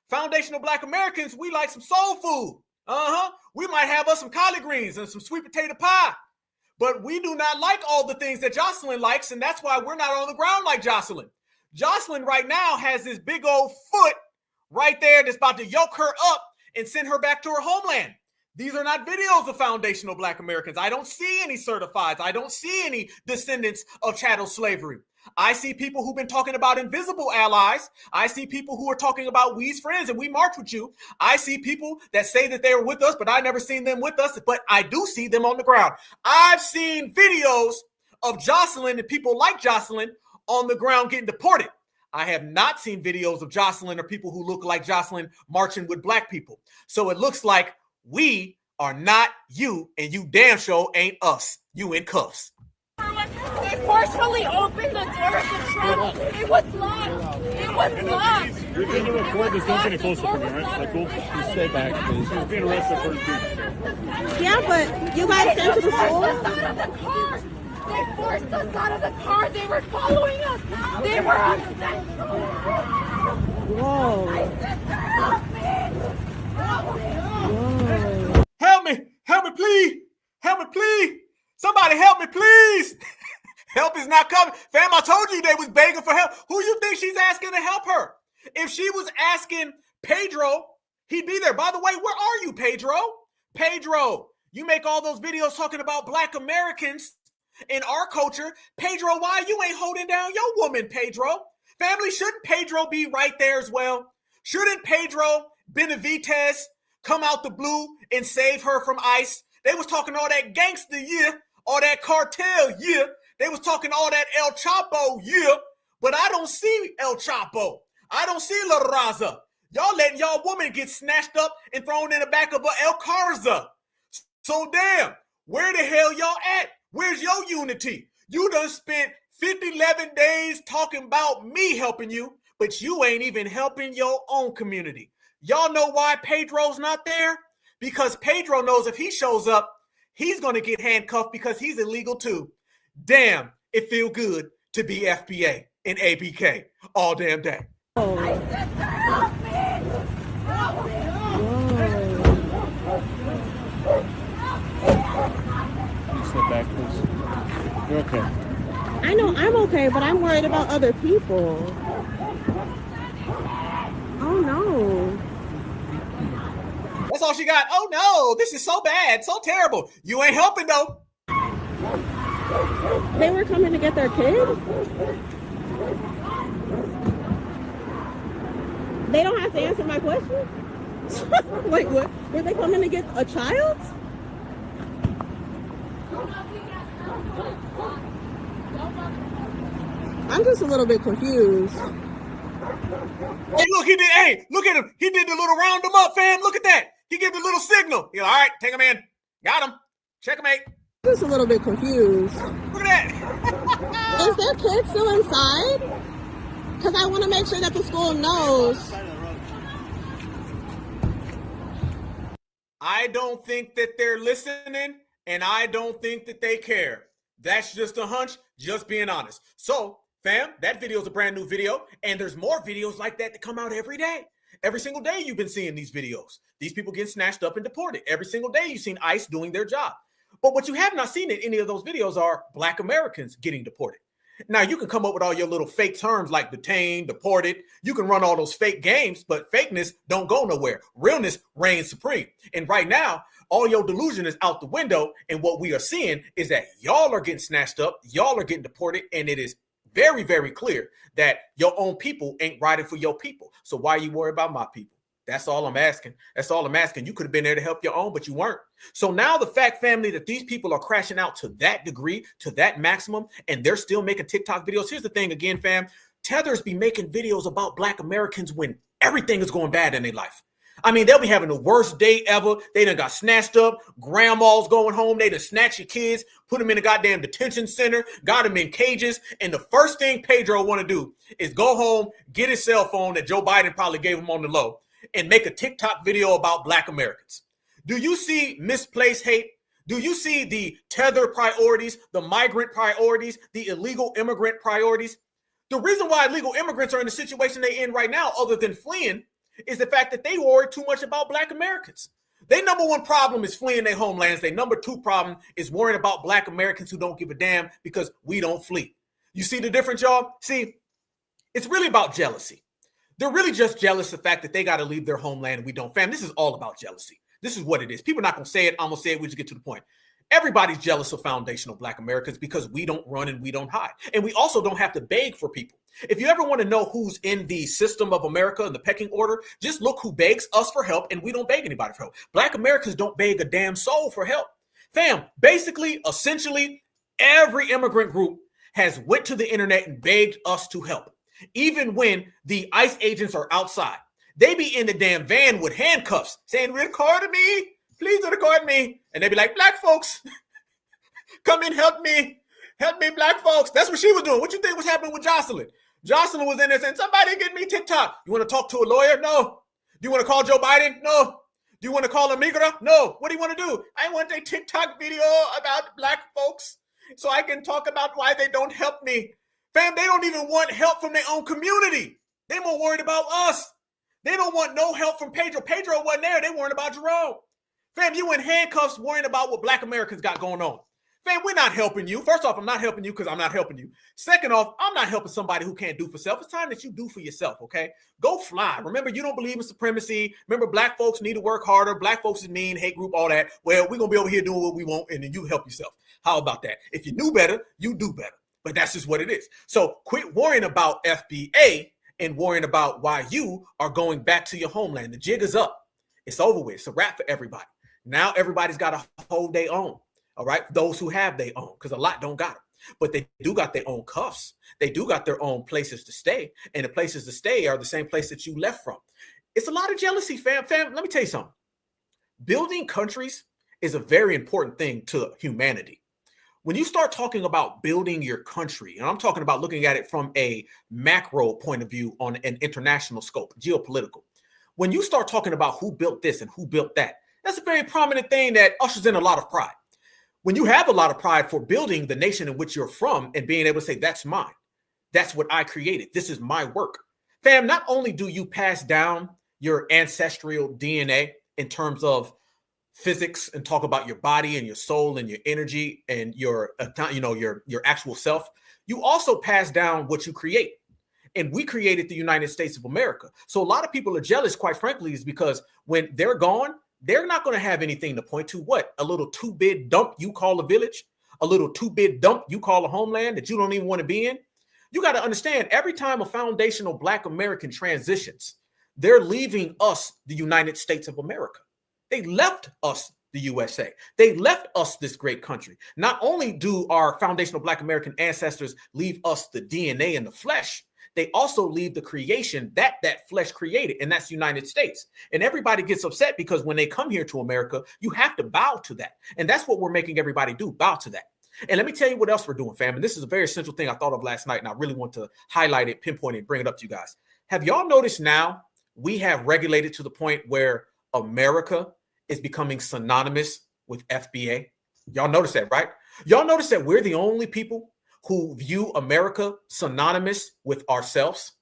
Foundational black Americans, we like some soul food. We might have us some collard greens and some sweet potato pie. But we do not like all the things that Jocelyn likes, and that's why we're not on the ground like Jocelyn. Jocelyn right now has this big old foot right there that's about to yoke her up and send her back to her homeland. These are not videos of foundational black Americans. I don't see any certifieds. I don't see any descendants of chattel slavery. I see people who've been talking about invisible allies. I see people who are talking about we's friends and we march with you. I see people that say that they were with us, but I never seen them with us, but I do see them on the ground. I've seen videos of Jocelyn and people like Jocelyn on the ground getting deported. I have not seen videos of Jocelyn or people who look like Jocelyn marching with black people. So it looks like we are not you, and you damn sure ain't us. You in cuffs. They forcefully opened the door of the truck. It was locked. It was locked. You're going to record this. Don't get it closer for me, all right? Like, cool? Just stay back, please. You're being arrested for speech. Yeah, but you guys came to the school? Out of the car. They forced us out of the car. They were following us. They were on the next floor. Whoa. I said, help me. Help me. Whoa. Help me. Help me, please. Help me, please. Somebody help me, please. Help is not coming. Fam, I told you they was begging for help. Who you think she's asking to help her? If she was asking Pedro, he'd be there. By the way, where are you, Pedro? Pedro, you make all those videos talking about black Americans in our culture. Pedro, why you ain't holding down your woman, Pedro? Family, shouldn't Pedro be right there as well? Shouldn't Pedro Benavides come out the blue and save her from ICE? They was talking all that gangster, yeah, all that cartel, yeah. They was talking all that El Chapo, yeah. But I don't see El Chapo. I don't see La Raza. Y'all letting y'all woman get snatched up and thrown in the back of a El Carza. So damn, where the hell y'all at? Where's your unity? You done spent 11 days talking about me helping you, but you ain't even helping your own community. Y'all know why Pedro's not there? Because Pedro knows if he shows up, he's going to get handcuffed because he's illegal too. Damn, it feel good to be FBA and ABK all damn day. Oh. I said, help me. Help me. Step back, please. You're okay. I know I'm okay, but I'm worried about other people. Oh no. That's all she got. Oh no, this is so bad, so terrible. You ain't helping though. They were coming to get their kid? They don't have to answer my question? Wait, what? Were they coming to get a child? I'm just a little bit confused. Hey, look, he did. Hey, look at him. He did the little round them up, fam. Look at that. He gave the little signal. All right, take him in. Got him. Checkmate. Just a little bit confused. Look at that. Is their kid still inside? Because I want to make sure that the school knows. I don't think that they're listening, and I don't think that they care. That's just a hunch, just being honest. So, fam, that video is a brand new video, and there's more videos like that come out every day. Every single day you've been seeing these videos. These people get snatched up and deported. Every single day you've seen ICE doing their job. But what you have not seen in any of those videos are black Americans getting deported. Now, you can come up with all your little fake terms like detained, deported. You can run all those fake games, but fakeness don't go nowhere. Realness reigns supreme. And right now, all your delusion is out the window. And what we are seeing is that y'all are getting snatched up, y'all are getting deported, and it is very, very clear that your own people ain't riding for your people. So why are you worried about my people? That's all I'm asking. That's all I'm asking. You could have been there to help your own, but you weren't. So now the fact, family, that these people are crashing out to that degree, to that maximum, and they're still making TikTok videos. Here's the thing again, fam. Tethers be making videos about Black Americans when everything is going bad in their life. I mean, they'll be having the worst day ever. They done got snatched up. Grandma's going home. They done snatched your kids, put them in a goddamn detention center, got them in cages. And the first thing Pedro want to do is go home, get his cell phone that Joe Biden probably gave him on the low, and make a TikTok video about Black Americans. Do you see misplaced hate? Do you see the tether priorities, the migrant priorities, the illegal immigrant priorities? The reason why illegal immigrants are in the situation they're in right now, other than fleeing, is the fact that they worry too much about Black Americans. Their number one problem is fleeing their homelands. Their number two problem is worrying about Black Americans who don't give a damn because we don't flee. You see the difference, y'all? See, it's really about jealousy. They're really just jealous of the fact that they got to leave their homeland and we don't. Fam, this is all about jealousy. This is what it is. People are not going to say it. I'm going to say it. We just get to the point. Everybody's jealous of foundational Black Americans because we don't run and we don't hide. And we also don't have to beg for people. If you ever want to know who's in the system of America and the pecking order, just look who begs us for help, and we don't beg anybody for help. Black Americans don't beg a damn soul for help. Fam, basically, essentially, every immigrant group has went to the internet and begged us to help. Even when the ICE agents are outside, they be in the damn van with handcuffs saying, record me, please record me. And they be like, Black folks, come in, help me, Black folks. That's what she was doing. What you think was happening with Jocelyn? Jocelyn was in there saying, somebody get me TikTok. You want to talk to a lawyer? No. Do you want to call Joe Biden? No. Do you want to call a migra? No. What do you want to do? I want a TikTok video about Black folks so I can talk about why they don't help me. Fam, they don't even want help from their own community. They more worried about us. They don't want no help from Pedro. Pedro wasn't there. They worried about Jerome. Fam, you in handcuffs worrying about what Black Americans got going on. Fam, we're not helping you. First off, I'm not helping you because I'm not helping you. Second off, I'm not helping somebody who can't do for self. It's time that you do for yourself, okay? Go fly. Remember, you don't believe in supremacy. Remember, Black folks need to work harder. Black folks is mean, hate group, all that. Well, we're going to be over here doing what we want, and then you help yourself. How about that? If you knew better, you do better. But that's just what it is. So quit worrying about FBA and worrying about why you are going back to your homeland. The jig is up. It's over with. It's a wrap for everybody. Now everybody's got to hold their own. All right. Those who have their own, because a lot don't got them, but they do got their own cuffs. They do got their own places to stay. And the places to stay are the same place that you left from. It's a lot of jealousy, fam. Let me tell you something. Building countries is a very important thing to humanity. When you start talking about building your country, and I'm talking about looking at it from a macro point of view on an international scope, geopolitical, when you start talking about who built this and who built that, that's a very prominent thing that ushers in a lot of pride. When you have a lot of pride for building the nation in which you're from and being able to say, that's mine, that's what I created, this is my work. Fam, not only do you pass down your ancestral DNA in terms of physics and talk about your body and your soul and your energy and your actual self, you also pass down what you create. And we created the United States of America. So a lot of people are jealous, quite frankly, is because when they're gone, they're not going to have anything to point to. What? A little two-bid dump you call a village? A little two-bid dump you call a homeland that you don't even want to be in? You got to understand, every time a foundational Black American transitions, they're leaving us the United States of America. They left us the USA. They left us this great country. Not only do our foundational Black American ancestors leave us the DNA and the flesh, they also leave the creation that flesh created, and that's the United States. And everybody gets upset because when they come here to America, you have to bow to that. And that's what we're making everybody do, bow to that. And let me tell you what else we're doing, fam. And this is a very essential thing I thought of last night, and I really want to highlight it, pinpoint it, and bring it up to you guys. Have y'all noticed now we have regulated to the point where America is becoming synonymous with FBA? Y'all notice that, right? Y'all notice that we're the only people who view America synonymous with ourselves.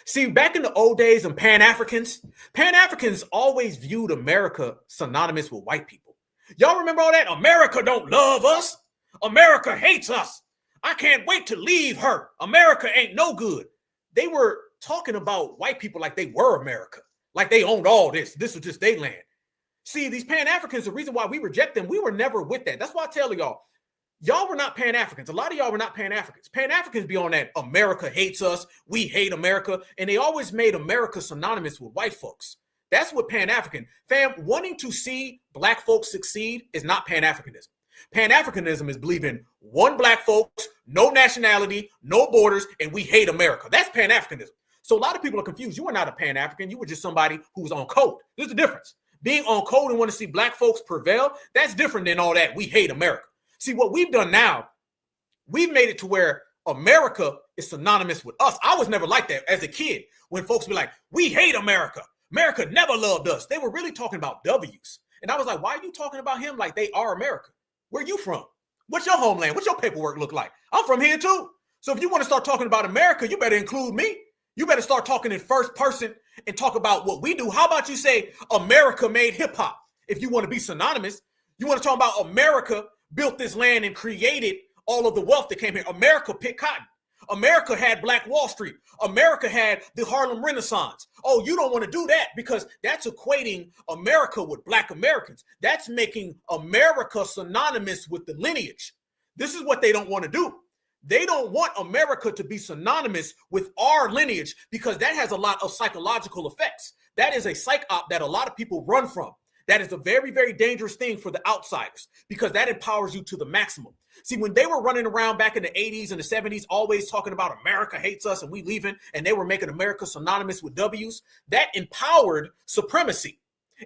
See, back in the old days of Pan-Africans always viewed America synonymous with white people. Y'all remember all that? America don't love us. America hates us. I can't wait to leave her. America ain't no good. They were talking about white people like they were America, like they owned all this. This was just their land. See, these Pan-Africans, the reason why we reject them, we were never with that. That's why I tell y'all, y'all were not Pan-Africans. A lot of y'all were not Pan-Africans. Pan-Africans be on that America hates us, we hate America, and they always made America synonymous with white folks. That's what Pan-African. Fam, wanting to see black folks succeed is not Pan-Africanism. Pan-Africanism is believing one black folks, no nationality, no borders, and we hate America. That's Pan-Africanism. So a lot of people are confused. You were not a Pan-African. You were just somebody who was on code. There's a difference. Being on code and want to see black folks prevail, that's different than all that. We hate America. See, what we've done now, we've made it to where America is synonymous with us. I was never like that as a kid when folks be like, we hate America. America never loved us. They were really talking about W's. And I was like, why are you talking about him like they are America? Where are you from? What's your homeland? What's your paperwork look like? I'm from here too. So if you want to start talking about America, you better include me. You better start talking in first person and talk about what we do. How about you say America made hip hop? If you want to be synonymous, you want to talk about America built this land and created all of the wealth that came here. America picked cotton. America had Black Wall Street. America had the Harlem Renaissance. Oh, you don't want to do that because that's equating America with Black Americans. That's making America synonymous with the lineage. This is what they don't want to do. They don't want America to be synonymous with our lineage because that has a lot of psychological effects. That is a psych op that a lot of people run from. That is a very, very dangerous thing for the outsiders because that empowers you to the maximum. See, when they were running around back in the 80s and the 70s, always talking about America hates us and we leaving, and they were making America synonymous with W's, that empowered supremacy.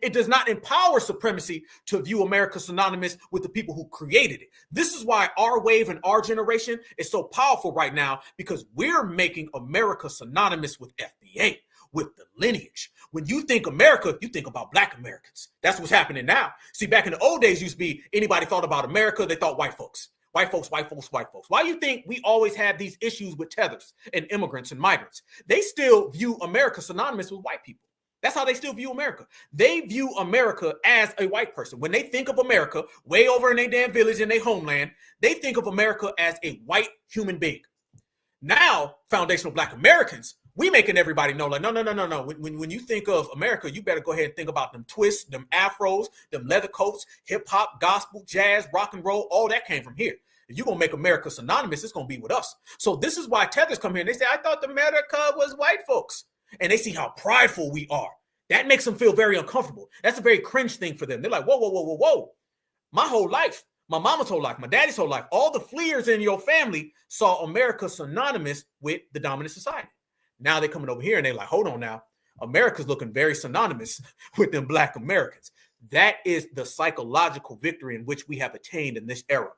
It does not empower supremacy to view America synonymous with the people who created it. This is why our wave and our generation is so powerful right now because we're making America synonymous with FBA, with the lineage. When you think America, you think about Black Americans. That's what's happening now. See, back in the old days, used to be anybody thought about America, they thought white folks. White folks, white folks, white folks. Why do you think we always have these issues with tethers and immigrants and migrants? They still view America synonymous with white people. That's how they still view America. They view America as a white person. When they think of America, way over in their damn village, in their homeland, they think of America as a white human being. Now, foundational Black Americans, we making everybody know, like, no. When you think of America, you better go ahead and think about them twists, them afros, them leather coats, hip hop, gospel, jazz, rock and roll, all that came from here. If you're going to make America synonymous, it's going to be with us. So this is why tethers come here and they say, I thought America was white folks. And they see how prideful we are. That makes them feel very uncomfortable. That's a very cringe thing for them. They're like, whoa. My whole life, my mama's whole life, my daddy's whole life, all the fleers in your family saw America synonymous with the dominant society. Now they're coming over here and they're like, hold on now. America's looking very synonymous with them Black Americans. That is the psychological victory in which we have attained in this era.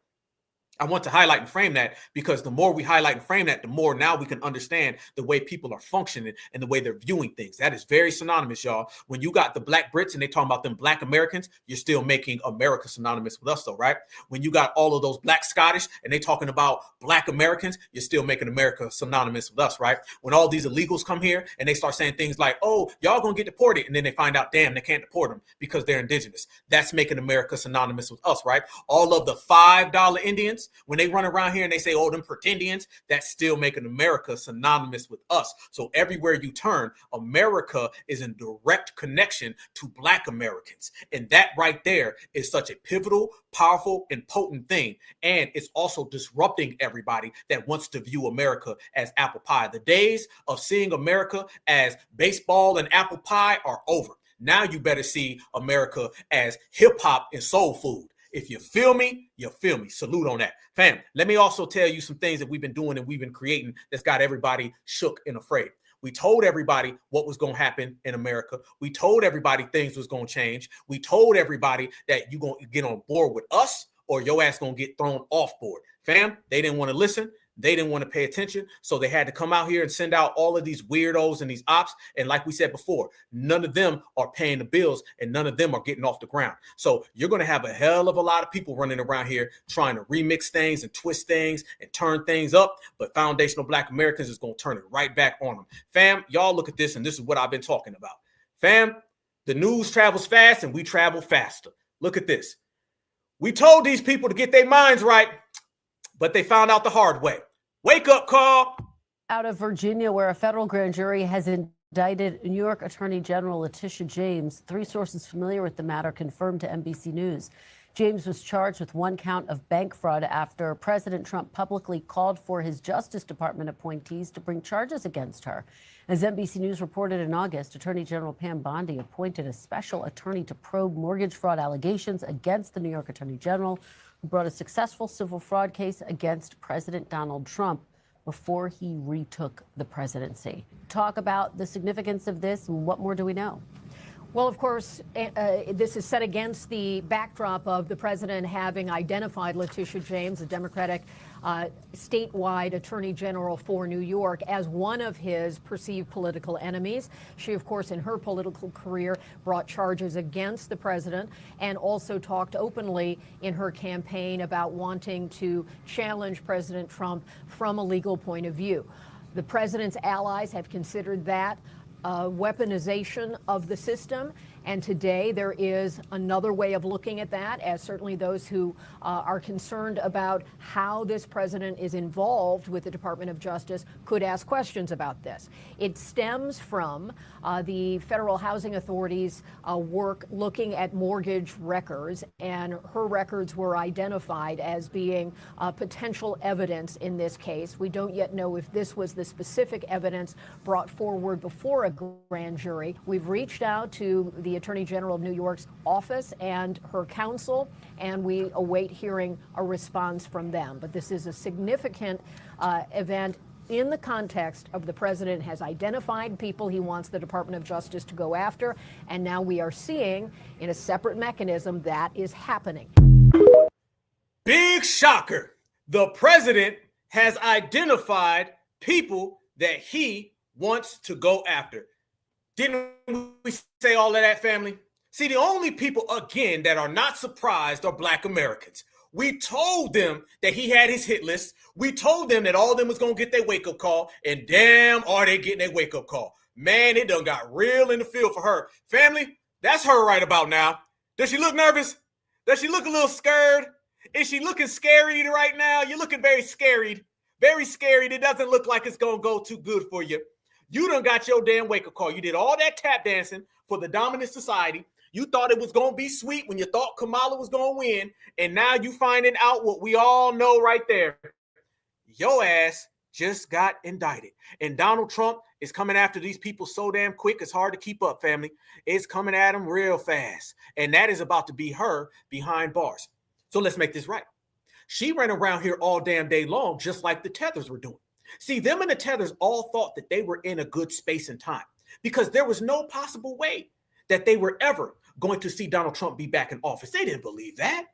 I want to highlight and frame that because the more we highlight and frame that, the more now we can understand the way people are functioning and the way they're viewing things. That is very synonymous, y'all. When you got the Black Brits and they talking about them Black Americans, you're still making America synonymous with us though, right? When you got all of those Black Scottish and they talking about Black Americans, you're still making America synonymous with us, right? When all these illegals come here and they start saying things like, oh, y'all gonna get deported. And then they find out, damn, they can't deport them because they're indigenous. That's making America synonymous with us, right? All of the $5 Indians, when they run around here and they say, oh, them pretendians, that's still making America synonymous with us. So everywhere you turn, America is in direct connection to Black Americans. And that right there is such a pivotal, powerful, and potent thing. And it's also disrupting everybody that wants to view America as apple pie. The days of seeing America as baseball and apple pie are over. Now you better see America as hip hop and soul food. If you feel me, you feel me. Salute on that. Fam, let me also tell you some things that we've been doing and we've been creating that's got everybody shook and afraid. We told everybody what was going to happen in America. We told everybody things was going to change. We told everybody that you're going to get on board with us or your ass going to get thrown off board. Fam, they didn't want to listen. They didn't want to pay attention. So they had to come out here and send out all of these weirdos and these ops. And like we said before, none of them are paying the bills and none of them are getting off the ground. So you're going to have a hell of a lot of people running around here trying to remix things and twist things and turn things up. But foundational Black Americans is going to turn it right back on them. Fam, y'all look at this. And this is what I've been talking about. Fam, the news travels fast and we travel faster. Look at this. We told these people to get their minds right, but they found out the hard way. Wake up call. Out of Virginia, where a federal grand jury has indicted New York Attorney General Letitia James. 3 sources familiar with the matter confirmed to NBC News. James was charged with one count of bank fraud after President Trump publicly called for his Justice Department appointees to bring charges against her. As NBC News reported in August, Attorney General Pam Bondi appointed a special attorney to probe mortgage fraud allegations against the New York Attorney General, who brought a successful civil fraud case against President Donald Trump before he retook the presidency. Talk about the significance of this and what more do we know? Well, of course, this is set against the backdrop of the president having identified Letitia James, a Democratic statewide attorney general for New York, as one of his perceived political enemies. She, of course, in her political career, brought charges against the president and also talked openly in her campaign about wanting to challenge President Trump from a legal point of view. The president's allies have considered that weaponization of the system. And today there is another way of looking at that, as certainly those who are concerned about how this president is involved with the Department of Justice could ask questions about this. It stems from the Federal Housing Authority's work looking at mortgage records, and her records were identified as being potential evidence in this case. We don't yet know if this was the specific evidence brought forward before a grand jury. We've reached out to the Attorney General of New York's office and her counsel, and we await hearing a response from them. But this is a significant event in the context of the president has identified people he wants the Department of Justice to go after, and now we are seeing in a separate mechanism that is happening. Big shocker. The president has identified people that he wants to go after. Didn't we say all of that, family? See, the only people, again, that are not surprised are Black Americans. We told them that he had his hit list. We told them that all of them was going to get their wake-up call, and damn, are they getting their wake-up call. Man, it done got real in the field for her. Family, that's her right about now. Does she look nervous? Does she look a little scared? Is she looking scary right now? You're looking very scary. Very scary. It doesn't look like it's going to go too good for you. You done got your damn wake-up call. You did all that tap dancing for the dominant society. You thought it was going to be sweet when you thought Kamala was going to win, and now you finding out what we all know right there. Your ass just got indicted. And Donald Trump is coming after these people so damn quick, it's hard to keep up, family. It's coming at them real fast. And that is about to be her behind bars. So let's make this right. She ran around here all damn day long, just like the Tethers were doing. See, them and the Tethers all thought that they were in a good space and time because there was no possible way that they were ever going to see Donald Trump be back in office. They didn't believe that.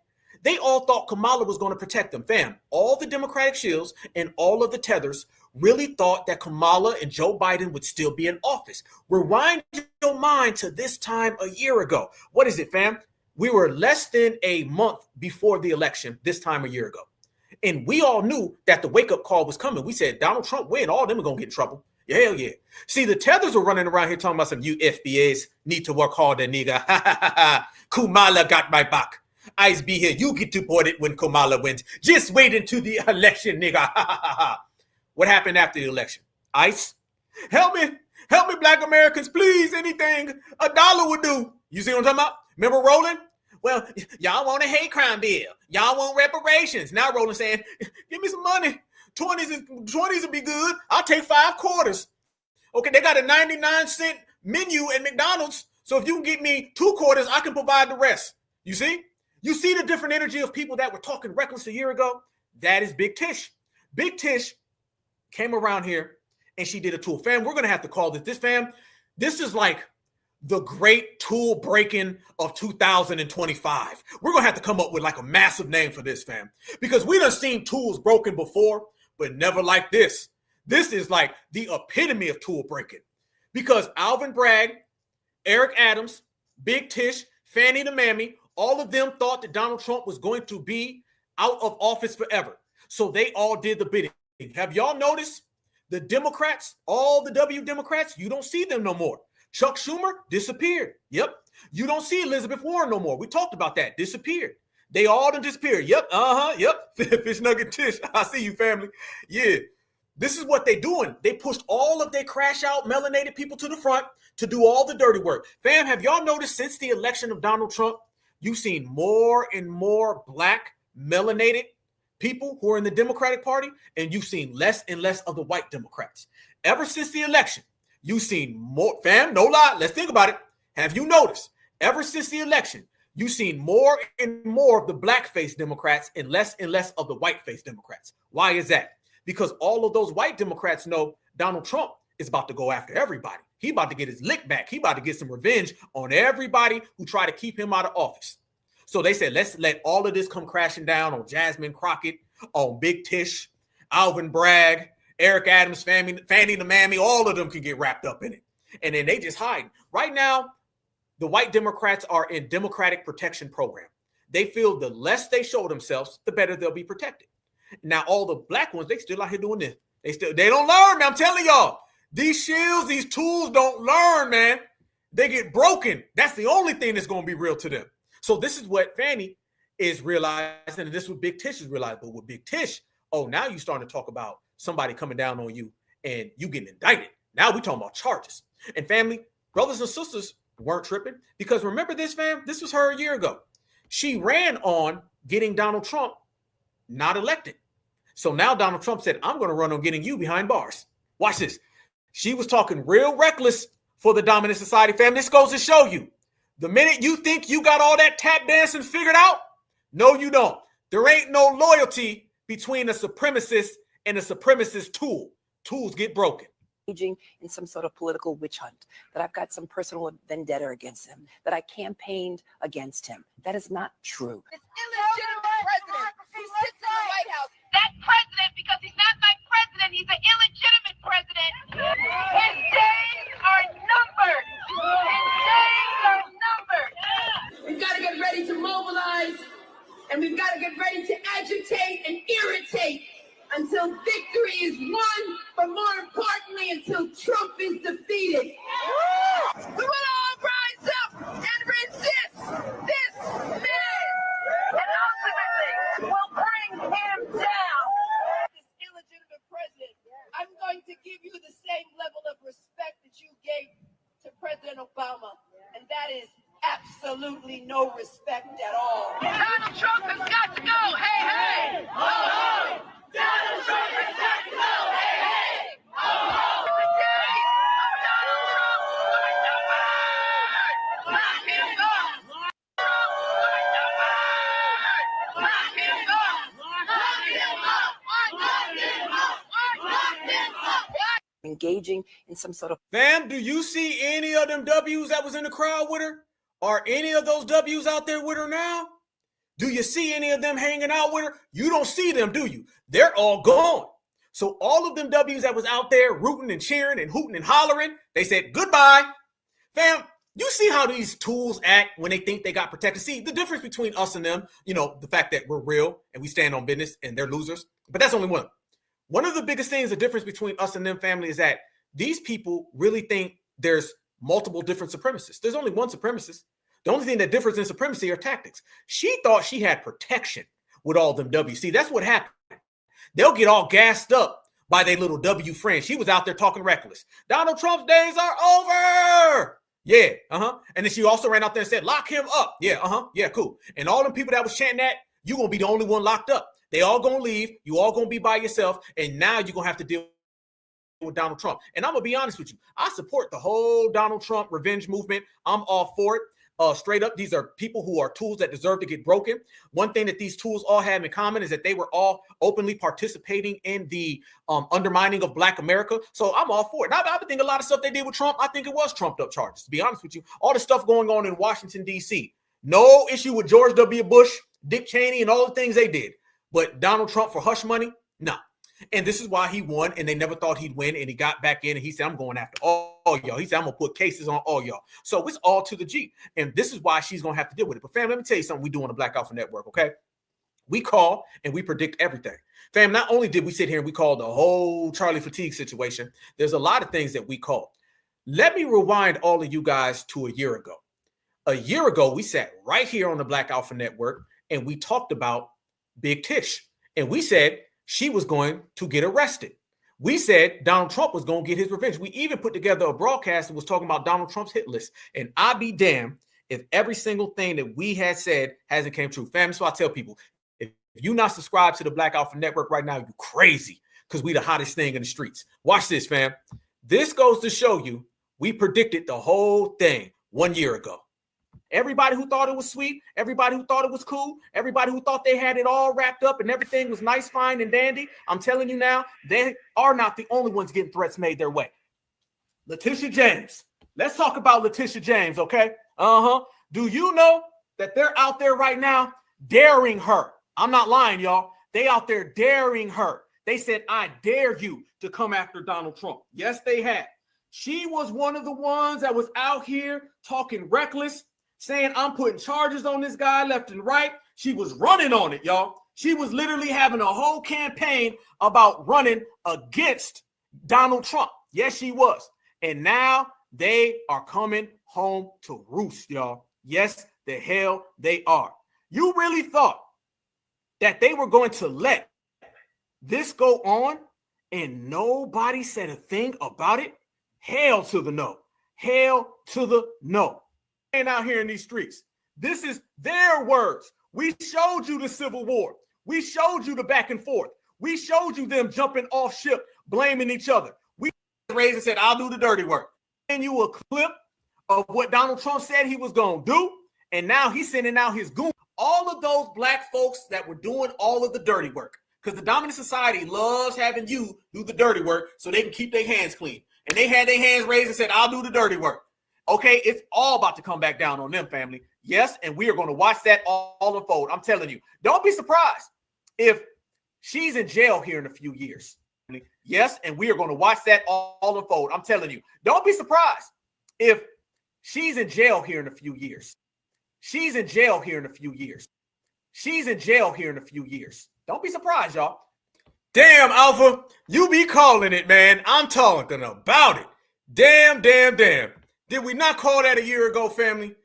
They all thought Kamala was going to protect them. Fam, all the Democratic shills and all of the Tethers really thought that Kamala and Joe Biden would still be in office. Rewind your mind to this time a year ago. What is it, fam? We were less than a month before the election this time a year ago. And we all knew that the wake-up call was coming. We said, Donald Trump win, all of them are going to get in trouble. Yeah, hell yeah. See, the Tethers were running around here talking about some you FBAs need to work harder, nigga. Kamala got my back. ICE be here. You get deported when Kamala wins. Just wait until the election, nigga. What happened after the election? ICE, help me, Black Americans, please. Anything $1 would do. You see what I'm talking about? Remember Roland? Well, y'all want a hate crime bill. Y'all want reparations. Now Roland saying, give me some money. 20s would be good. I'll take 5 quarters. Okay, they got a 99-cent menu at McDonald's. So if you can get me 2 quarters, I can provide the rest. You see? You see the different energy of people that were talking reckless a year ago? That is Big Tish. Big Tish came around here and she did a tool. Fam, we're going to have to call this, fam. This is like the great tool breaking of 2025. We're going to have to come up with like a massive name for this, fam, because we done seen tools broken before, but never like this. This is like the epitome of tool breaking because Alvin Bragg, Eric Adams, Big Tish, Fannie the Mammy, all of them thought that Donald Trump was going to be out of office forever. So they all did the bidding. Have y'all noticed the Democrats, all the W Democrats, you don't see them no more. Chuck Schumer disappeared. Yep. You don't see Elizabeth Warren no more. We talked about that. Disappeared. They all done disappeared. Yep. Yep. Fish Nugget Tish. I see you, family. Yeah. This is what they doing. They pushed all of their crash out melanated people to the front to do all the dirty work. Fam, have y'all noticed since the election of Donald Trump, you've seen more and more black melanated people who are in the Democratic Party, and you've seen less and less of the white Democrats. Ever since the election, you've seen more, fam, no lie, let's think about it. Have you noticed, ever since the election, you've seen more and more of the black-faced Democrats and less of the white-faced Democrats. Why is that? Because all of those white Democrats know Donald Trump is about to go after everybody. He about to get his lick back. He about to get some revenge on everybody who tried to keep him out of office. So they said, let's let all of this come crashing down on Jasmine Crockett, on Big Tish, Alvin Bragg, Eric Adams, Fannie the Mammy, all of them can get wrapped up in it. And then they just hide. Right now, the white Democrats are in Democratic Protection Program. They feel the less they show themselves, the better they'll be protected. Now, all the black ones, they still out here doing this. They don't learn, man. I'm telling y'all, these shields, these tools don't learn, man. They get broken. That's the only thing that's going to be real to them. So this is what Fannie is realizing, and this is what Big Tish is realizing. But with Big Tish, oh, now you're starting to talk about somebody coming down on you and you getting indicted. Now we're talking about charges. And family, brothers and sisters weren't tripping, because remember this, fam? This was her a year ago. She ran on getting Donald Trump not elected. So now Donald Trump said, I'm going to run on getting you behind bars. Watch this. She was talking real reckless for the dominant society, fam. This goes to show you, the minute you think you got all that tap dancing figured out, no, you don't. There ain't no loyalty between a supremacist and a supremacist tool. Tools get broken. Engaging in some sort of political witch hunt, that I've got some personal vendetta against him, that I campaigned against him. That is not true. This illegitimate president who sits in the White House. That president, because he's not my president, he's an illegitimate president. His days are numbered. His days are numbered. We've got to get ready to mobilize, and we've got to get ready to agitate and irritate until victory is won, but more importantly, until Trump is defeated. We will all rise up and resist this man, and ultimately will bring him down. This illegitimate president, I'm going to give you the same level of respect that you gave to President Obama, and that is absolutely no respect at all. Donald Trump has got to go. Hey, hey. Ho, ho. Donald Trump has got to go. Hey, hey. Ho, ho. The days of Donald Trump are numbered. Lock him up. Trump are numbered. Lock him up. Lock him up. Lock him up. Lock him up. Engaging in some sort of... Fam, do you see any of them W's that was in the crowd with her? Are any of those W's out there with her now? Do you see any of them hanging out with her? You don't see them, do you? They're all gone. So all of them W's that was out there rooting and cheering and hooting and hollering, they said goodbye. Fam, you see how these tools act when they think they got protected. See, the difference between us and them, you know, the fact that we're real and we stand on business and they're losers. But that's only one. One of the biggest things, the difference between us and them, family, is that these people really think there's multiple different supremacists. There's only one supremacist. The only thing that differs in supremacy are tactics. She thought she had protection with all them W's. See, that's what happened. They'll get all gassed up by their little W friends. She was out there talking reckless. Donald Trump's days are over. Yeah, And then she also ran out there and said, lock him up. Yeah, yeah, cool. And all them people that was chanting that, you're going to be the only one locked up. They all going to leave. You all going to be by yourself. And now you're going to have to deal with Donald Trump. And I'm going to be honest with you. I support the whole Donald Trump revenge movement. I'm all for it. Straight up, these are people who are tools that deserve to get broken. One thing that these tools all have in common is that they were all openly participating in the undermining of Black America. So I'm all for it. Now, I think a lot of stuff they did with Trump, I think it was trumped up charges, to be honest with you. All the stuff going on in Washington, D.C. No issue with George W. Bush, Dick Cheney, and all the things they did. But Donald Trump for hush money? No. And this is why he won, and they never thought he'd win, and he got back in, and he said, I'm going after all y'all. He said, I'm going to put cases on all y'all. So it's all to the G, and this is why she's going to have to deal with it. But, fam, let me tell you something we do on the Black Alpha Network, okay? We call, and we predict everything. Fam, not only did we sit here and we call the whole Charlie fatigue situation, there's a lot of things that we call. Let me rewind all of you guys to a year ago. A year ago, we sat right here on the Black Alpha Network, and we talked about Big Tish, and we said she was going to get arrested. We said Donald Trump was going to get his revenge. We even put together a broadcast that was talking about Donald Trump's hit list. And I be damned if every single thing that we had said hasn't came true. Fam, so I tell people, if you not subscribed to the Black Alpha Network right now, you crazy, because we the hottest thing in the streets. Watch this, fam. This goes to show you we predicted the whole thing 1 year ago. Everybody who thought it was sweet, everybody who thought it was cool, everybody who thought they had it all wrapped up and everything was nice, fine, and dandy, I'm telling you now, they are not the only ones getting threats made their way. Letitia James. Let's talk about Letitia James, okay? Do you know that they're out there right now daring her? I'm not lying, y'all. They out there daring her. They said, I dare you to come after Donald Trump. Yes, they had. She was one of the ones that was out here talking reckless, saying, I'm putting charges on this guy left and right. She was running on it, y'all. She was literally having a whole campaign about running against Donald Trump. Yes, she was. And now they are coming home to roost, y'all. Yes, the hell they are. You really thought that they were going to let this go on and nobody said a thing about it? Hell to the no. Hell to the no. And out here in these streets, this is their words. We showed you the Civil War. We showed you the back and forth. We showed you them jumping off ship, blaming each other. We raised and said, I'll do the dirty work. And you a clip of what Donald Trump said he was going to do. And now he's sending out his goon. All of those black folks that were doing all of the dirty work, because the dominant society loves having you do the dirty work so they can keep their hands clean. And they had their hands raised and said, I'll do the dirty work. Okay, it's all about to come back down on them, family. Yes, and we are going to watch that all unfold. I'm telling you, don't be surprised if she's in jail here in a few years. Yes, and we are going to watch that all unfold. I'm telling you, don't be surprised if she's in jail here in a few years. She's in jail here in a few years. She's in jail here in a few years. Don't be surprised, y'all. Damn, Alpha, you be calling it, man. I'm talking about it. Damn. Did we not call that a year ago, family?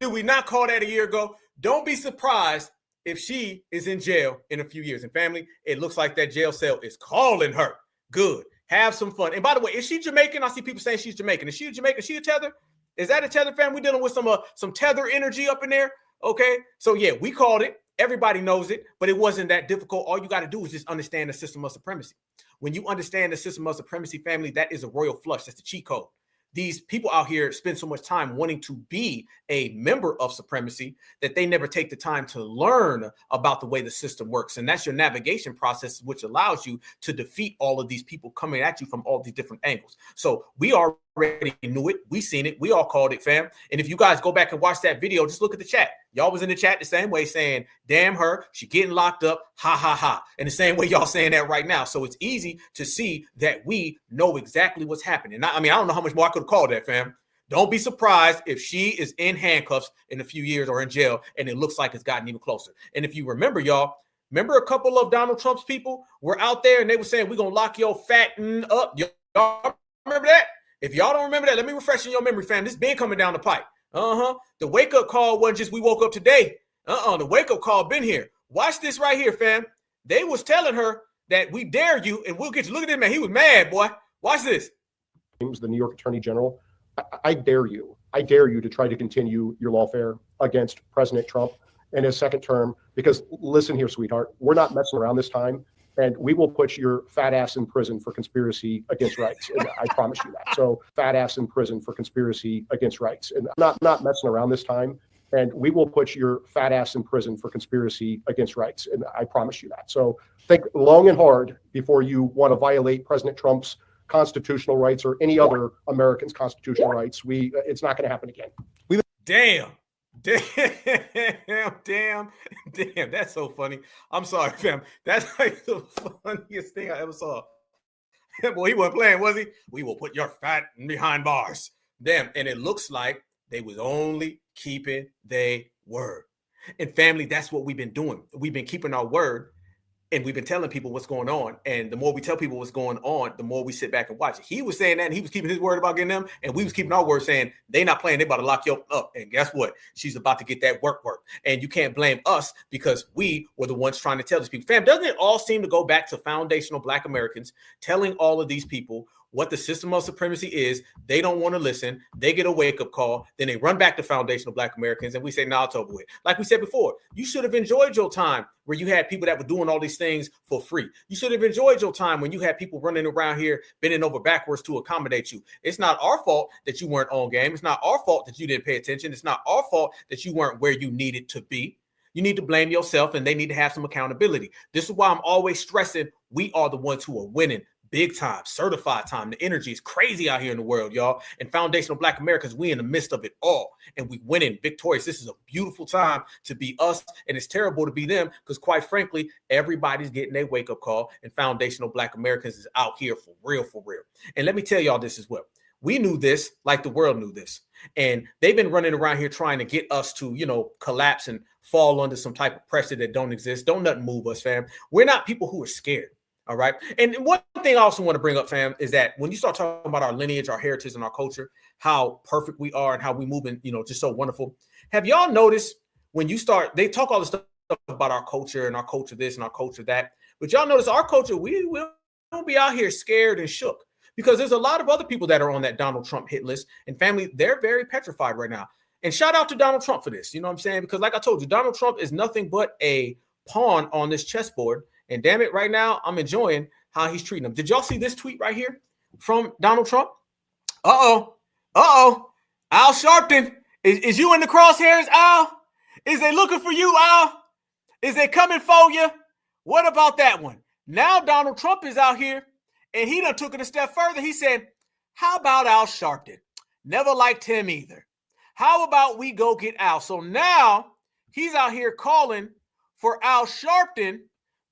Did we not call that a year ago? Don't be surprised if she is in jail in a few years. And family, it looks like that jail cell is calling her. Good. Have some fun. And by the way, is she Jamaican? I see people saying she's Jamaican. Is she a Jamaican? Is she a tether? Is that a tether, family? We're dealing with some tether energy up in there. Okay. So yeah, we called it. Everybody knows it, but it wasn't that difficult. All you got to do is just understand the system of supremacy. When you understand the system of supremacy, family, that is a royal flush. That's the cheat code. These people out here spend so much time wanting to be a member of supremacy that they never take the time to learn about the way the system works. And that's your navigation process, which allows you to defeat all of these people coming at you from all these different angles. So we already knew it. We seen it. We all called it, fam. And if you guys go back and watch that video, just look at the chat. Y'all was in the chat the same way saying, damn her, she getting locked up, ha, ha, ha. And the same way y'all saying that right now. So it's easy to see that we know exactly what's happening. I don't know how much more I could have called that, fam. Don't be surprised if she is in handcuffs in a few years or in jail, and it looks like it's gotten even closer. And if you remember, y'all, remember a couple of Donald Trump's people were out there and they were saying, we're going to lock your fatten up. Y'all remember that? If y'all don't remember that, let me refresh in your memory, fam. This been coming down the pipe. The wake-up call wasn't just we woke up today. The wake-up call been here. Watch this right here, fam. They was telling her that we dare you, and we'll get you. Look at this, man. He was mad, boy. Watch this. James, the New York Attorney General, I dare you. I dare you to try to continue your lawfare against President Trump in his second term, because listen here, sweetheart, we're not messing around this time. And we will put your fat ass in prison for conspiracy against rights. And I promise you that. So fat ass in prison for conspiracy against rights. And not messing around this time. And we will put your fat ass in prison for conspiracy against rights. And I promise you that. So think long and hard before you want to violate President Trump's constitutional rights or any other American's constitutional rights. It's not going to happen again. Damn. That's so funny. I'm sorry, fam. That's like the funniest thing I ever saw. Boy, he wasn't playing, was he? We will put your fat behind bars. Damn. And it looks like they was only keeping their word. And family, that's what we've been doing. We've been keeping our word. And we've been telling people what's going on. And the more we tell people what's going on, the more we sit back and watch it. He was saying that, and he was keeping his word about getting them. And we was keeping our word saying, they not playing, they about to lock you up. And guess what? She's about to get that work. And you can't blame us because we were the ones trying to tell these people. Fam, doesn't it all seem to go back to foundational Black Americans telling all of these people what the system of supremacy is. They don't want to listen. They get a wake-up call. Then they run back to foundational Black Americans, and we say, nah, it's over with. Like we said before, you should have enjoyed your time where you had people that were doing all these things for free. You should have enjoyed your time when you had people running around here bending over backwards to accommodate you. It's not our fault that you weren't on game. It's not our fault that you didn't pay attention. It's not our fault that you weren't where you needed to be. You need to blame yourself, and they need to have some accountability. This is why I'm always stressing we are the ones who are winning big time, certified time. The energy is crazy out here in the world, y'all. And foundational Black Americans, we in the midst of it all, and we winning victorious. This is a beautiful time to be us, and it's terrible to be them because, quite frankly, everybody's getting a wake-up call, and foundational Black Americans is out here for real, for real. And let me tell y'all this as well. We knew this like the world knew this. And they've been running around here trying to get us to, collapse and fall under some type of pressure that don't exist. Don't nothing move us, fam. We're not people who are scared. All right. And one thing I also want to bring up, fam, is that when you start talking about our lineage, our heritage, and our culture, how perfect we are and how we move in, just so wonderful. Have y'all noticed when you start, they talk all this stuff about our culture and our culture this and our culture that, but y'all notice our culture, we don't be out here scared and shook. Because there's a lot of other people that are on that Donald Trump hit list, and family, they're very petrified right now. And shout out to Donald Trump for this. You know what I'm saying? Because like I told you, Donald Trump is nothing but a pawn on this chessboard. And damn it, right now, I'm enjoying how he's treating them. Did y'all see this tweet right here from Donald Trump? Al Sharpton, is you in the crosshairs, Al? Is they looking for you, Al? Is they coming for you? What about that one? Now Donald Trump is out here. And he done took it a step further. He said, how about Al Sharpton? Never liked him either. How about we go get Al? So now he's out here calling for Al Sharpton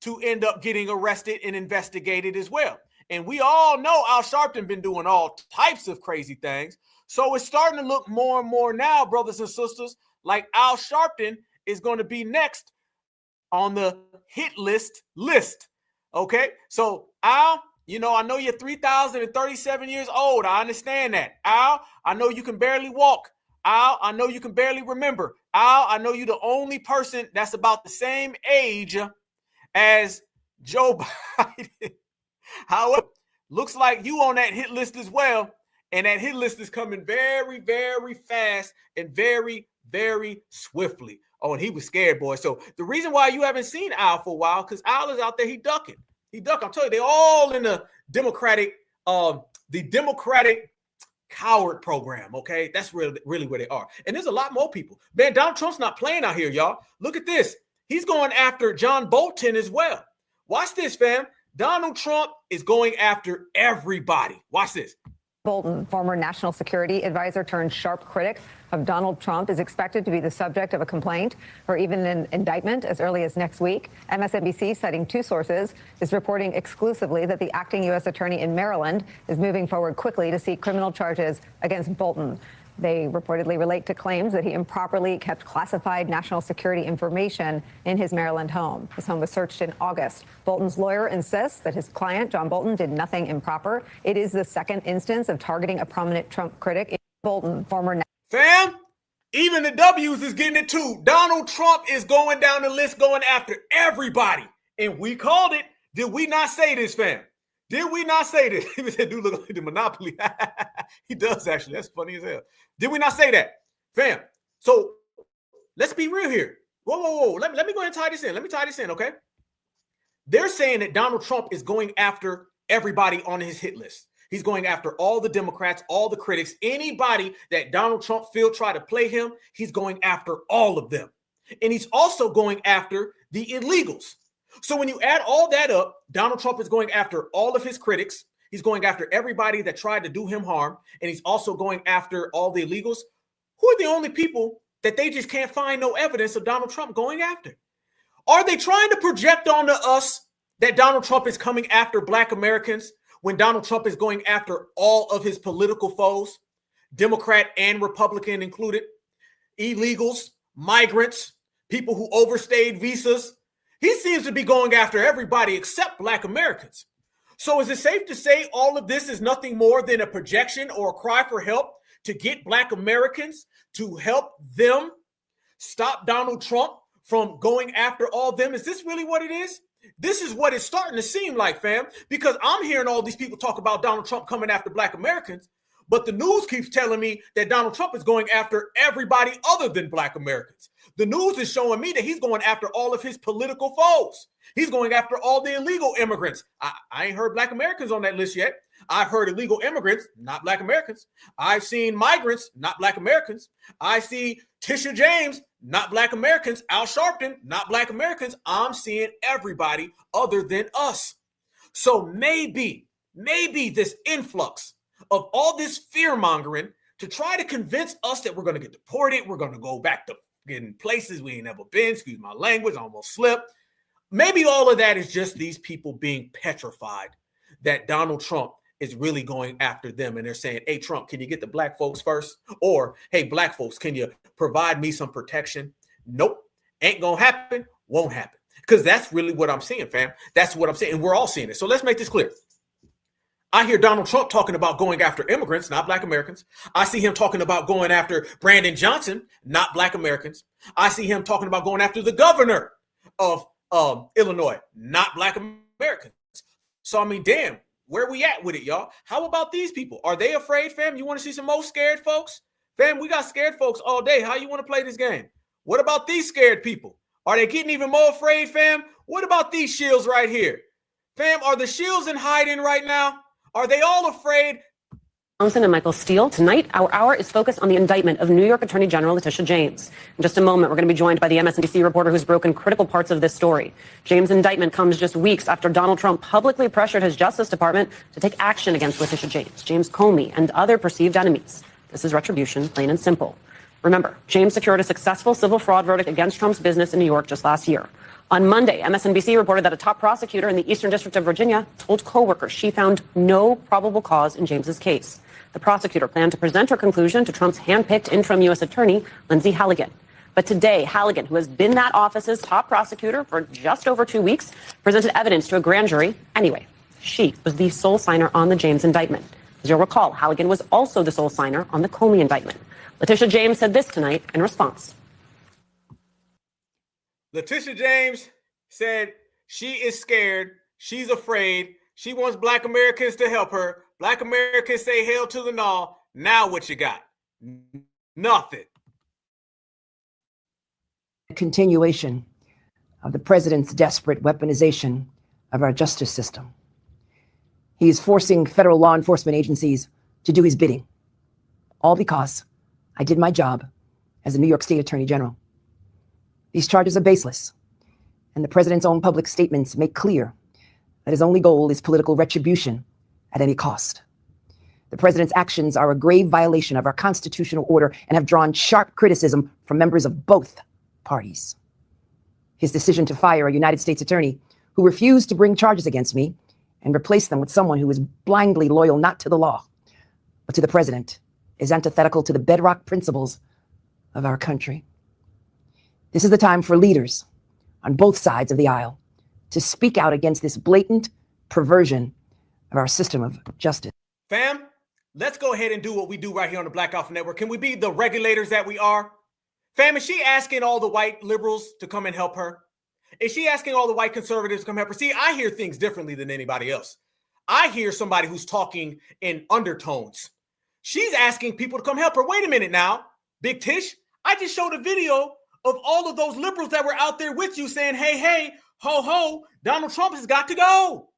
to end up getting arrested and investigated as well. And we all know Al Sharpton been doing all types of crazy things. So it's starting to look more and more now, brothers and sisters, like Al Sharpton is going to be next on the hit list. Okay, so Al, I know you're 3,037 years old. I understand that. Al, I know you can barely walk. Al, I know you can barely remember. Al, I know you're the only person that's about the same age as Joe Biden. However, looks like you on that hit list as well. And that hit list is coming very, very fast and very, very swiftly. Oh, and he was scared, boy. So the reason why you haven't seen Al for a while, because Al is out there, he ducking. I'm telling you, they're all in the Democratic coward program, okay? That's really where they are. And there's a lot more people. Man, Donald Trump's not playing out here, y'all. Look at this. He's going after John Bolton as well. Watch this, fam. Donald Trump is going after everybody. Watch this. Bolton, former national security advisor turned sharp critic of Donald Trump, is expected to be the subject of a complaint or even an indictment as early as next week. MSNBC, citing two sources, is reporting exclusively that the acting U.S. attorney in Maryland is moving forward quickly to seek criminal charges against Bolton. They reportedly relate to claims that he improperly kept classified national security information in his Maryland home. His home was searched in August. Bolton's lawyer insists that his client, John Bolton, did nothing improper. It is the second instance of targeting a prominent Trump critic. Bolton, former... Fam, even the W's is getting it too. Donald Trump is going down the list, going after everybody. And we called it. Did we not say this, fam? Did we not say this? He said, dude, look like the Monopoly. He does, actually. That's funny as hell. Did we not say that? Fam, so let's be real here. Whoa. Let me go ahead and tie this in. Let me tie this in, okay? They're saying that Donald Trump is going after everybody on his hit list. He's going after all the Democrats, all the critics, anybody that Donald Trump feel try to play him, he's going after all of them. And he's also going after the illegals. So when you add all that up, Donald Trump is going after all of his critics. He's going after everybody that tried to do him harm. And he's also going after all the illegals. Who are the only people that they just can't find no evidence of Donald Trump going after? Are they trying to project onto us that Donald Trump is coming after Black Americans when Donald Trump is going after all of his political foes, Democrat and Republican included, illegals, migrants, people who overstayed visas? He seems to be going after everybody except Black Americans. So is it safe to say all of this is nothing more than a projection or a cry for help to get Black Americans to help them stop Donald Trump from going after all of them? Is this really what it is? This is what it's starting to seem like, fam, because I'm hearing all these people talk about Donald Trump coming after Black Americans, but the news keeps telling me that Donald Trump is going after everybody other than Black Americans. The news is showing me that he's going after all of his political foes. He's going after all the illegal immigrants. I ain't heard Black Americans on that list yet. I've heard illegal immigrants, not Black Americans. I've seen migrants, not Black Americans. I see Letitia James, not Black Americans. Al Sharpton, not Black Americans. I'm seeing everybody other than us. So maybe this influx of all this fear mongering to try to convince us that we're going to get deported, we're going to go back to getting places we ain't never been, excuse my language, I almost slipped. Maybe all of that is just these people being petrified that Donald Trump is really going after them. And they're saying, hey, Trump, can you get the Black folks first? Or, hey, Black folks, can you provide me some protection? Nope. Ain't going to happen. Won't happen. Because that's really what I'm seeing, fam. That's what I'm saying. And we're all seeing it. So let's make this clear. I hear Donald Trump talking about going after immigrants, not Black Americans. I see him talking about going after Brandon Johnson, not Black Americans. I see him talking about going after the governor of Illinois, not Black Americans. So, I mean, damn, where we at with it, y'all? How about these people? Are they afraid, fam? You want to see some more scared folks? Fam, we got scared folks all day. How you want to play this game? What about these scared people? Are they getting even more afraid, fam? What about these shields right here? Fam, are the shields in hiding right now? Are they all afraid? Johnson and Michael Steele. Tonight, our hour is focused on the indictment of New York Attorney General Letitia James. In just a moment, we're going to be joined by the MSNBC reporter who's broken critical parts of this story. James' indictment comes just weeks after Donald Trump publicly pressured his Justice Department to take action against Letitia James, James Comey, and other perceived enemies. This is retribution, plain and simple. Remember, James secured a successful civil fraud verdict against Trump's business in New York just last year. On Monday, MSNBC reported that a top prosecutor in the Eastern District of Virginia told coworkers she found no probable cause in James's case. The prosecutor planned to present her conclusion to Trump's handpicked interim U.S. attorney, Lindsey Halligan. But today, Halligan, who has been that office's top prosecutor for just over 2 weeks, presented evidence to a grand jury anyway. She was the sole signer on the James indictment. As you'll recall, Halligan was also the sole signer on the Comey indictment. Letitia James said this tonight in response. Letitia James said she is scared. She's afraid. She wants Black Americans to help her. Black Americans say hell to the no. Now what you got? Nothing. Continuation of the president's desperate weaponization of our justice system. He is forcing federal law enforcement agencies to do his bidding, all because I did my job as a New York State Attorney General. These charges are baseless, and the president's own public statements make clear that his only goal is political retribution at any cost. The president's actions are a grave violation of our constitutional order and have drawn sharp criticism from members of both parties. His decision to fire a United States attorney who refused to bring charges against me and replace them with someone who is blindly loyal not to the law, but to the president is antithetical to the bedrock principles of our country. This is the time for leaders on both sides of the aisle to speak out against this blatant perversion of our system of justice. Fam, let's go ahead and do what we do right here on the Black Alpha Network. Can we be the regulators that we are? Fam, is she asking all the white liberals to come and help her? Is she asking all the white conservatives to come help her? See, I hear things differently than anybody else. I hear somebody who's talking in undertones. She's asking people to come help her. Wait a minute now, Big Tish. I just showed a video of all of those liberals that were out there with you saying, hey, hey, ho, ho, Donald Trump has got to go.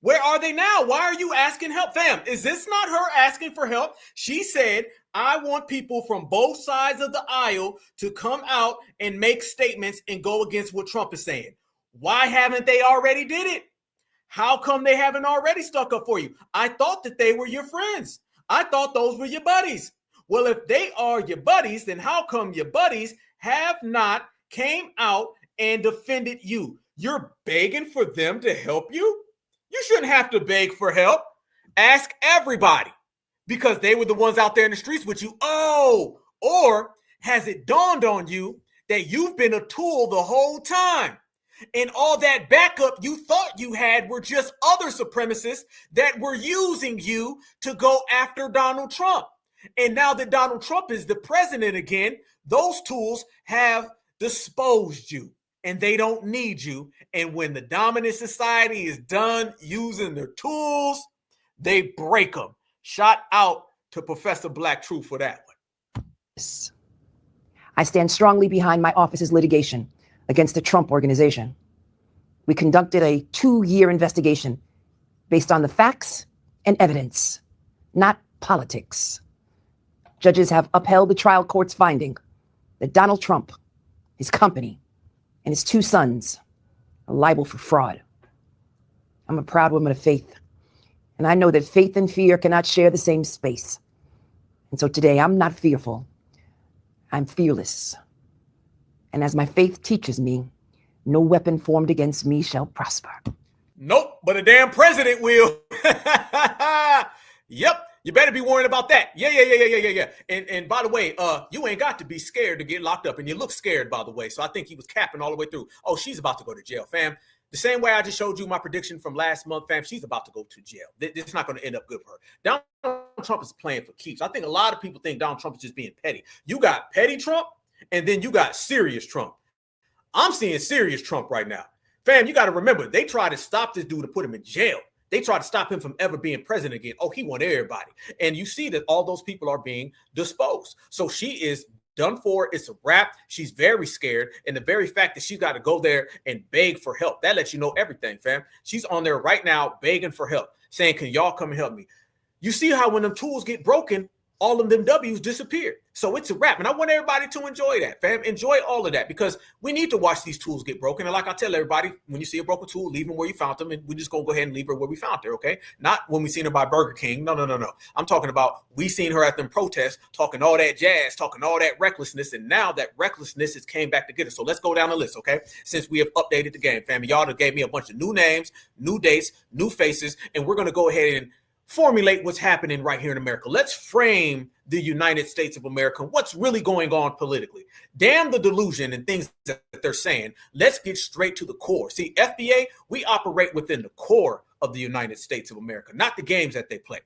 Where are they now? Why are you asking help? Fam, is this not her asking for help? She said, I want people from both sides of the aisle to come out and make statements and go against what Trump is saying. Why haven't they already did it? How come they haven't already stuck up for you? I thought that they were your friends. I thought those were your buddies. Well, if they are your buddies, then how come your buddies have not came out and defended you? You're begging for them to help you? You shouldn't have to beg for help. Ask everybody because they were the ones out there in the streets with you. Oh, or has it dawned on you that you've been a tool the whole time? And all that backup you thought you had were just other supremacists that were using you to go after Donald Trump. And now that Donald Trump is the president again, those tools have disposed you and they don't need you. And when the dominant society is done using their tools, they break them. Shout out to Professor Black Truth for that one. I stand strongly behind my office's litigation against the Trump Organization. We conducted a 2-year investigation based on the facts and evidence, not politics. Judges have upheld the trial court's finding that Donald Trump, his company, and his 2 sons are liable for fraud. I'm a proud woman of faith, and I know that faith and fear cannot share the same space. And so today, I'm not fearful. I'm fearless. And as my faith teaches me, no weapon formed against me shall prosper. Nope, but a damn president will. Yep. You better be worrying about that. Yeah. And by the way, you ain't got to be scared to get locked up. And you look scared, by the way. So I think he was capping all the way through. Oh, she's about to go to jail, fam. The same way I just showed you my prediction from last month, fam. She's about to go to jail. This is not going to end up good for her. Donald Trump is playing for keeps. I think a lot of people think Donald Trump is just being petty. You got petty Trump, and then you got serious Trump. I'm seeing serious Trump right now. Fam, you got to remember, they tried to stop this dude to put him in jail. They tried to stop him from ever being president again. Oh, he won everybody. And you see that all those people are being disposed. So she is done for. It's a wrap. She's very scared. And the very fact that she's got to go there and beg for help, that lets you know everything, fam. She's on there right now begging for help, saying, can y'all come and help me? You see how when them tools get broken, all of them W's disappear. So it's a wrap. And I want everybody to enjoy that, fam. Enjoy all of that, because we need to watch these tools get broken. And like I tell everybody, when you see a broken tool, leave them where you found them. And we're just going to go ahead and leave her where we found her, okay? Not when we seen her by Burger King. No. I'm talking about we seen her at them protests, talking all that jazz, talking all that recklessness. And now that recklessness has came back to get us. So let's go down the list, okay? Since we have updated the game, fam. Y'all gave me a bunch of new names, new dates, new faces. And we're going to go ahead and formulate what's happening right here in America. Let's frame the United States of America, what's really going on politically. Damn the delusion and things that they're saying. Let's get straight to the core. See, FBA, we operate within the core of the United States of America, not the games that they play.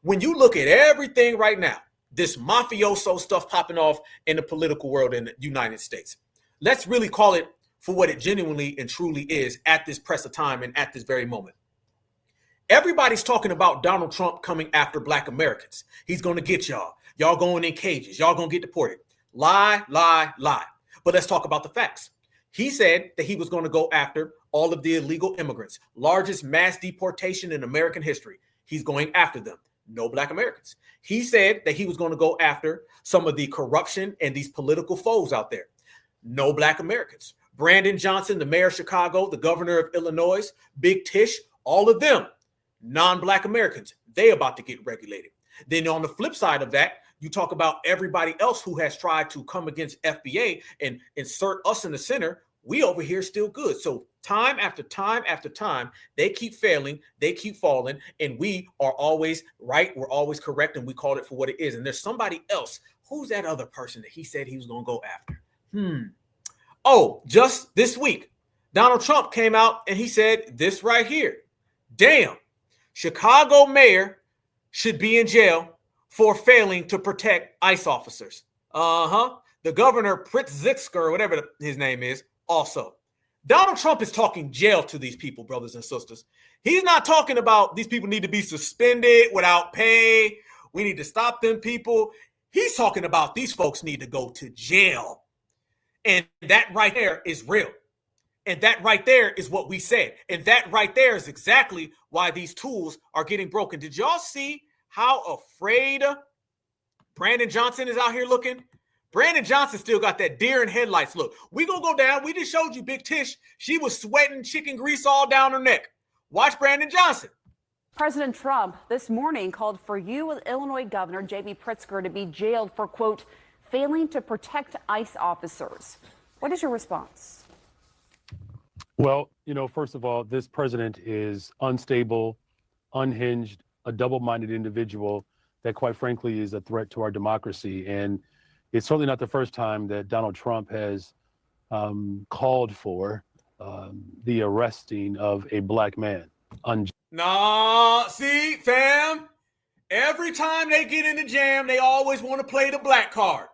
When you look at everything right now, this mafioso stuff popping off in the political world in the United States, let's really call it for what it genuinely and truly is at this press of time and at this very moment. Everybody's talking about Donald Trump coming after Black Americans. He's going to get y'all. Y'all going in cages. Y'all going to get deported. Lie. But let's talk about the facts. He said that he was going to go after all of the illegal immigrants. Largest mass deportation in American history. He's going after them. No Black Americans. He said that he was going to go after some of the corruption and these political foes out there. No Black Americans. Brandon Johnson, the mayor of Chicago, the governor of Illinois, Big Tish, all of them. Non-Black Americans, they about to get regulated. Then on the flip side of that, you talk about everybody else who has tried to come against FBA and insert us in the center. We over here still good. So time after time after time, they keep failing, they keep falling, and we are always right. We're always correct, and we call it for what it is. And there's somebody else. Who's that other person that he said he was going to go after? Oh, just this week, Donald Trump came out and he said this right here. Damn. Chicago mayor should be in jail for failing to protect ICE officers. The governor, Pritzker, whatever his name is, also. Donald Trump is talking jail to these people, brothers and sisters. He's not talking about these people need to be suspended without pay. We need to stop them people. He's talking about these folks need to go to jail. And that right there is real. And that right there is what we said. And that right there is exactly why these tools are getting broken. Did y'all see how afraid Brandon Johnson is out here looking? Brandon Johnson still got that deer in headlights look. We gonna go down. We just showed you Big Tish. She was sweating chicken grease all down her neck. Watch Brandon Johnson. President Trump this morning called for you, Illinois Governor J.B. Pritzker, to be jailed for, quote, failing to protect ICE officers. What is your response? Well, first of all, this president is unstable, unhinged, a double-minded individual that, quite frankly, is a threat to our democracy. And it's certainly not the first time that Donald Trump has called for the arresting of a Black man. Nah, see, fam, every time they get in the jam, they always want to play the black card.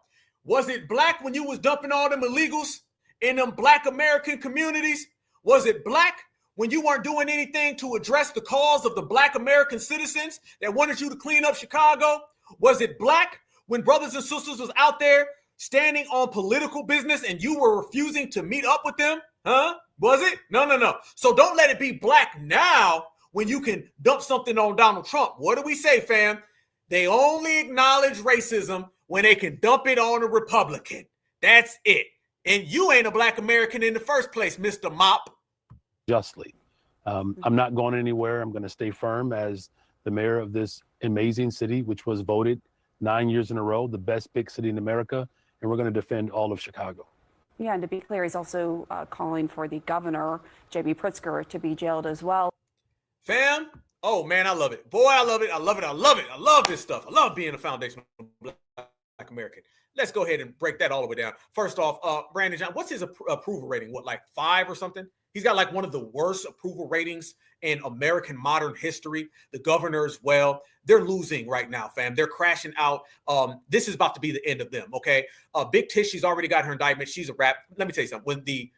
Was it black when you was dumping all them illegals in them Black American communities? Was it Black when you weren't doing anything to address the cause of the Black American citizens that wanted you to clean up Chicago? Was it Black when brothers and sisters was out there standing on political business and you were refusing to meet up with them? Huh? Was it? No. So don't let it be Black now when you can dump something on Donald Trump. What do we say, fam? They only acknowledge racism when they can dump it on a Republican. That's it. And you ain't a Black American in the first place, Mr. Mop. Justly. I'm not going anywhere. I'm going to stay firm as the mayor of this amazing city, which was voted 9 years in a row the best big city in America, and we're going to defend all of Chicago. Yeah, and to be clear, he's also calling for the governor, J.B. Pritzker, to be jailed as well. Fam, oh man, I love it. Boy, I love it. I love it. I love it. I love this stuff. I love being a foundational Black American. Let's go ahead and break that all the way down. First off, Brandon Johnson, what's his approval rating? What, like 5 or something? He's got like one of the worst approval ratings in American modern history. The governor as well. They're losing right now, fam. They're crashing out. This is about to be the end of them, okay? Big Tish, she's already got her indictment. She's a wrap. Let me tell you something. When the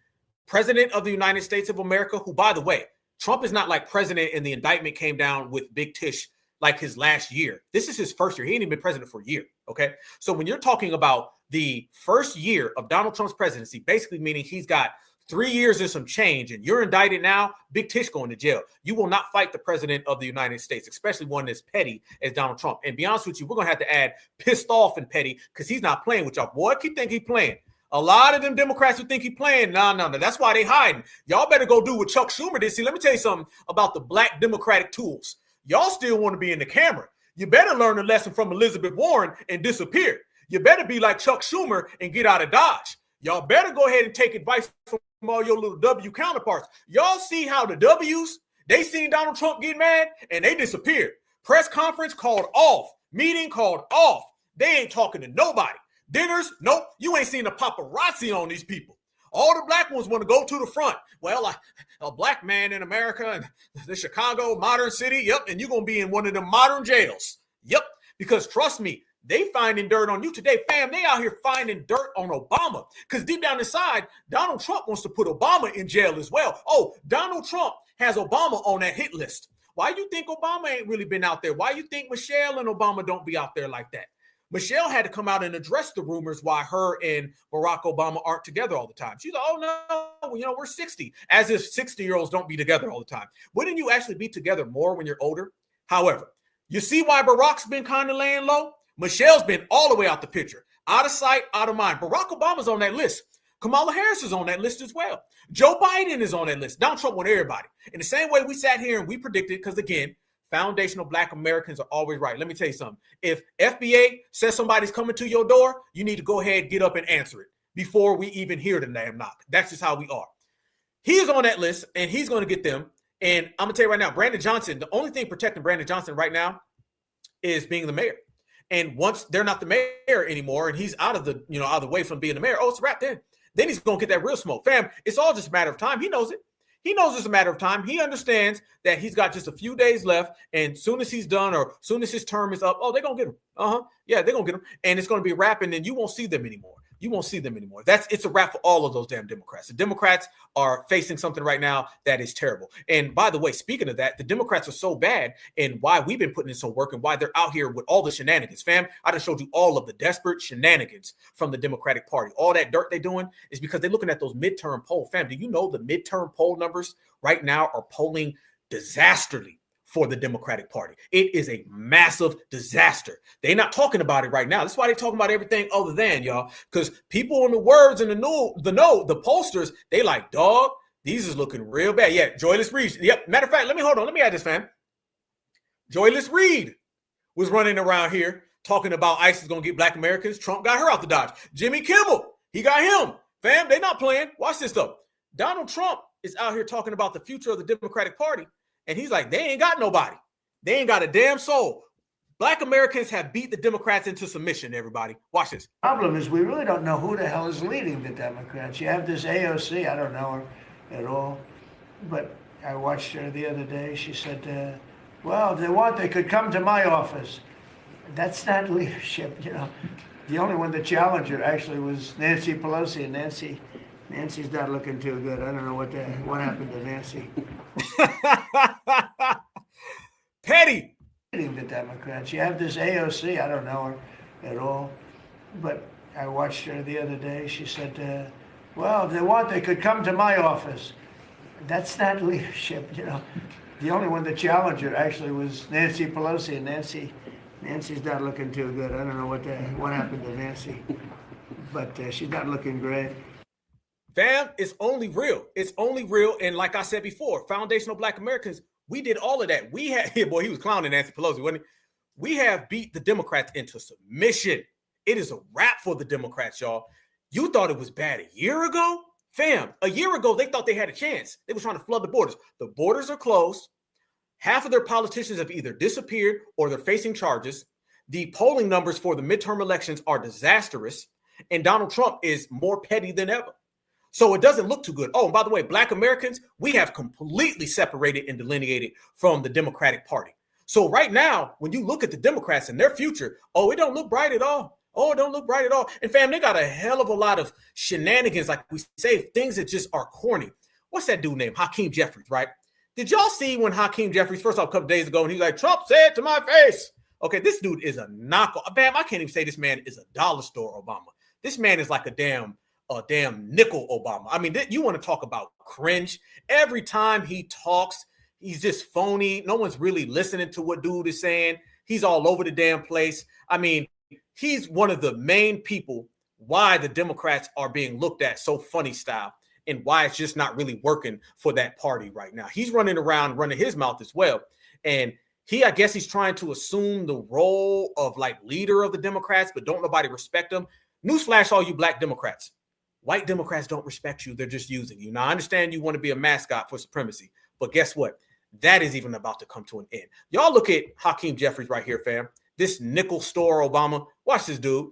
president of the United States of America, who, by the way, Trump is not like president and the indictment came down with Big Tish like his last year. This is his first year. He ain't even been president for a year, okay? So when you're talking about the first year of Donald Trump's presidency, basically meaning he's got 3 years and some change, and you're indicted now, Big Tish going to jail. You will not fight the president of the United States, especially one as petty as Donald Trump. And be honest with you, we're going to have to add pissed off and petty because he's not playing with y'all. Boy, he think he playing. A lot of them Democrats who think he playing, no. That's why they hiding. Y'all better go do what Chuck Schumer did. See, let me tell you something about the Black Democratic tools. Y'all still want to be in the camera. You better learn a lesson from Elizabeth Warren and disappear. You better be like Chuck Schumer and get out of Dodge. Y'all better go ahead and take advice from all your little W counterparts. Y'all see how the W's, they seen Donald Trump get mad and they disappeared. Press conference called off. Meeting called off. They ain't talking to nobody. Dinners, nope. You ain't seen a paparazzi on these people. All the Black ones want to go to the front. Well, a Black man in America and the Chicago modern city. Yep. And you're going to be in one of the modern jails. Yep. Because trust me, they finding dirt on you today. Fam, they out here finding dirt on Obama. Because deep down inside, Donald Trump wants to put Obama in jail as well. Oh, Donald Trump has Obama on that hit list. Why you think Obama ain't really been out there? Why you think Michelle and Obama don't be out there like that? Michelle had to come out and address the rumors why her and Barack Obama aren't together all the time. She's like, oh, no, we're 60. As if 60-year-olds don't be together all the time. Wouldn't you actually be together more when you're older? However, you see why Barack's been kind of laying low? Michelle's been all the way out the picture. Out of sight, out of mind. Barack Obama's on that list. Kamala Harris is on that list as well. Joe Biden is on that list. Donald Trump won everybody. In the same way we sat here and we predicted, because again, foundational Black Americans are always right. Let me tell you something. If FBA says somebody's coming to your door, you need to go ahead, get up and answer it before we even hear the damn knock. That's just how we are. He is on that list and he's going to get them. And I'm going to tell you right now, Brandon Johnson, the only thing protecting Brandon Johnson right now is being the mayor. And once they're not the mayor anymore and he's out of the, out of the way from being the mayor, it's a wrap then. Then he's going to get that real smoke. Fam, it's all just a matter of time. He knows it. He knows it's a matter of time. He understands that he's got just a few days left. And soon as he's done or soon as his term is up, they're going to get him. Yeah, they're going to get him. And it's going to be a wrap and then you won't see them anymore. You won't see them anymore. It's a wrap for all of those damn Democrats. The Democrats are facing something right now that is terrible. And by the way, speaking of that, the Democrats are so bad and why we've been putting in some work and why they're out here with all the shenanigans. Fam, I just showed you all of the desperate shenanigans from the Democratic Party. All that dirt they're doing is because they're looking at those midterm poll. Fam, do you know the midterm poll numbers right now are polling disastrously for the Democratic Party? It is a massive disaster. They're not talking about it right now. That's why they're talking about everything other than, y'all, because people in the words and the pollsters, they like, dog, these is looking real bad. Yeah, Joyless Reed. Yep. Matter of fact, let me add this, fam. Joyless Reed was running around here talking about ICE is going to get Black Americans. Trump got her out the Dodge. Jimmy Kimmel, he got him. Fam, they not playing. Watch this stuff. Donald Trump is out here talking about the future of the Democratic Party. And he's like, they ain't got nobody. They ain't got a damn soul. Black Americans have beat the Democrats into submission, everybody. Watch this. The problem is we really don't know who the hell is leading the Democrats. You have this AOC, I don't know her at all. But I watched her the other day. She said, well, if they want, they could come to my office. That's not leadership, The only one that challenged her actually was Nancy Pelosi. And Nancy Nancy's not looking too good. I don't know what happened to Nancy. Petty. The Democrats. You have this AOC. I don't know her at all, but I watched her the other day. She said, well, if they want, they could come to my office. That's not leadership, you know. The only one that challenged her actually was Nancy Pelosi, and Nancy's not looking too good. I don't know what happened to Nancy, but she's not looking great. Fam, it's only real. It's only real. And like I said before, foundational Black Americans, we did all of that. We had, boy, he was clowning Nancy Pelosi, wasn't he? We have beat the Democrats into submission. It is a wrap for the Democrats, y'all. You thought it was bad a year ago? Fam, a year ago, they thought they had a chance. They were trying to flood the borders. The borders are closed. Half of their politicians have either disappeared or they're facing charges. The polling numbers for the midterm elections are disastrous. And Donald Trump is more petty than ever. So it doesn't look too good. Oh, and by the way, Black Americans, we have completely separated and delineated from the Democratic Party. So right now, when you look at the Democrats and their future, oh, it don't look bright at all. Oh, it don't look bright at all. And fam, they got a hell of a lot of shenanigans, like we say, things that just are corny. What's that dude named? Hakeem Jeffries, right? Did y'all see when Hakeem Jeffries, first off, a couple days ago, and he's like, Trump said to my face. Okay, this dude is a knockoff. Bam, I can't even say this man is a dollar store Obama. This man is like a damn nickel Obama. I mean, you want to talk about cringe. Every time he talks, he's just phony. No one's really listening to what dude is saying. He's all over the damn place. I mean, he's one of the main people why the Democrats are being looked at so funny style and why it's just not really working for that party right now. He's running around, running his mouth as well. And I guess he's trying to assume the role of like leader of the Democrats, but don't nobody respect him. Newsflash, all you Black Democrats. White Democrats don't respect you. They're just using you. Now, I understand you want to be a mascot for supremacy, but guess what? That is even about to come to an end. Y'all look at Hakeem Jeffries right here, fam. This nickel store Obama. Watch this dude.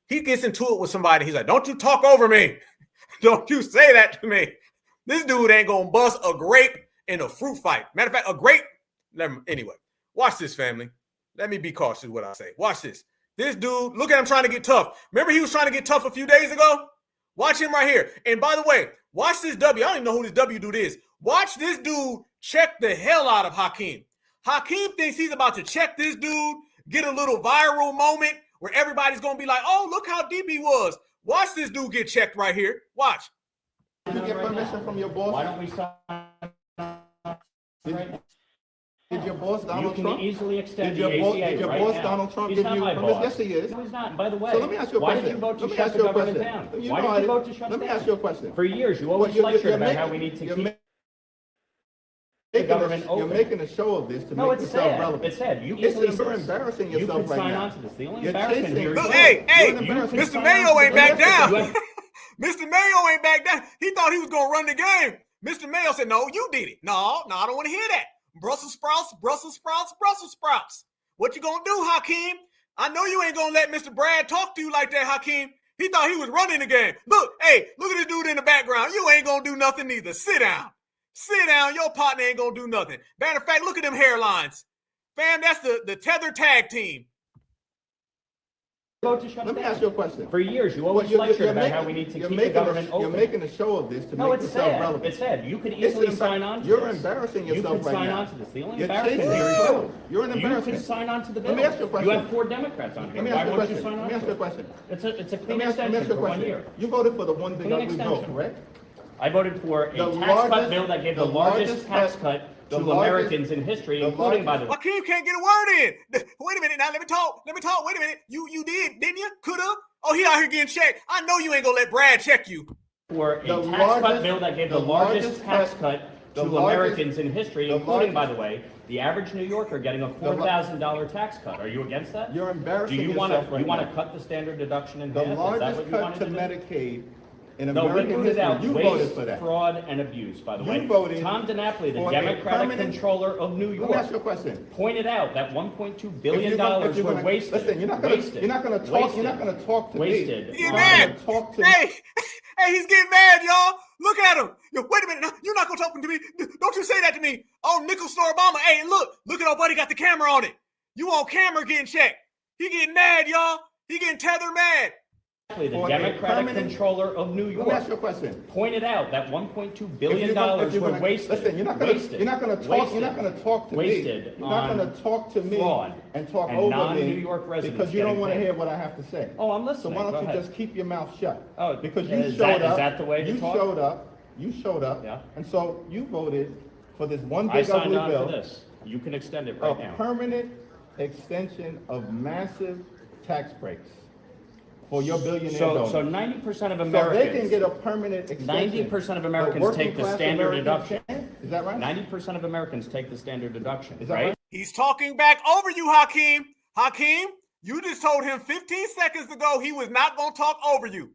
He gets into it with somebody. He's like, don't you talk over me. Don't you say that to me. This dude ain't going to bust a grape in a fruit fight. Matter of fact, a grape. Anyway, watch this, family. Let me be cautious with what I say. Watch this. This dude, look at him trying to get tough. Remember he was trying to get tough a few days ago? Watch him right here. And by the way, watch this W. I don't even know who this W dude is. Watch this dude check the hell out of Hakeem. Hakeem thinks he's about to check this dude, get a little viral moment where everybody's going to be like, oh, look how deep he was. Watch this dude get checked right here. Watch. Did you get permission from your boss? Why don't we sign Did your boss Donald Trump? You can easily extend Did your right boss now. Donald Trump He's give not you my permission? boss. Yes, he is. No, he's not. And by the way, So let me ask you a why question. did you vote to Let me shut ask the you a government question. down? You Why know did you I- vote to shut Let it me down? ask you a question. For years, you always But lectured you're about making- how we need to you're keep ma- the government You're open. making a show of this to No, make it's yourself sad. relevant. It's sad. You It's easily you're embarrassing you yourself could right sign now. on to this. The only You're embarrassment chasing- here is Look, Hey, You're an embarrassing- Mr. Mayo ain't back down. You have- Mr. Mayo ain't back down. He thought he was going to run the game. Mr. Mayo said, no, you did it. No, I don't want to hear that. Brussels sprouts, Brussels sprouts, Brussels sprouts. What you going to do, Hakeem? I know you ain't going to let Mr. Brad talk to you like that, Hakeem. He thought he was running the game. Look at this dude in the background. You ain't going to do nothing either. Sit down. Sit down. Your partner ain't going to do nothing. Matter of fact, look at them hairlines. Fam, that's the tether tag team. Vote to shut Let it me down. ask you a question. For years, you always lectured about how we need to keep the government open. You're making a show of this to No, make it's yourself sad. relevant. It's sad. You could It's easily an sign on to You're this. embarrassing You yourself could right sign now. on to this. The only You're embarrassment chasing here is yourself. you. You're an You embarrassment. could sign on to the bill. Let me ask you a question. You have 4 Democrats on here. Let me Why ask you a won't you question. sign Let on me ask to you a it? question. It's a Let me clean ask you a extension for 1 question. year. You voted for the one big Clean ugly bill, extension. correct? I voted for a The tax largest- cut bill that gave the largest tax cut to Americans in history, including, by the way. Hakeem can't get a word in. Wait a minute now. Let me talk. Wait a minute. You did, didn't you? Coulda? Oh, he out here getting checked. I know you ain't going to let Brad check you. For a The tax largest- cut bill that gave the largest tax cut the to largest- Americans in history, the including, by largest- the way, the average New Yorker getting a $4,000 tax cut. Are you against that? You're embarrassing Do you yourself want to right now. cut the standard deduction in The half? Is that largest what you cut wanted to to do? Medicaid in No, we American rooted out history. You voted waste, for that. fraud, and abuse, by the You way. voted Tom DiNapoli, the for a Democratic permanent- controller of New Let York, me ask you a question. pointed out that $1.2 billion If you're were gonna- wasted. Listen, you're not going Wasted. to talk. Wasted. You're not going to talk to Wasted. me. He's You're mad. not gonna talk to Hey, he's getting mad, y'all. Look at him. Yo, wait a minute. You're not going to talk to me. Don't you say that to me. Oh, Nickel Store Obama. Hey, look at our buddy got the camera on it. You on camera getting checked. He getting mad, y'all. He getting tether mad. The Democratic controller of New York. Let me ask you a question. Pointed out that $1.2 billion were wasted. Listen, you're not going to talk to me. You're not going to talk to me and talk over non-New me York residents because you don't want to getting hear what I have to say. Oh, I'm listening. So why don't Go you ahead. just keep your mouth shut? Oh, because you is showed that, up. Is that the way to you talk? You showed up. Yeah. And so you voted for this one I big signed ugly on bill. for this. You can extend it right now. A permanent extension of massive tax breaks for your billionaire donors. So 90% of Americans. So they can get a permanent extension. 90% of Americans take the standard deduction. Is that right? 90% of Americans take the standard deduction. Is that right? He's talking back over you, Hakeem. Hakeem, you just told him 15 seconds ago he was not going to talk over you.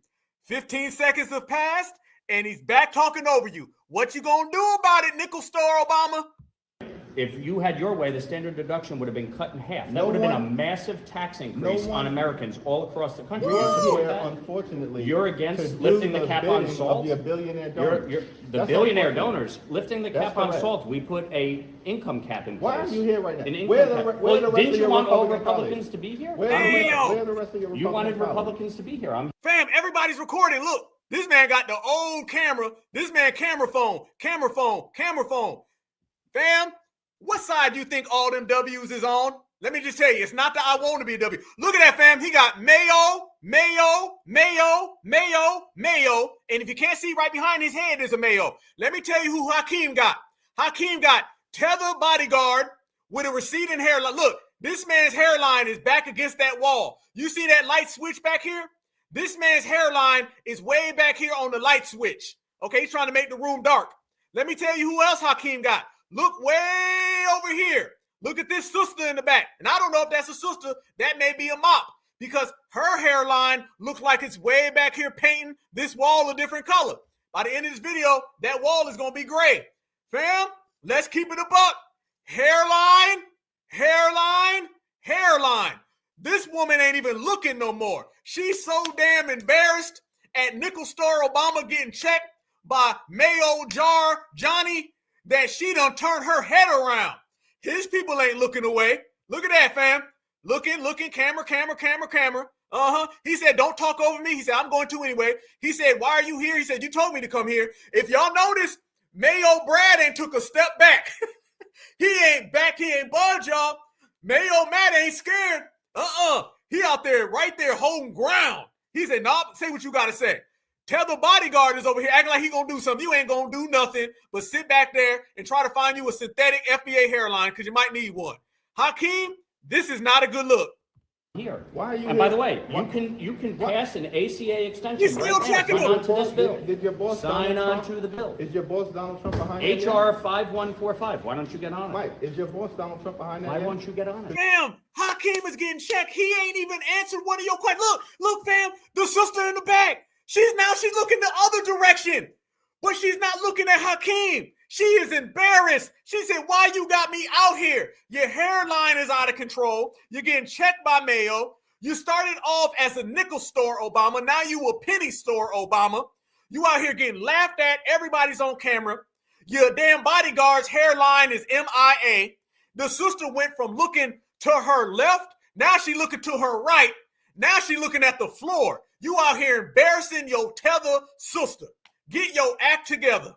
15 seconds have passed, and he's back talking over you. What you going to do about it, nickel store Obama? If you had your way, the standard deduction would have been cut in half. That would have been a massive tax increase on Americans all across the country. Unfortunately, you're against lifting the cap on salt. Your billionaire donors. The billionaire donors lifting the cap on salt. We put a income cap in place. Why are you here right now? An income cap. Didn't you want all Republicans to be here? Where are the rest of your You wanted Republican Republicans to be here. Fam, everybody's recording. Look, this man got the old camera. This man camera phone. Fam, what side do you think all them W's is on? Let me just tell you, it's not that I want to be a W. Look at that, fam. He got Mayo. And if you can't see right behind his head, there's a Mayo. Let me tell you who Hakeem got. Hakeem got tether bodyguard with a receding hairline. Look, this man's hairline is back against that wall. You see that light switch back here? This man's hairline is way back here on the light switch. Okay, he's trying to make the room dark. Let me tell you who else Hakeem got. Look way over here. Look at this sister in the back. And I don't know if that's a sister. That may be a mop because her hairline looks like it's way back here painting this wall a different color. By the end of this video, that wall is going to be gray. Fam, let's keep it a buck. Hairline. This woman ain't even looking no more. She's so damn embarrassed at nickel store Obama getting checked by Mayo Jar Johnny that she done turned her head around. His people ain't looking away. Look at that, fam. Looking, camera. He said, don't talk over me. He said, I'm going to anyway. He said, why are you here? He said, you told me to come here. If y'all notice, Mayo Brad ain't took a step back. He ain't back. He ain't budge, y'all. Mayo Matt ain't scared. He out there, right there, holding ground. He said, no, say what you got to say. Tell the bodyguard is over here acting like he gonna do something. You ain't gonna do nothing but sit back there and try to find you a synthetic FBA hairline because you might need one. Hakeem, this is not a good look. Here. Why are you and by the way, you can pass an ACA extension. You're still checking Sign on to this bill. Did your boss sign on to the bill? Is your boss Donald Trump behind that? HR 5145. Why don't you get on it? Mike, is your boss Donald Trump behind that? Why won't you get on it? Fam, Hakeem is getting checked. He ain't even answered one of your questions. Look, fam, the sister in the back. She's looking the other direction, but she's not looking at Hakeem. She is embarrassed. She said, why you got me out here? Your hairline is out of control. You're getting checked by Mayo. You started off as a nickel store, Obama. Now you a penny store, Obama. You out here getting laughed at. Everybody's on camera. Your damn bodyguard's hairline is MIA. The sister went from looking to her left. Now she looking to her right. Now she looking at the floor. You out here embarrassing your tether sister. Get your act together.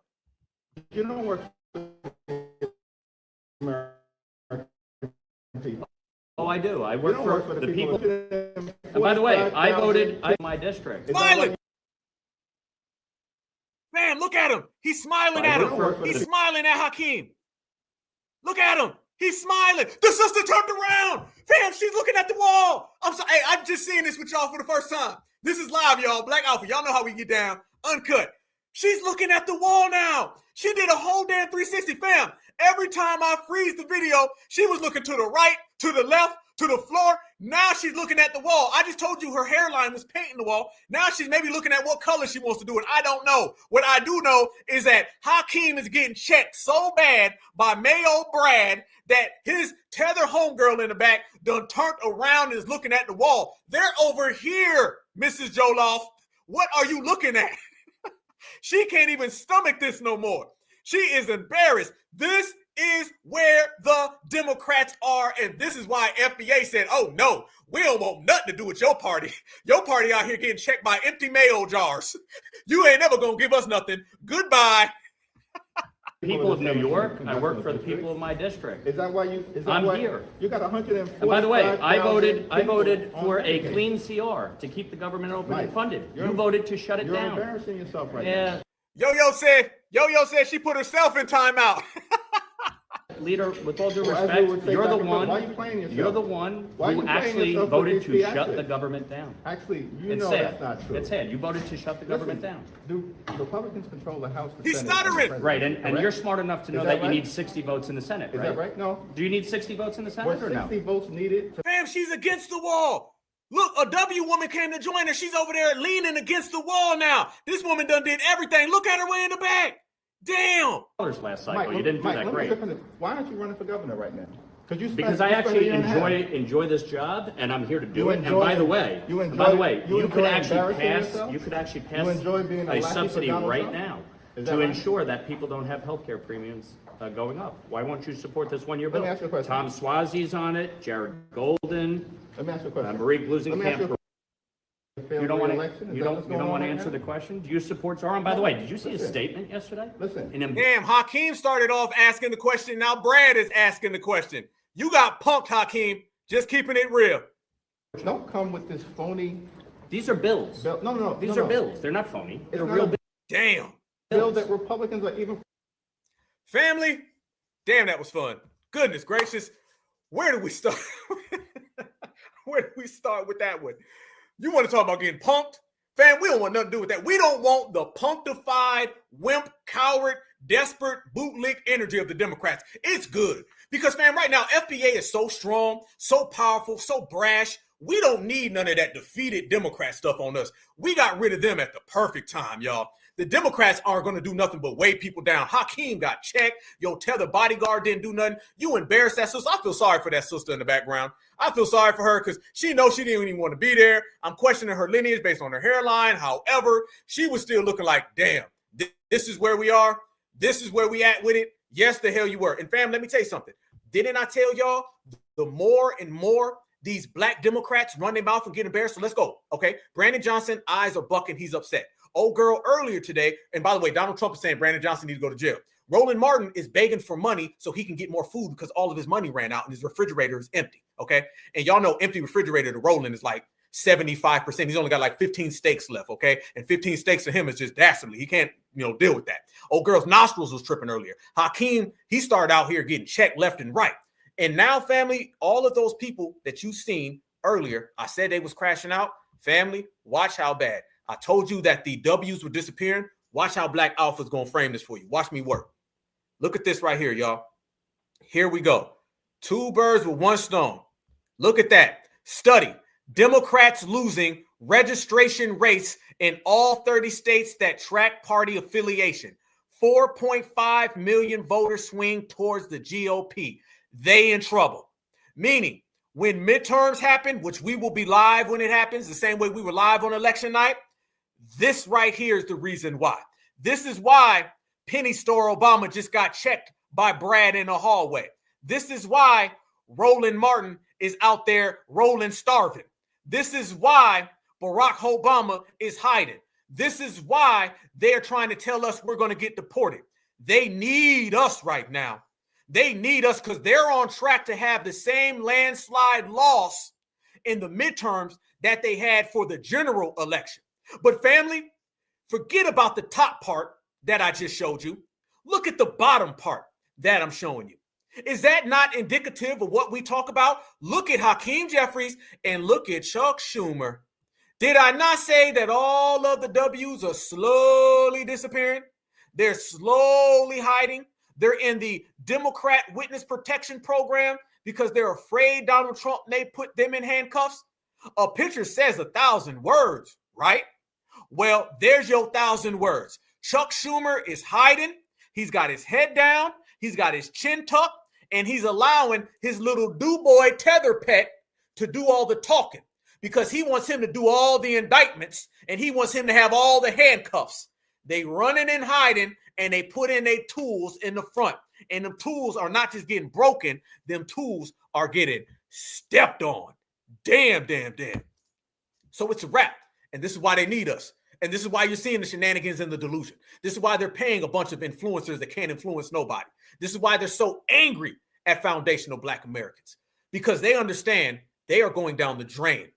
You don't work for American people. Oh, I do. I work for the people. And by the way, I voted in my district. Smiling. Man, look at him. He's smiling at him. He's smiling at Hakeem. Look at him. He's smiling. The sister turned around. Fam, she's looking at the wall. I'm sorry. Hey, I'm just seeing this with y'all for the first time. This is live, y'all. Black Alpha. Y'all know how we get down. Uncut. She's looking at the wall now. She did a whole damn 360, fam. Every time I freeze the video, she was looking to the right, to the left, to the floor. Now she's looking at the wall. I just told you her hairline was painting the wall. Now she's maybe looking at what color she wants to do it. I don't know. What I do know is that Hakeem is getting checked so bad by Mayo Brad that his tether homegirl in the back done turned around and is looking at the wall. They're over here, Mrs. Joloff. What are you looking at? She can't even stomach this no more. She is embarrassed. This is where the Democrats are. And this is why FBA said, oh, no, we don't want nothing to do with your party. Your party out here getting checked by empty mail jars. You ain't never going to give us nothing. Goodbye. People of New York, I work for the people of my district. Is that why you? I'm here. You got 145. And by the way, I voted for a clean CR to keep the government open and funded. You voted to shut it down. You're embarrassing yourself right now. Yo-Yo said she put herself in timeout. Leader, with all due respect, you're the one. Why are you playing yourself? You're the one Why who you playing actually yourself voted with to these shut theatrics? the government down. Actually, you It's know sad. that's not true. It's sad. You voted to shut the government Listen, down. Do Republicans control the House? He's stuttering. Right, and you're smart enough to know that you need 60 votes in the Senate, Is right? that right? No. Do you need 60 votes in the Senate Were or no? 60 votes needed? Fam, she's against the wall. Look, a W woman came to join her. She's over there leaning against the wall now. This woman done did everything. Look at her way in the back. Damn. Last cycle, you didn't do that great. Why aren't you running for governor right now? Because I actually enjoy this job, and I'm here to do it. And by the way, you could actually pass a subsidy right now to ensure that people don't have health care premiums going up. Why won't you support this one-year bill? Let me ask you a question. Tom Swazi's on it, Jared Golden, Let me ask you a question. Marie Blusenkamp. You don't want to to answer the question? Do you support Zoran? By the way, did you see his statement yesterday? Listen. Damn, Hakeem started off asking the question. Now Brad is asking the question. You got punked, Hakeem. Just keeping it real. Don't come with this phony. These are bills. No. These are bills. They're not phony. They're real bills. Damn. Bill that Republicans are even. Family, damn, that was fun. Goodness gracious. Where do we start? Where do we start with that one? You want to talk about getting punked? Fam, we don't want nothing to do with that. We don't want the punctified, wimp, coward, desperate, bootlick energy of the Democrats. It's good. Because, fam, right now, FBA is so strong, so powerful, so brash. We don't need none of that defeated Democrat stuff on us. We got rid of them at the perfect time, y'all. The Democrats aren't going to do nothing but weigh people down. Hakeem got checked. Your tether bodyguard didn't do nothing. You embarrassed that sister. I feel sorry for that sister in the background. I feel sorry for her because she knows she didn't even want to be there. I'm questioning her lineage based on her hairline. However, she was still looking like, damn, this is where we are. This is where we at with it. Yes, the hell you were. And fam, let me tell you something. Didn't I tell y'all the more and more these black Democrats run their mouth and get embarrassed? So let's go. Okay. Brandon Johnson, eyes are bucking. He's upset. Old girl earlier today. And by the way, Donald Trump is saying Brandon Johnson needs to go to jail. Roland Martin is begging for money so he can get more food because all of his money ran out and his refrigerator is empty. Okay. And y'all know empty refrigerator to Roland is like 75%. He's only got like 15 steaks left. Okay. And 15 steaks to him is just dastardly. He can't, deal with that. Old girl's nostrils was tripping earlier. Hakeem, he started out here getting checked left and right. And now, family, all of those people that you've seen earlier, I said they was crashing out. Family, watch how bad. I told you that the W's were disappearing. Watch how Black Alpha's going to frame this for you. Watch me work. Look at this right here, y'all. Here we go. Two birds with one stone. Look at that. Study. Democrats losing registration rates in all 30 states that track party affiliation. 4.5 million voters swing towards the GOP. They in trouble. Meaning, when midterms happen, which we will be live when it happens, the same way we were live on election night, this right here is the reason why. This is why Penny Store Obama just got checked by Brad in the hallway. This is why Roland Martin is out there rolling starving. This is why Barack Obama is hiding. This is why they're trying to tell us we're going to get deported. They need us right now. They need us because they're on track to have the same landslide loss in the midterms that they had for the general election. But family, forget about the top part that I just showed you. Look at the bottom part that I'm showing you. Is that not indicative of what we talk about? Look at Hakeem Jeffries and look at Chuck Schumer. Did I not say that all of the W's are slowly disappearing? They're slowly hiding. They're in the Democrat Witness Protection Program because they're afraid Donald Trump may put them in handcuffs. A picture says 1,000 words, right? Well, there's your 1,000 words. Chuck Schumer is hiding. He's got his head down. He's got his chin tucked, and he's allowing his little do-boy tether pet to do all the talking because he wants him to do all the indictments and he wants him to have all the handcuffs. They running and hiding, and they put in their tools in the front. And them tools are not just getting broken, them tools are getting stepped on. Damn. So it's a wrap. And this is why they need us. And this is why you're seeing the shenanigans and the delusion. This is why they're paying a bunch of influencers that can't influence nobody. This is why they're so angry at foundational Black Americans, because they understand they are going down the drain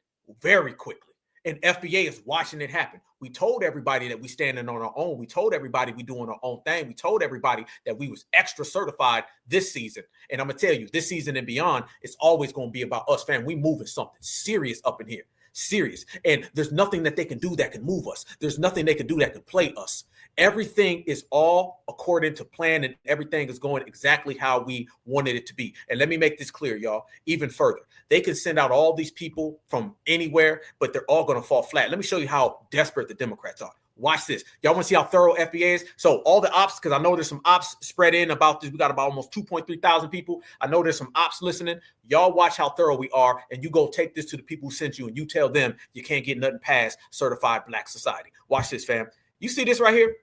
very quickly. And FBA is watching it happen. We told everybody that we standing on our own. We told everybody we doing our own thing. We told everybody that we was extra certified this season. And I'm going to tell you, this season and beyond, it's always going to be about us, fam. We moving something serious up in here. Serious. And there's nothing that they can do that can move us. There's nothing they can do that can play us. Everything is all according to plan, and everything is going exactly how we wanted it to be. And let me make this clear, y'all, even further. They can send out all these people from anywhere, but they're all going to fall flat. Let me show you how desperate the Democrats are. Watch this. Y'all want to see how thorough FBA is? So all the ops, because I know there's some ops spread in about this. We got about almost 2.3 thousand people. I know there's some ops listening. Y'all watch how thorough we are, and you go take this to the people who sent you, and you tell them you can't get nothing past certified Black society. Watch this, fam. You see this right here?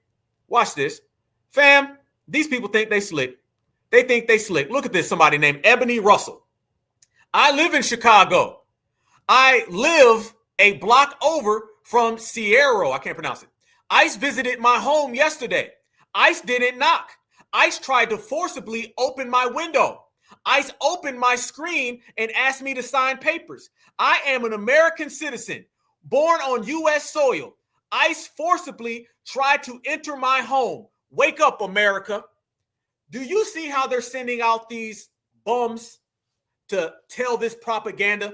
Watch this. Fam, these people think they slick. They think they slick. Look at this, somebody named Ebony Russell. I live in Chicago. I live a block over from Sierra. I can't pronounce it. ICE visited my home yesterday. ICE didn't knock. ICE tried to forcibly open my window. ICE opened my screen and asked me to sign papers. I am an American citizen, born on U.S. soil. ICE forcibly tried to enter my home. Wake up, America. Do you see how they're sending out these bums to tell this propaganda?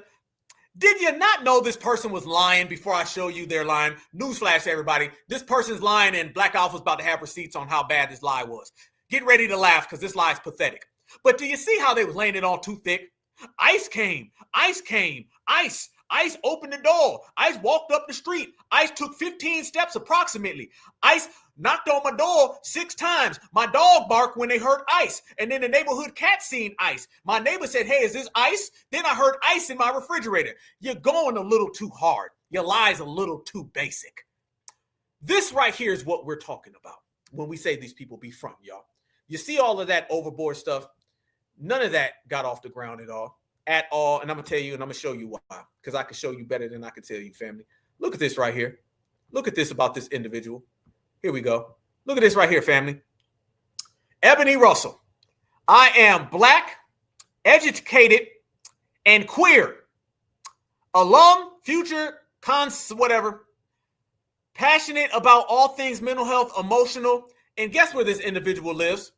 Did you not know this person was lying before I show you their line? Newsflash, everybody. This person's lying, and Black Alpha's about to have receipts on how bad this lie was. Get ready to laugh, because this lie is pathetic. But do you see how they was laying it on too thick? ICE came. ICE opened the door. ICE walked up the street. ICE took 15 steps approximately. ICE knocked on my door 6 times. My dog barked when they heard ICE. And then the neighborhood cat seen ICE. My neighbor said, hey, is this ICE? Then I heard ICE in my refrigerator. You're going a little too hard. Your lie's a little too basic. This right here is what we're talking about when we say these people be front, y'all. You see all of that overboard stuff? None of that got off the ground at all. And I'm going to tell you, and I'm going to show you why, because I can show you better than I can tell you, family. Look at this right here. Look at this about this individual. Here we go. Look at this right here, family. Ebony Russell. I am Black, educated, and queer. Alum, future, whatever. Passionate about all things mental health, emotional. And guess where this individual lives?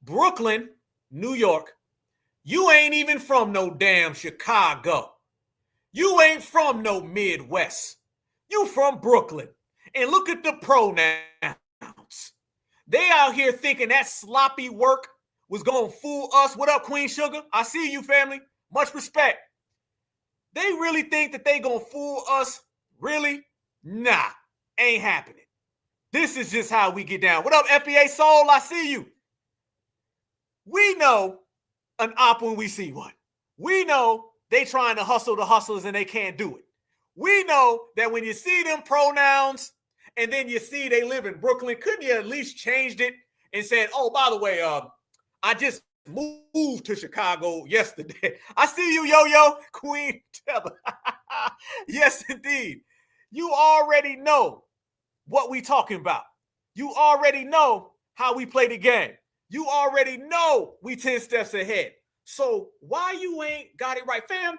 Brooklyn, New York. You ain't even from no damn Chicago. You ain't from no Midwest. You from Brooklyn. And look at the pronouns. They out here thinking that sloppy work was going to fool us. What up, Queen Sugar? I see you, family. Much respect. They really think that they going to fool us? Really? Nah, ain't happening. This is just how we get down. What up, FBA Soul? I see you. We know an op when we see one. We know they trying to hustle the hustlers and they can't do it. We know that when you see them pronouns and then you see they live in Brooklyn, couldn't you at least changed it and said, oh, by the way, I just moved to Chicago yesterday. I see you, Yo-Yo, Queen Teller. Yes, indeed. You already know what we talking about. You already know how we play the game. You already know we 10 steps ahead. So why you ain't got it right, fam?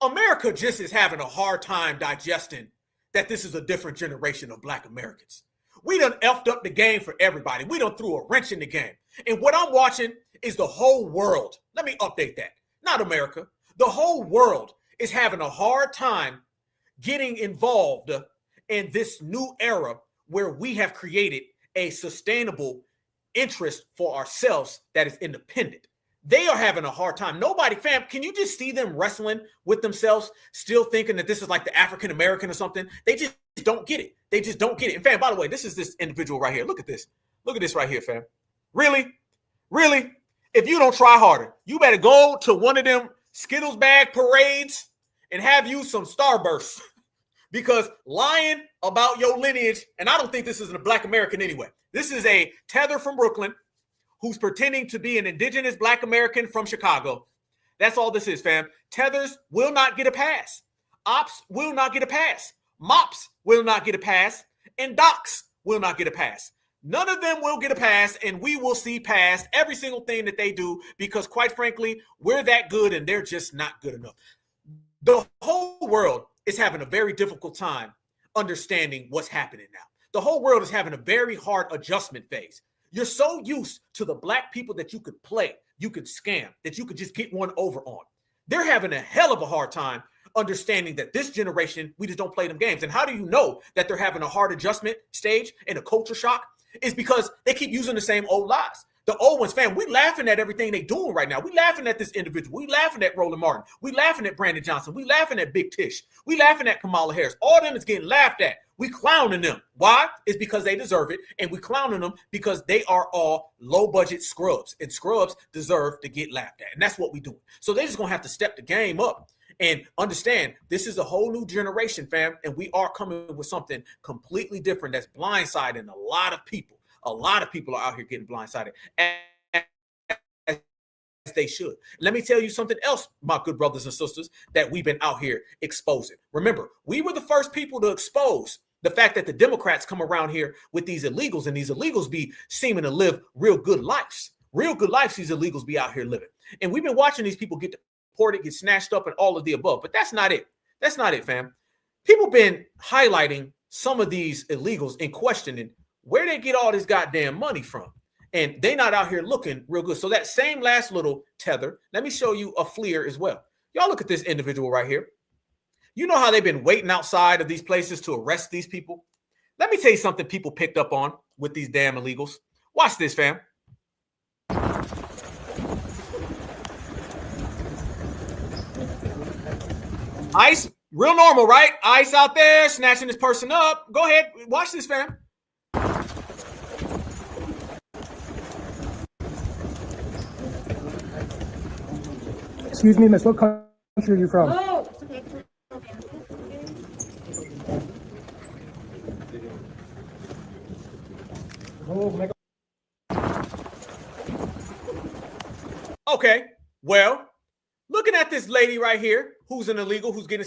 America just is having a hard time digesting that this is a different generation of Black Americans. We done effed up the game for everybody. We done threw a wrench in the game. And what I'm watching is the whole world. Let me update that. Not America. The whole world is having a hard time getting involved in this new era where we have created a sustainable interest for ourselves that is independent. They are having a hard time. Nobody, fam, can you just see them wrestling with themselves, still thinking that this is like the African American or something? They just don't get it. They just don't get it. And fam, by the way, this is this individual right here. Look at this. Look at this right here, fam. Really? Really? If you don't try harder, you better go to one of them Skittles bag parades and have you some Starbursts. Because lying about your lineage, and I don't think this is a Black American anyway. This is a tether from Brooklyn who's pretending to be an indigenous Black American from Chicago. That's all this is, fam. Tethers will not get a pass. Ops will not get a pass. Mops will not get a pass. And docs will not get a pass. None of them will get a pass, and we will see past every single thing that they do because, quite frankly, we're that good and they're just not good enough. The whole world is having a very difficult time understanding what's happening now. The whole world is having a very hard adjustment phase. You're so used to the Black people that you could play, you could scam, that you could just get one over on. They're having a hell of a hard time understanding that this generation, we just don't play them games. And how do you know that they're having a hard adjustment stage and a culture shock? Is because they keep using the same old lies. The old ones, fam, we laughing at everything they doing right now. We laughing at this individual. We laughing at Roland Martin. We laughing at Brandon Johnson. We laughing at Big Tish. We laughing at Kamala Harris. All of them is getting laughed at. We clowning them. Why? It's because they deserve it. And we clowning them because they are all low budget scrubs. And scrubs deserve to get laughed at. And that's what we do. So they're just going to have to step the game up and understand this is a whole new generation, fam. And we are coming with something completely different that's blindsiding a lot of people. A lot of people are out here getting blindsided, as they should. Let me tell you something else, my good brothers and sisters, that we've been out here exposing. Remember, we were the first people to expose the fact that the Democrats come around here with these illegals, and these illegals be seeming to live real good lives. Real good lives these illegals be out here living. And we've been watching these people get deported, get snatched up, and all of the above. But that's not it. That's not it, fam. People been highlighting some of these illegals and questioning where they get all this goddamn money from. And they not out here looking real good. So that same last little tether, let me show you a FLIR as well. Y'all look at this individual right here. You know how they've been waiting outside of these places to arrest these people? Let me tell you something people picked up on with these damn illegals. Watch this, fam. ICE, real normal, right? ICE out there snatching this person up. Go ahead, watch this, fam. Excuse me, miss, what country are you from? Oh. Okay, well, looking at this lady right here, who's an illegal, who's getting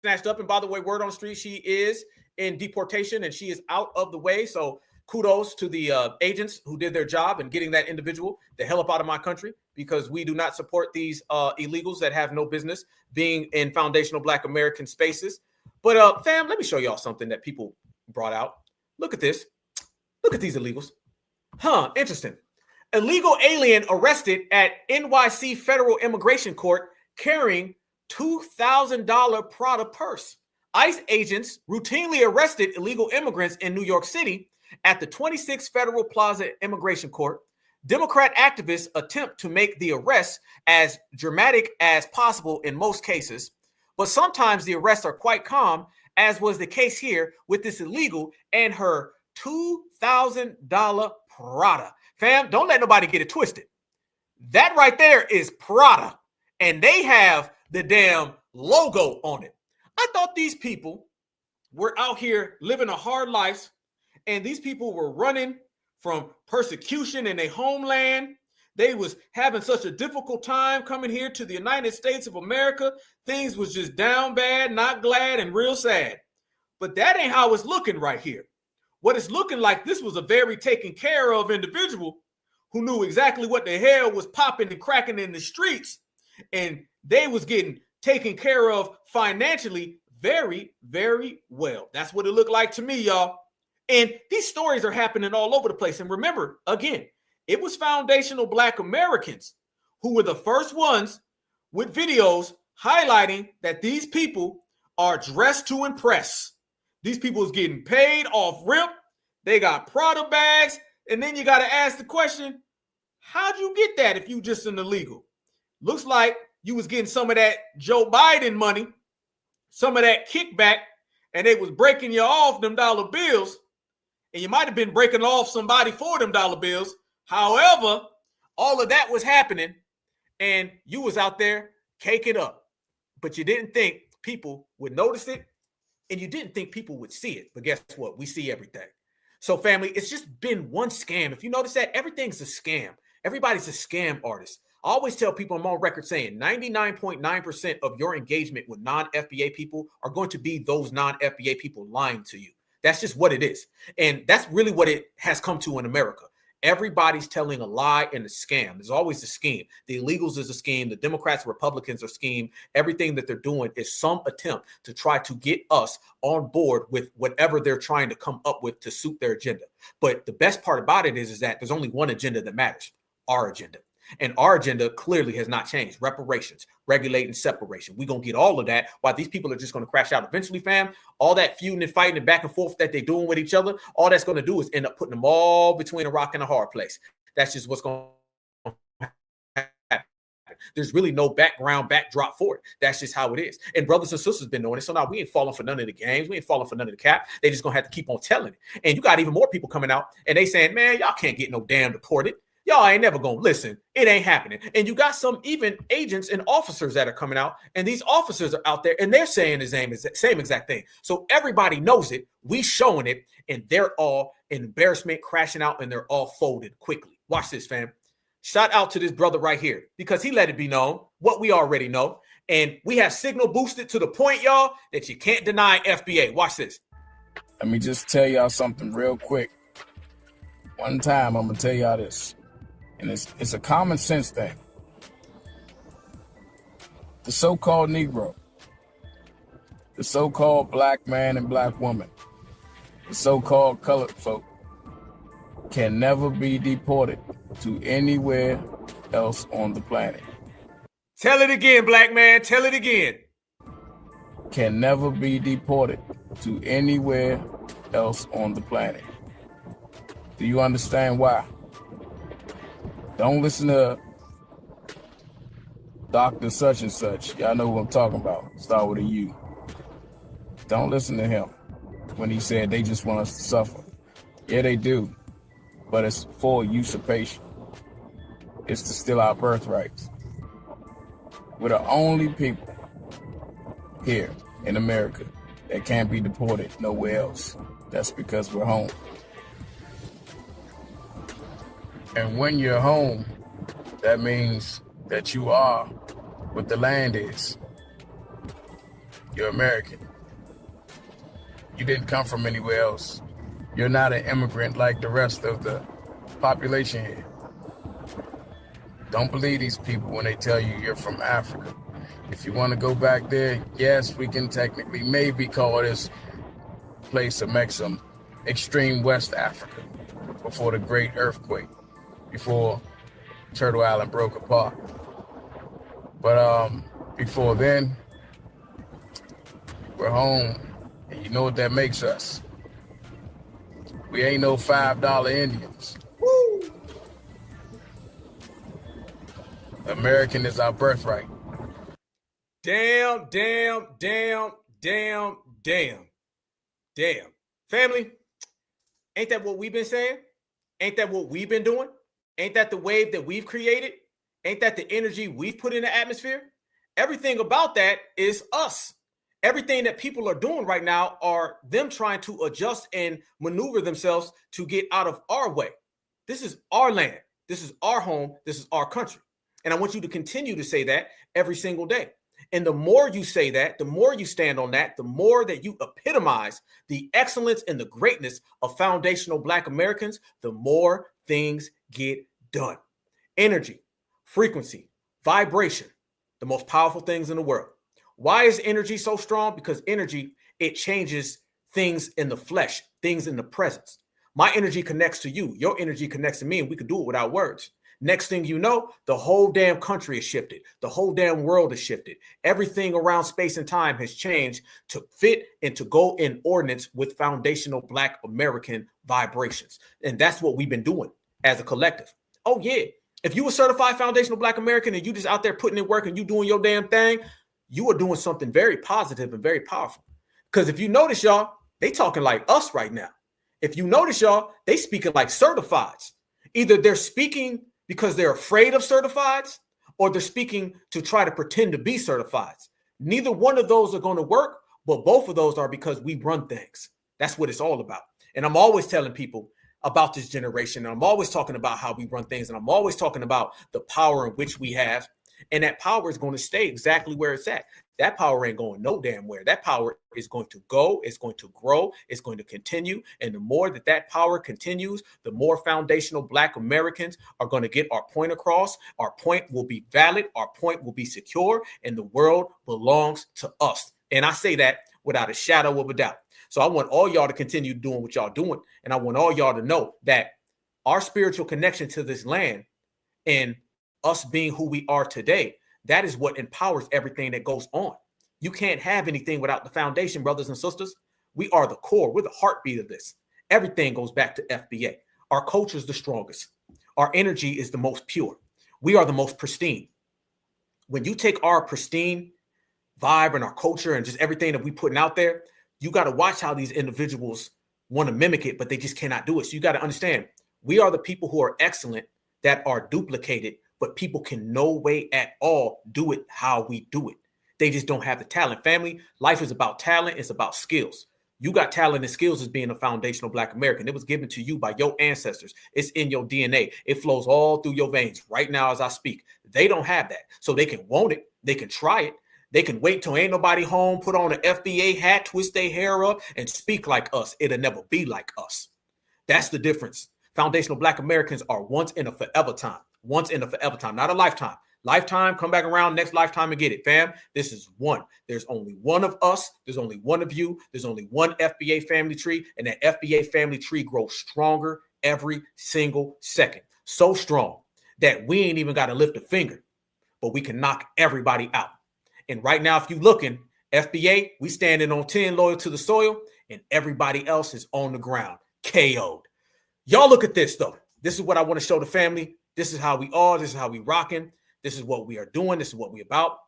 snatched up. And by the way, word on the street, she is in deportation and she is out of the way. So kudos to the agents who did their job in getting that individual the hell up out of my country, because we do not support these illegals that have no business being in foundational Black American spaces. But fam, let me show y'all something that people brought out. Look at this. Look at these illegals. Interesting. Illegal alien arrested at NYC Federal Immigration Court carrying $2,000 Prada purse. ICE agents routinely arrested illegal immigrants in New York City at the 26th Federal Plaza Immigration Court. Democrat activists attempt to make the arrests as dramatic as possible in most cases, but sometimes the arrests are quite calm, as was the case here with this illegal and her $2,000 Prada. Fam, don't let nobody get it twisted. That right there is Prada, and they have the damn logo on it. I thought these people were out here living a hard life, and these people were running from persecution in their homeland. They was having such a difficult time coming here to the United States of America. Things was just down bad, not glad, and real sad. But that ain't how it's looking right here. What it's looking like, this was a very taken care of individual who knew exactly what the hell was popping and cracking in the streets. And they was getting taken care of financially very, very well. That's what it looked like to me, y'all. And these stories are happening all over the place. And remember, again, it was foundational Black Americans who were the first ones with videos highlighting that these people are dressed to impress. These people is getting paid off rip. They got Prada bags. And then you got to ask the question, how'd you get that if you just an illegal? Looks like you was getting some of that Joe Biden money, some of that kickback, and they was breaking you off them dollar bills. And you might have been breaking off somebody for them dollar bills. However, all of that was happening, and you was out there caking up. But you didn't think people would notice it And you didn't think people would see it, but guess what? We see everything. So family, it's just been one scam. If you notice that, everything's a scam. Everybody's a scam artist. I always tell people, I'm on record saying 99.9% of your engagement with non-FBA people are going to be those non-FBA people lying to you. That's just what it is. And that's really what it has come to in America. Everybody's telling a lie and a scam. There's always a scheme. The illegals is a scheme. The Democrats and Republicans are a scheme. Everything that they're doing is some attempt to try to get us on board with whatever they're trying to come up with to suit their agenda. But the best part about it is that there's only one agenda that matters, our agenda. And our agenda clearly has not changed. Reparations, regulating separation. We're going to get all of that while these people are just going to crash out eventually, fam. All that feuding and fighting and back and forth that they're doing with each other, all that's going to do is end up putting them all between a rock and a hard place. That's just what's going to happen. There's really no backdrop for it. That's just how it is. And brothers and sisters been doing it. So now we ain't falling for none of the games. We ain't falling for none of the cap. They just going to have to keep on telling it. And you got even more people coming out and they saying, man, y'all can't get no damn deported. Y'all ain't never going to listen. It ain't happening. And you got some even agents and officers that are coming out, and these officers are out there and they're saying the same exact thing. So everybody knows it. We showing it, and they're all in embarrassment, crashing out, and they're all folded quickly. Watch this, fam. Shout out to this brother right here because he let it be known what we already know. And we have signal boosted to the point, y'all, that you can't deny FBA. Watch this. Let me just tell y'all something real quick. One time, I'm going to tell y'all this. And it's a common sense thing. The so-called Negro, the so-called black man and black woman, the so-called colored folk can never be deported to anywhere else on the planet. Tell it again, black man. Tell it again. Can never be deported to anywhere else on the planet. Do you understand why? Don't listen to Dr. Such and Such. Y'all know who I'm talking about. Start with a U. Don't listen to him when he said they just want us to suffer. Yeah, they do. But it's for usurpation. It's to steal our birthrights. We're the only people here in America that can't be deported nowhere else. That's because we're home. And when you're home, that means that you are what the land is. You're American. You didn't come from anywhere else. You're not an immigrant like the rest of the population here. Don't believe these people when they tell you you're from Africa. If you want to go back there, yes, we can technically maybe call this place of Mexum extreme West Africa before the great earthquake. Before Turtle Island broke apart. But before then, we're home, and you know what that makes us. We ain't no $5 Indians. Woo! American is our birthright. Damn. Family, ain't that what we've been saying? Ain't that what we've been doing? Ain't that the wave that we've created? Ain't that the energy we've put in the atmosphere? Everything about that is us. Everything that people are doing right now are them trying to adjust and maneuver themselves to get out of our way. This is our land. This is our home. This is our country. And I want you to continue to say that every single day. And the more you say that, the more you stand on that, the more that you epitomize the excellence and the greatness of foundational Black Americans, the more things get done. Energy, frequency, vibration, the most powerful things in the world. Why is energy so strong? Because energy, it changes things in the flesh, things in the presence. My energy connects to you. Your energy connects to me, and we could do it without words. Next thing you know, the whole damn country is shifted. The whole damn world is shifted. Everything around space and time has changed to fit and to go in ordinance with foundational Black American vibrations. And that's what we've been doing as a collective. Oh, yeah. If you a certified foundational Black American and you just out there putting in work and you doing your damn thing, you are doing something very positive and very powerful. Because if you notice, y'all, they talking like us right now. If you notice, y'all, they speaking like certifieds. Either they're speaking because they're afraid of certifieds, or they're speaking to try to pretend to be certifieds. Neither one of those are going to work. But both of those are because we run things. That's what it's all about. And I'm always telling people about this generation. And I'm always talking about how we run things. And I'm always talking about the power in which we have. And that power is going to stay exactly where it's at. That power ain't going no damn where. That power is going to go, it's going to grow, it's going to continue. And the more that that power continues, the more foundational Black Americans are going to get our point across. Our point will be valid, our point will be secure, and the world belongs to us. And I say that without a shadow of a doubt. So I want all y'all to continue doing what y'all doing. And I want all y'all to know that our spiritual connection to this land and us being who we are today, that is what empowers everything that goes on. You can't have anything without the foundation, brothers and sisters. We are the core. We're the heartbeat of this. Everything goes back to FBA. Our culture is the strongest. Our energy is the most pure. We are the most pristine. When you take our pristine vibe and our culture and just everything that we putting out there, you got to watch how these individuals want to mimic it, but they just cannot do it. So you got to understand, we are the people who are excellent that are duplicated, but people can no way at all do it how we do it. They just don't have the talent. Family, life is about talent. It's about skills. You got talent and skills as being a foundational Black American. It was given to you by your ancestors. It's in your DNA. It flows all through your veins right now as I speak. They don't have that. So they can want it. They can try it. They can wait till ain't nobody home, put on an FBA hat, twist their hair up, and speak like us. It'll never be like us. That's the difference. Foundational Black Americans are once in a forever time. Once in a forever time, not a lifetime. Lifetime, come back around next lifetime and get it, fam. This is one. There's only one of us. There's only one of you. There's only one FBA family tree, and that FBA family tree grows stronger every single second. So strong that we ain't even got to lift a finger, but we can knock everybody out. And right now, if you looking, FBA, we standing on 10 loyal to the soil, and everybody else is on the ground, KO'd. Y'all look at this, though. This is what I want to show the family. This is how we are. This is how we rocking. This is what we are doing. This is what we about.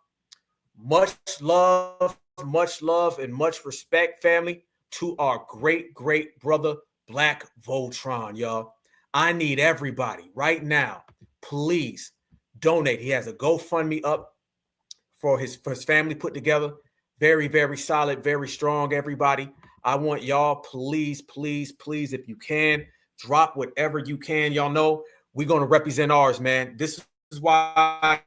Much love, and much respect, family, to our great, great brother, Black Voltron, y'all. I need everybody right now. Please donate. He has a GoFundMe up for his family put together. Very, very solid, very strong, everybody. I want y'all, please, please, please, if you can, drop whatever you can. Y'all know we're going to represent ours, man. This is why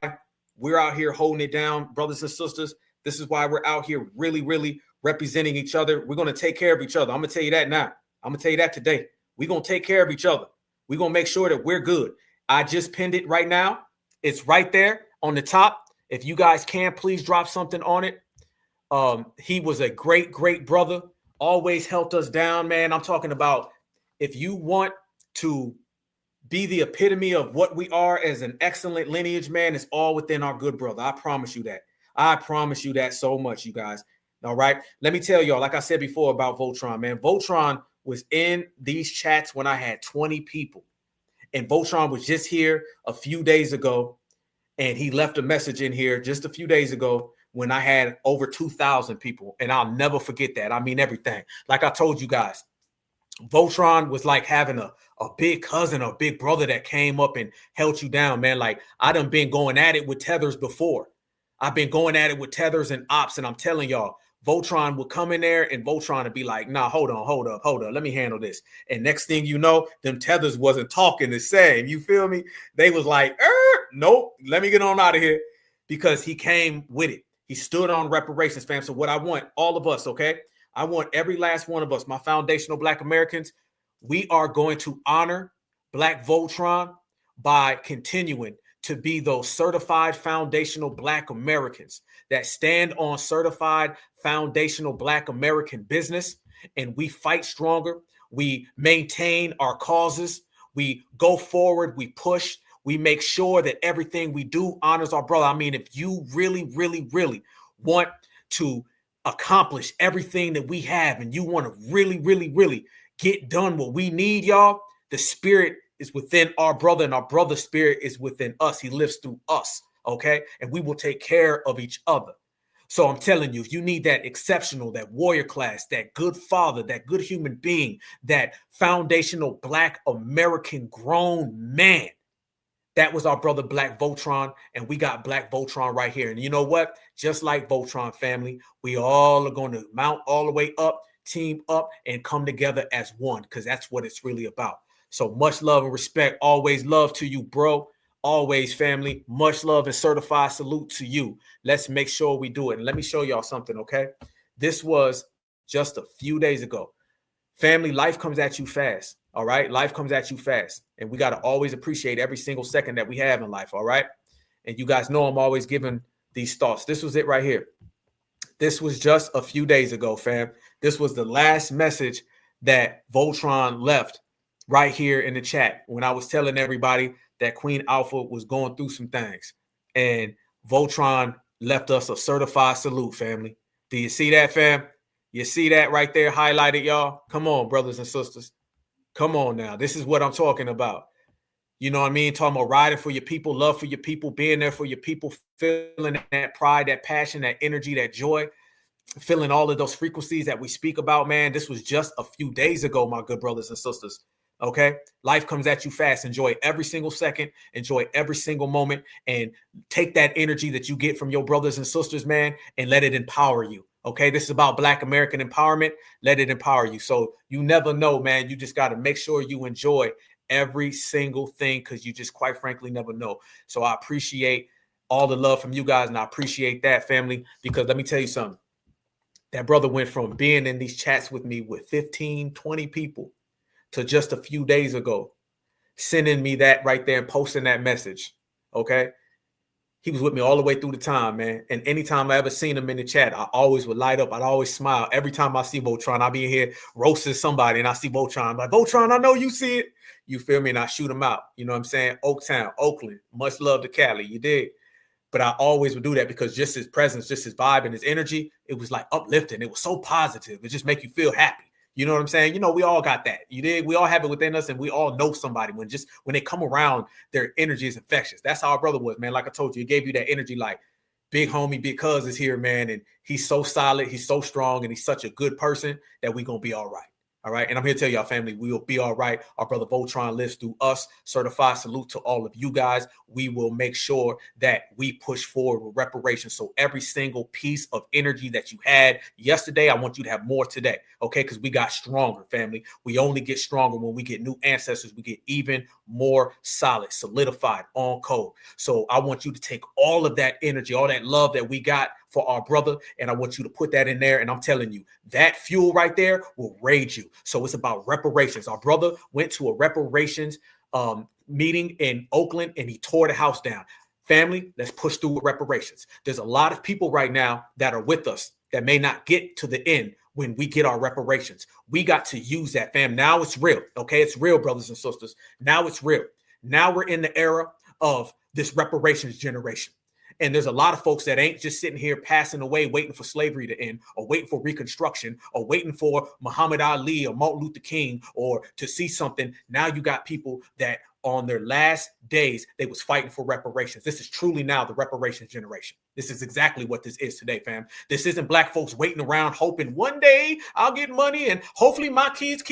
we're out here holding it down, brothers and sisters. This is why we're out here really, really representing each other. We're going to take care of each other. I'm going to tell you that now. I'm going to tell you that today. We're going to take care of each other. We're going to make sure that we're good. I just pinned it right now. It's right there on the top. If you guys can, please drop something on it. He was a great, great brother. Always held us down, man. I'm talking about if you want to be the epitome of what we are as an excellent lineage, man, it's all within our good brother. I promise you that. I promise you that so much, you guys. All right. Let me tell y'all, like I said before about Voltron, man, Voltron was in these chats when I had 20 people. And Voltron was just here a few days ago. And he left a message in here just a few days ago when I had over 2,000 people. And I'll never forget that. I mean, everything. Like I told you guys, Voltron was like having a big cousin or big brother that came up and held you down, man. Like I done been going at it with tethers before. I've been going at it with tethers and ops. And I'm telling y'all, Voltron would come in there and Voltron would be like, nah, hold up. Let me handle this. And next thing you know, them tethers wasn't talking the same. You feel me? They was like, nope, let me get on out of here, because he came with it. He stood on reparations, fam. So what I want, all of us, okay? I want every last one of us, my foundational Black Americans, we are going to honor Black Voltron by continuing to be those certified foundational Black Americans that stand on certified foundational Black American business. And we fight stronger. We maintain our causes. We go forward. We push. We make sure that everything we do honors our brother. I mean, if you really, really, really want to accomplish everything that we have and you want to really, really, really get done what we need, y'all, the spirit is within our brother and our brother's spirit is within us. He lives through us, okay? And we will take care of each other. So I'm telling you, if you need that exceptional, that warrior class, that good father, that good human being, that foundational Black American grown man, That was our brother Black Voltron, and we got Black Voltron right here. And you know what? Just like Voltron family, we all are going to mount all the way up, team up, and come together as one, because that's what it's really about. So much love and respect. Always love to you, bro. Always, family. Much love and certified salute to you. Let's make sure we do it. And let me show y'all something, okay? This was just a few days ago. Family, life comes at you fast. All right. Life comes at you fast. And we got to always appreciate every single second that we have in life. All right. And you guys know I'm always giving these thoughts. This was it right here. This was just a few days ago, fam. This was the last message that Voltron left right here in the chat when I was telling everybody that Queen Alpha was going through some things. And Voltron left us a certified salute, family. Do you see that, fam? You see that right there highlighted, y'all? Come on, brothers and sisters. Come on now. This is what I'm talking about. You know what I mean? Talking about riding for your people, love for your people, being there for your people, feeling that pride, that passion, that energy, that joy, feeling all of those frequencies that we speak about, man. This was just a few days ago, my good brothers and sisters. Okay? Life comes at you fast. Enjoy every single second. Enjoy every single moment. And take that energy that you get from your brothers and sisters, man, and let it empower you. Okay, this is about Black American empowerment. Let it empower you. So you never know, man. You just got to make sure you enjoy every single thing, because you just quite frankly never know. So I appreciate all the love from you guys, and I appreciate that, family, because let me tell you something. That brother went from being in these chats with me with 15, 20 people to just a few days ago sending me that right there and posting that message. Okay. He was with me all the way through the time, man. And anytime I ever seen him in the chat, I always would light up. I'd always smile. Every time I see Voltron, I'll be in here roasting somebody and I see Voltron. I'm like, Voltron, I know you see it. You feel me? And I shoot him out. You know what I'm saying? Oaktown, Oakland, much love to Cali. You dig? But I always would do that because just his presence, just his vibe and his energy, it was like uplifting. It was so positive. It just make you feel happy. You know what I'm saying? You know, we all got that. You dig? We all have it within us, and we all know somebody when they come around, their energy is infectious. That's how our brother was, man. Like I told you, he gave you that energy like big homie, big cuz is here, man. And he's so solid, he's so strong, and he's such a good person that we're going to be all right. All right. And I'm here to tell y'all, family, we will be all right. Our brother Voltron lives through us. Certified salute to all of you guys. We will make sure that we push forward with reparations. So every single piece of energy that you had yesterday, I want you to have more today. Okay. Because we got stronger, family. We only get stronger when we get new ancestors. We get even more solid, solidified, on code. So I want you to take all of that energy, all that love that we got for our brother, and I want you to put that in there. And I'm telling you, that fuel right there will raise you. So it's about reparations. Our brother went to a reparations meeting in Oakland, and he tore the house down. Family, let's push through with reparations. There's a lot of people right now that are with us that may not get to the end when we get our reparations. We got to use that, fam. Now it's real. Okay, it's real, brothers and sisters. Now it's real. Now we're in the era of this reparations generation. And there's a lot of folks that ain't just sitting here passing away, waiting for slavery to end, or waiting for Reconstruction, or waiting for Muhammad Ali or Martin Luther King, or to see something. Now you got people that on their last days, they was fighting for reparations. This is truly now the reparations generation. This is exactly what this is today, fam. This isn't Black folks waiting around hoping one day I'll get money and hopefully my kids.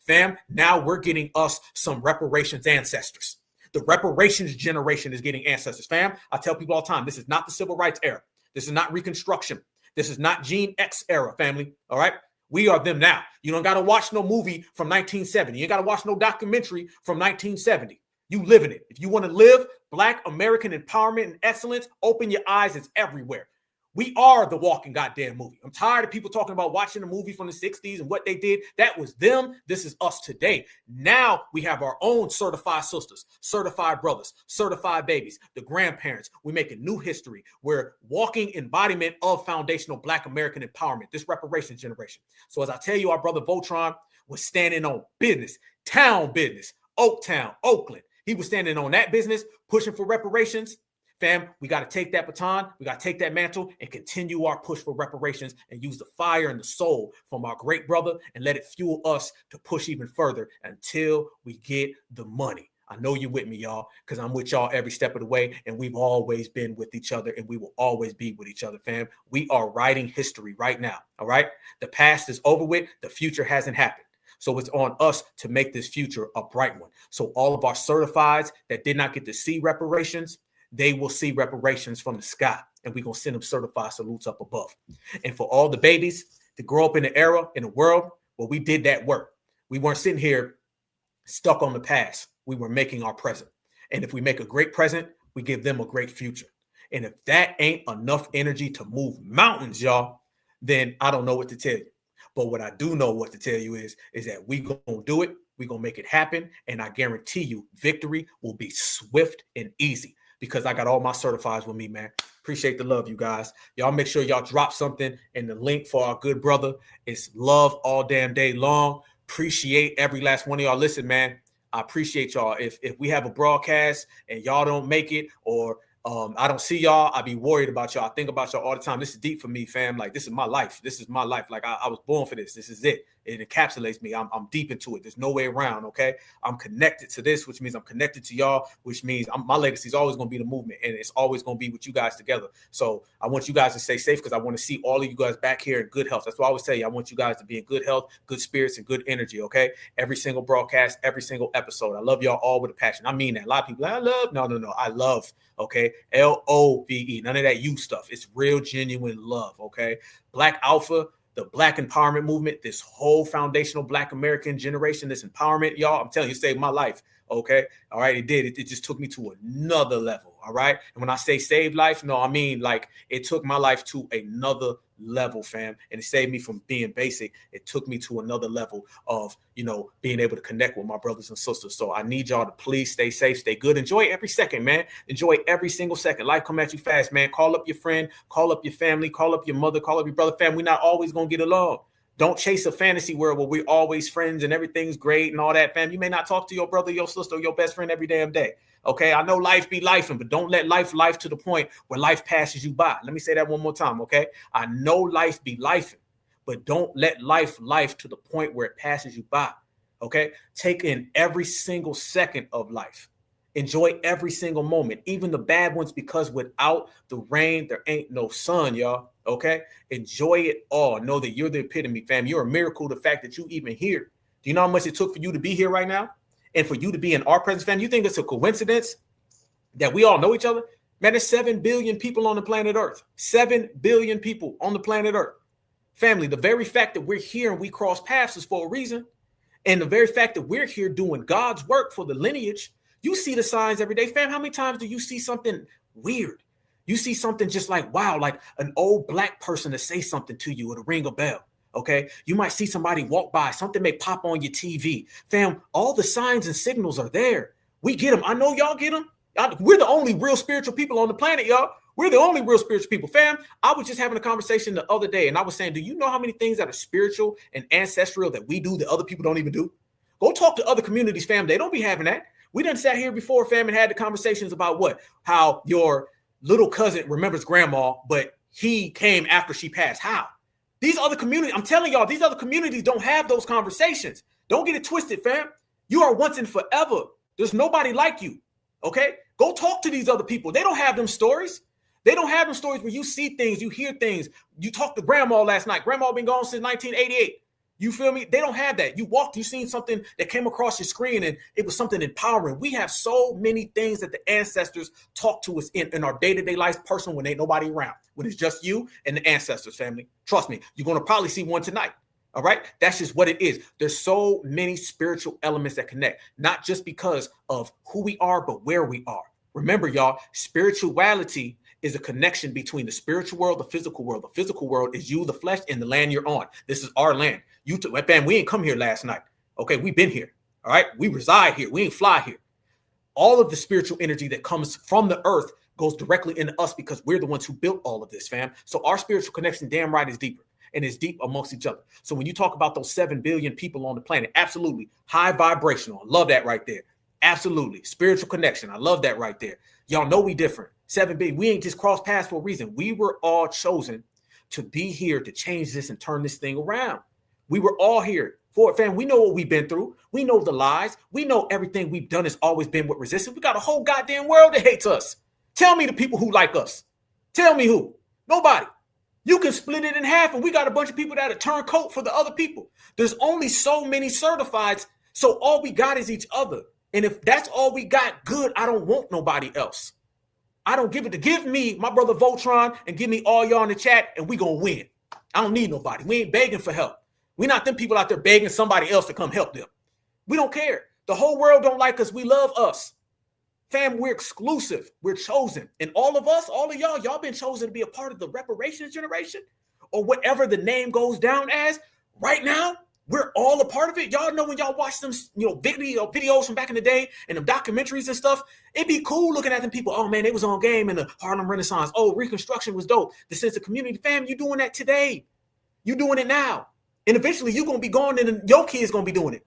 Fam, now we're getting us some reparations ancestors. The reparations generation is getting ancestors, fam. I tell people all the time, this is not the civil rights era. This is not Reconstruction. This is not Gene X era, family. All right. We are them now. You don't got to watch no movie from 1970. You ain't got to watch no documentary from 1970. You live in it. If you want to live Black American empowerment and excellence, open your eyes. It's everywhere. We are the walking goddamn movie. I'm tired of people talking about watching a movie from the 60s and what they did. That was them. This is us today. Now we have our own certified sisters, certified brothers, certified babies, the grandparents. We make a new history. We're walking embodiment of foundational Black American empowerment, this reparations generation. So as I tell you, our brother Voltron was standing on business, town business, Oaktown, Oakland. He was standing on that business, pushing for reparations. Fam, we got to take that baton, we got to take that mantle and continue our push for reparations and use the fire and the soul from our great brother and let it fuel us to push even further until we get the money. I know you're with me, y'all, because I'm with y'all every step of the way, and we've always been with each other, and we will always be with each other, fam. We are writing history right now, all right? The past is over with. The future hasn't happened. So it's on us to make this future a bright one. So all of our certifieds that did not get to see reparations, they will see reparations from the sky. And we're going to send them certified salutes up above. And for all the babies to grow up in the era, in the world, where we did that work. We weren't sitting here stuck on the past. We were making our present. And if we make a great present, we give them a great future. And if that ain't enough energy to move mountains, y'all, then I don't know what to tell you. But what I do know what to tell you is that we going to do it. We're going to make it happen. And I guarantee you victory will be swift and easy because I got all my certifieds with me, man. Appreciate the love, you guys. Y'all make sure y'all drop something. And the link for our good brother is love all damn day long. Appreciate every last one of y'all. Listen, man, I appreciate y'all. If we have a broadcast and y'all don't make it or I don't see y'all, I be worried about y'all. I think about y'all all the time. This is deep for me, fam. Like, this is my life. This is my life. Like, I was born for this. This is it. It encapsulates me. I'm deep into it. There's no way around, okay? I'm connected to this, which means I'm connected to y'all, which means my legacy is always going to be the movement, and it's always going to be with you guys together. So I want you guys to stay safe because I want to see all of you guys back here in good health. That's what I always tell you. I want you guys to be in good health, good spirits, and good energy, okay? Every single broadcast, every single episode. I love y'all all with a passion. I mean that. A lot of people, I love. No. I love, okay? LOVE. None of that you stuff. It's real, genuine love, okay? Black Alpha, the Black empowerment movement, this whole foundational Black American generation, this empowerment, y'all, I'm telling you, saved my life. Okay. All right. It did. It just took me to another level. All right. And when I say save life, no, I mean, like, it took my life to another level, fam. And it saved me from being basic. It took me to another level of, being able to connect with my brothers and sisters. So I need y'all to please stay safe, stay good. Enjoy every second, man. Enjoy every single second. Life come at you fast, man. Call up your friend, call up your family, call up your mother, call up your brother, fam. We're not always going to get along. Don't chase a fantasy world where we're always friends and everything's great and all that, fam. You may not talk to your brother, your sister, or your best friend every damn day. Okay, I know life be lifing, but don't let life to the point where life passes you by. Let me say that one more time, okay? I know life be lifing, but don't let life to the point where it passes you by, okay? Take in every single second of life. Enjoy every single moment, even the bad ones, because without the rain, there ain't no sun, y'all. Okay. Enjoy it all. Know that you're the epitome, fam. You're a miracle. The fact that you even here. Do you know how much it took for you to be here right now? And for you to be in our presence, fam? You think it's a coincidence that we all know each other? Man, there's 7 billion people on the planet Earth. 7 billion people on the planet Earth. Family, the very fact that we're here and we cross paths is for a reason. And the very fact that we're here doing God's work for the lineage, you see the signs every day. Fam, how many times do you see something weird? You see something just like, wow, like an old Black person to say something to you or to ring a bell, okay? You might see somebody walk by. Something may pop on your TV. Fam, all the signs and signals are there. We get them. I know y'all get them. We're the only real spiritual people on the planet, y'all. We're the only real spiritual people. Fam, I was just having a conversation the other day, and I was saying, do you know how many things that are spiritual and ancestral that we do that other people don't even do? Go talk to other communities, fam. They don't be having that. We done sat here before, fam, and had the conversations about what? How your little cousin remembers grandma, but he came after she passed. How? These other communities, I'm telling y'all, these other communities don't have those conversations. Don't get it twisted, fam. You are once and forever. There's nobody like you, okay? Go talk to these other people. They don't have them stories. They don't have them stories where you see things, you hear things. You talked to grandma last night. Grandma been gone since 1988. You feel me? They don't have that. You walked, you seen something that came across your screen and it was something empowering. We have so many things that the ancestors talk to us in our day-to-day life, personal, when ain't nobody around, when it's just you and the ancestors, family. Trust me, you're going to probably see one tonight. All right. That's just what it is. There's so many spiritual elements that connect, not just because of who we are, but where we are. Remember, y'all, spirituality is a connection between the spiritual world, the physical world. The physical world is you, the flesh, and the land you're on. This is our land. You, fam, we ain't come here last night. Okay, we've been here. All right, we reside here. We ain't fly here. All of the spiritual energy that comes from the earth goes directly into us because we're the ones who built all of this, fam. So our spiritual connection, damn right, is deeper and is deep amongst each other. So when you talk about those 7 billion people on the planet, absolutely high vibrational. I love that right there. Absolutely spiritual connection. I love that right there. Y'all know we different. 7 billion. We ain't just crossed paths for a reason. We were all chosen to be here to change this and turn this thing around. We were all here for it, fam. We know what we've been through. We know the lies. We know everything we've done has always been with resistance. We got a whole goddamn world that hates us. Tell me the people who like us. Tell me who. Nobody. You can split it in half, and we got a bunch of people that turn coat for the other people. There's only so many certifieds, so all we got is each other. And if that's all we got, good. I don't want nobody else. I don't give it to give me my brother Voltron and give me all y'all in the chat, and we gonna win. I don't need nobody. We ain't begging for help. We're not them people out there begging somebody else to come help them. We don't care. The whole world don't like us. We love us. Fam, we're exclusive. We're chosen. And all of us, all of y'all been chosen to be a part of the reparations generation or whatever the name goes down as. Right now, we're all a part of it. Y'all know when y'all watch them, videos from back in the day and them documentaries and stuff, it'd be cool looking at them people. Oh, man, they was on game in the Harlem Renaissance. Oh, Reconstruction was dope. The sense of community. Fam, you doing that today. You doing it now. And eventually you're going to be gone and your kids going to be doing it.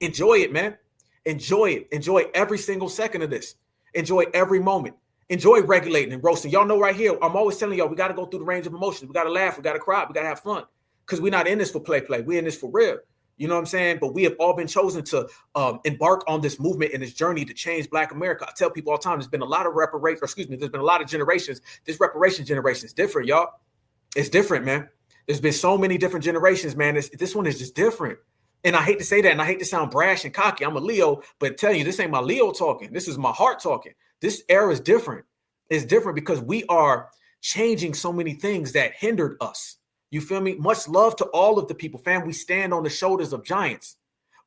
Enjoy it, man. Enjoy it. Enjoy every single second of this. Enjoy every moment. Enjoy regulating and roasting. Y'all know right here, I'm always telling y'all, we got to go through the range of emotions. We got to laugh. We got to cry. We got to have fun because we're not in this for play. We're in this for real. You know what I'm saying? But we have all been chosen to embark on this movement and this journey to change Black America. I tell people all the time, there's been a lot of there's been a lot of generations. This reparation generation is different, y'all. It's different, man. There's been so many different generations, man. This one is just different. And I hate to say that, and I hate to sound brash and cocky. I'm a Leo, but tell you, this ain't my Leo talking. This is my heart talking. This era is different. It's different because we are changing so many things that hindered us. You feel me? Much love to all of the people. Fam, we stand on the shoulders of giants,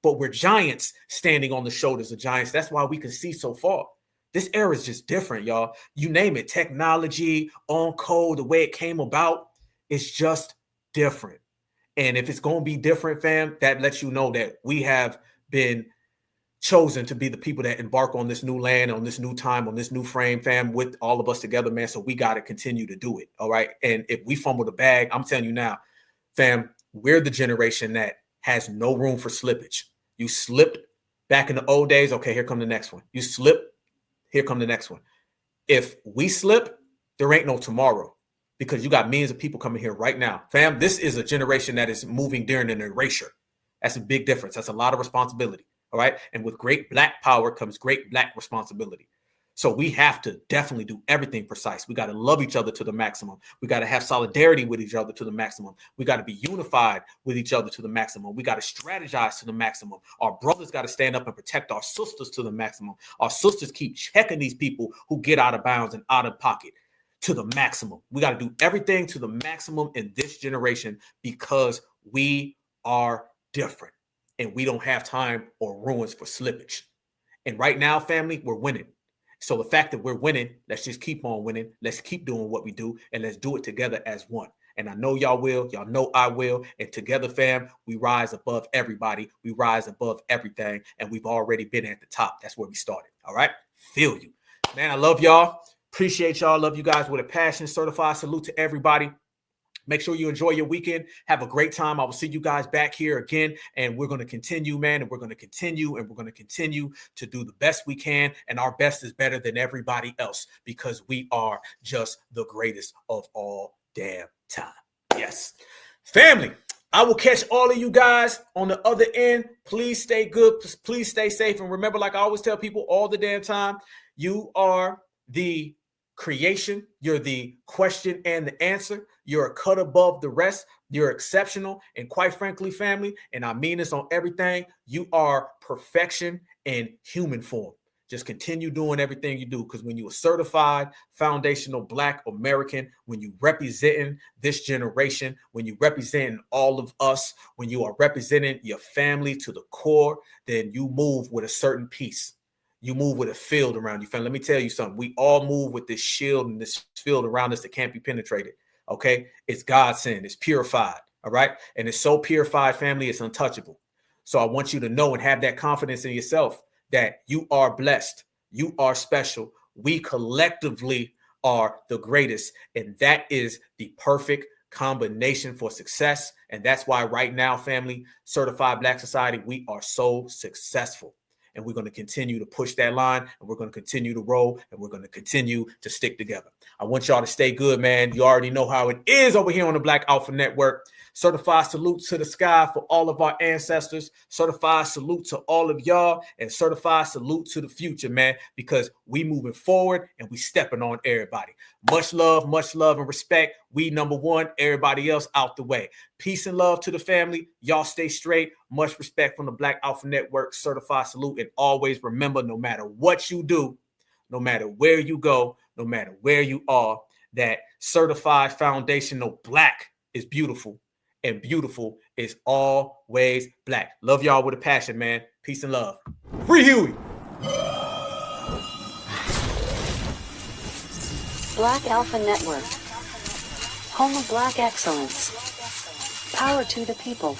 but we're giants standing on the shoulders of giants. That's why we can see so far. This era is just different, y'all. You name it, technology, on code, the way it came about, it's just different. And if it's going to be different, fam, that lets you know that we have been chosen to be the people that embark on this new land, on this new time, on this new frame, fam, with all of us together, man. So we got to continue to do it. All right. And if we fumble the bag, I'm telling you now, fam, we're the generation that has no room for slippage. You slipped back in the old days. Okay, here come the next one. You slip. Here come the next one. If we slip, there ain't no tomorrow. Because you got millions of people coming here right now. Fam, this is a generation that is moving during an erasure. That's a big difference. That's a lot of responsibility. All right. And with great Black power comes great Black responsibility. So we have to definitely do everything precise. We got to love each other to the maximum. We got to have solidarity with each other to the maximum. We got to be unified with each other to the maximum. We got to strategize to the maximum. Our brothers got to stand up and protect our sisters to the maximum. Our sisters keep checking these people who get out of bounds and out of pocket to the maximum. We got to do everything to the maximum in this generation because we are different and we don't have time or ruins for slippage. And right now, family, we're winning. So the fact that we're winning, let's just keep on winning. Let's keep doing what we do and let's do it together as one. And I know y'all will. Y'all know I will. And together, fam, we rise above everybody. We rise above everything. And we've already been at the top. That's where we started. All right. Feel you. Man, I love y'all. Appreciate y'all. Love you guys with a passion. Certified salute to everybody. Make sure you enjoy your weekend. Have a great time. I will see you guys back here again. And we're going to continue, man. And we're going to continue. And we're going to continue to do the best we can. And our best is better than everybody else because we are just the greatest of all damn time. Yes. Family, I will catch all of you guys on the other end. Please stay good. Please stay safe. And remember, like I always tell people all the damn time, you are the creation. You're the question and the answer. You're a cut above the rest. You're exceptional. And quite frankly, family, and I mean this on everything, you are perfection in human form. Just continue doing everything you do because when you're a certified foundational Black American, when you representing this generation, when you representing all of us, when you are representing your family to the core, then you move with a certain peace. You move with a field around you, fam. Let me tell you something. We all move with this shield and this field around us that can't be penetrated. Okay. It's God sent. It's purified. All right. And it's so purified, family, it's untouchable. So I want you to know and have that confidence in yourself that you are blessed. You are special. We collectively are the greatest. And that is the perfect combination for success. And that's why right now, family, Certified Black Society, we are so successful. And we're going to continue to push that line and we're going to continue to roll and we're going to continue to stick together. I want y'all to stay good, man. You already know how it is over here on the Black Alpha Network. Certified salute to the sky for all of our ancestors. Certified salute to all of y'all and certified salute to the future, man, because we moving forward and we stepping on everybody. Much love and respect. We number one, everybody else out the way. Peace and love to the family. Y'all stay straight. Much respect from the Black Alpha Network. Certified salute. And always remember, no matter what you do, no matter where you go, no matter where you are, that certified foundational Black is beautiful. And beautiful is always Black. Love y'all with a passion, man. Peace and love. Free Huey. Black Alpha Network. Home of Black excellence. Power to the people.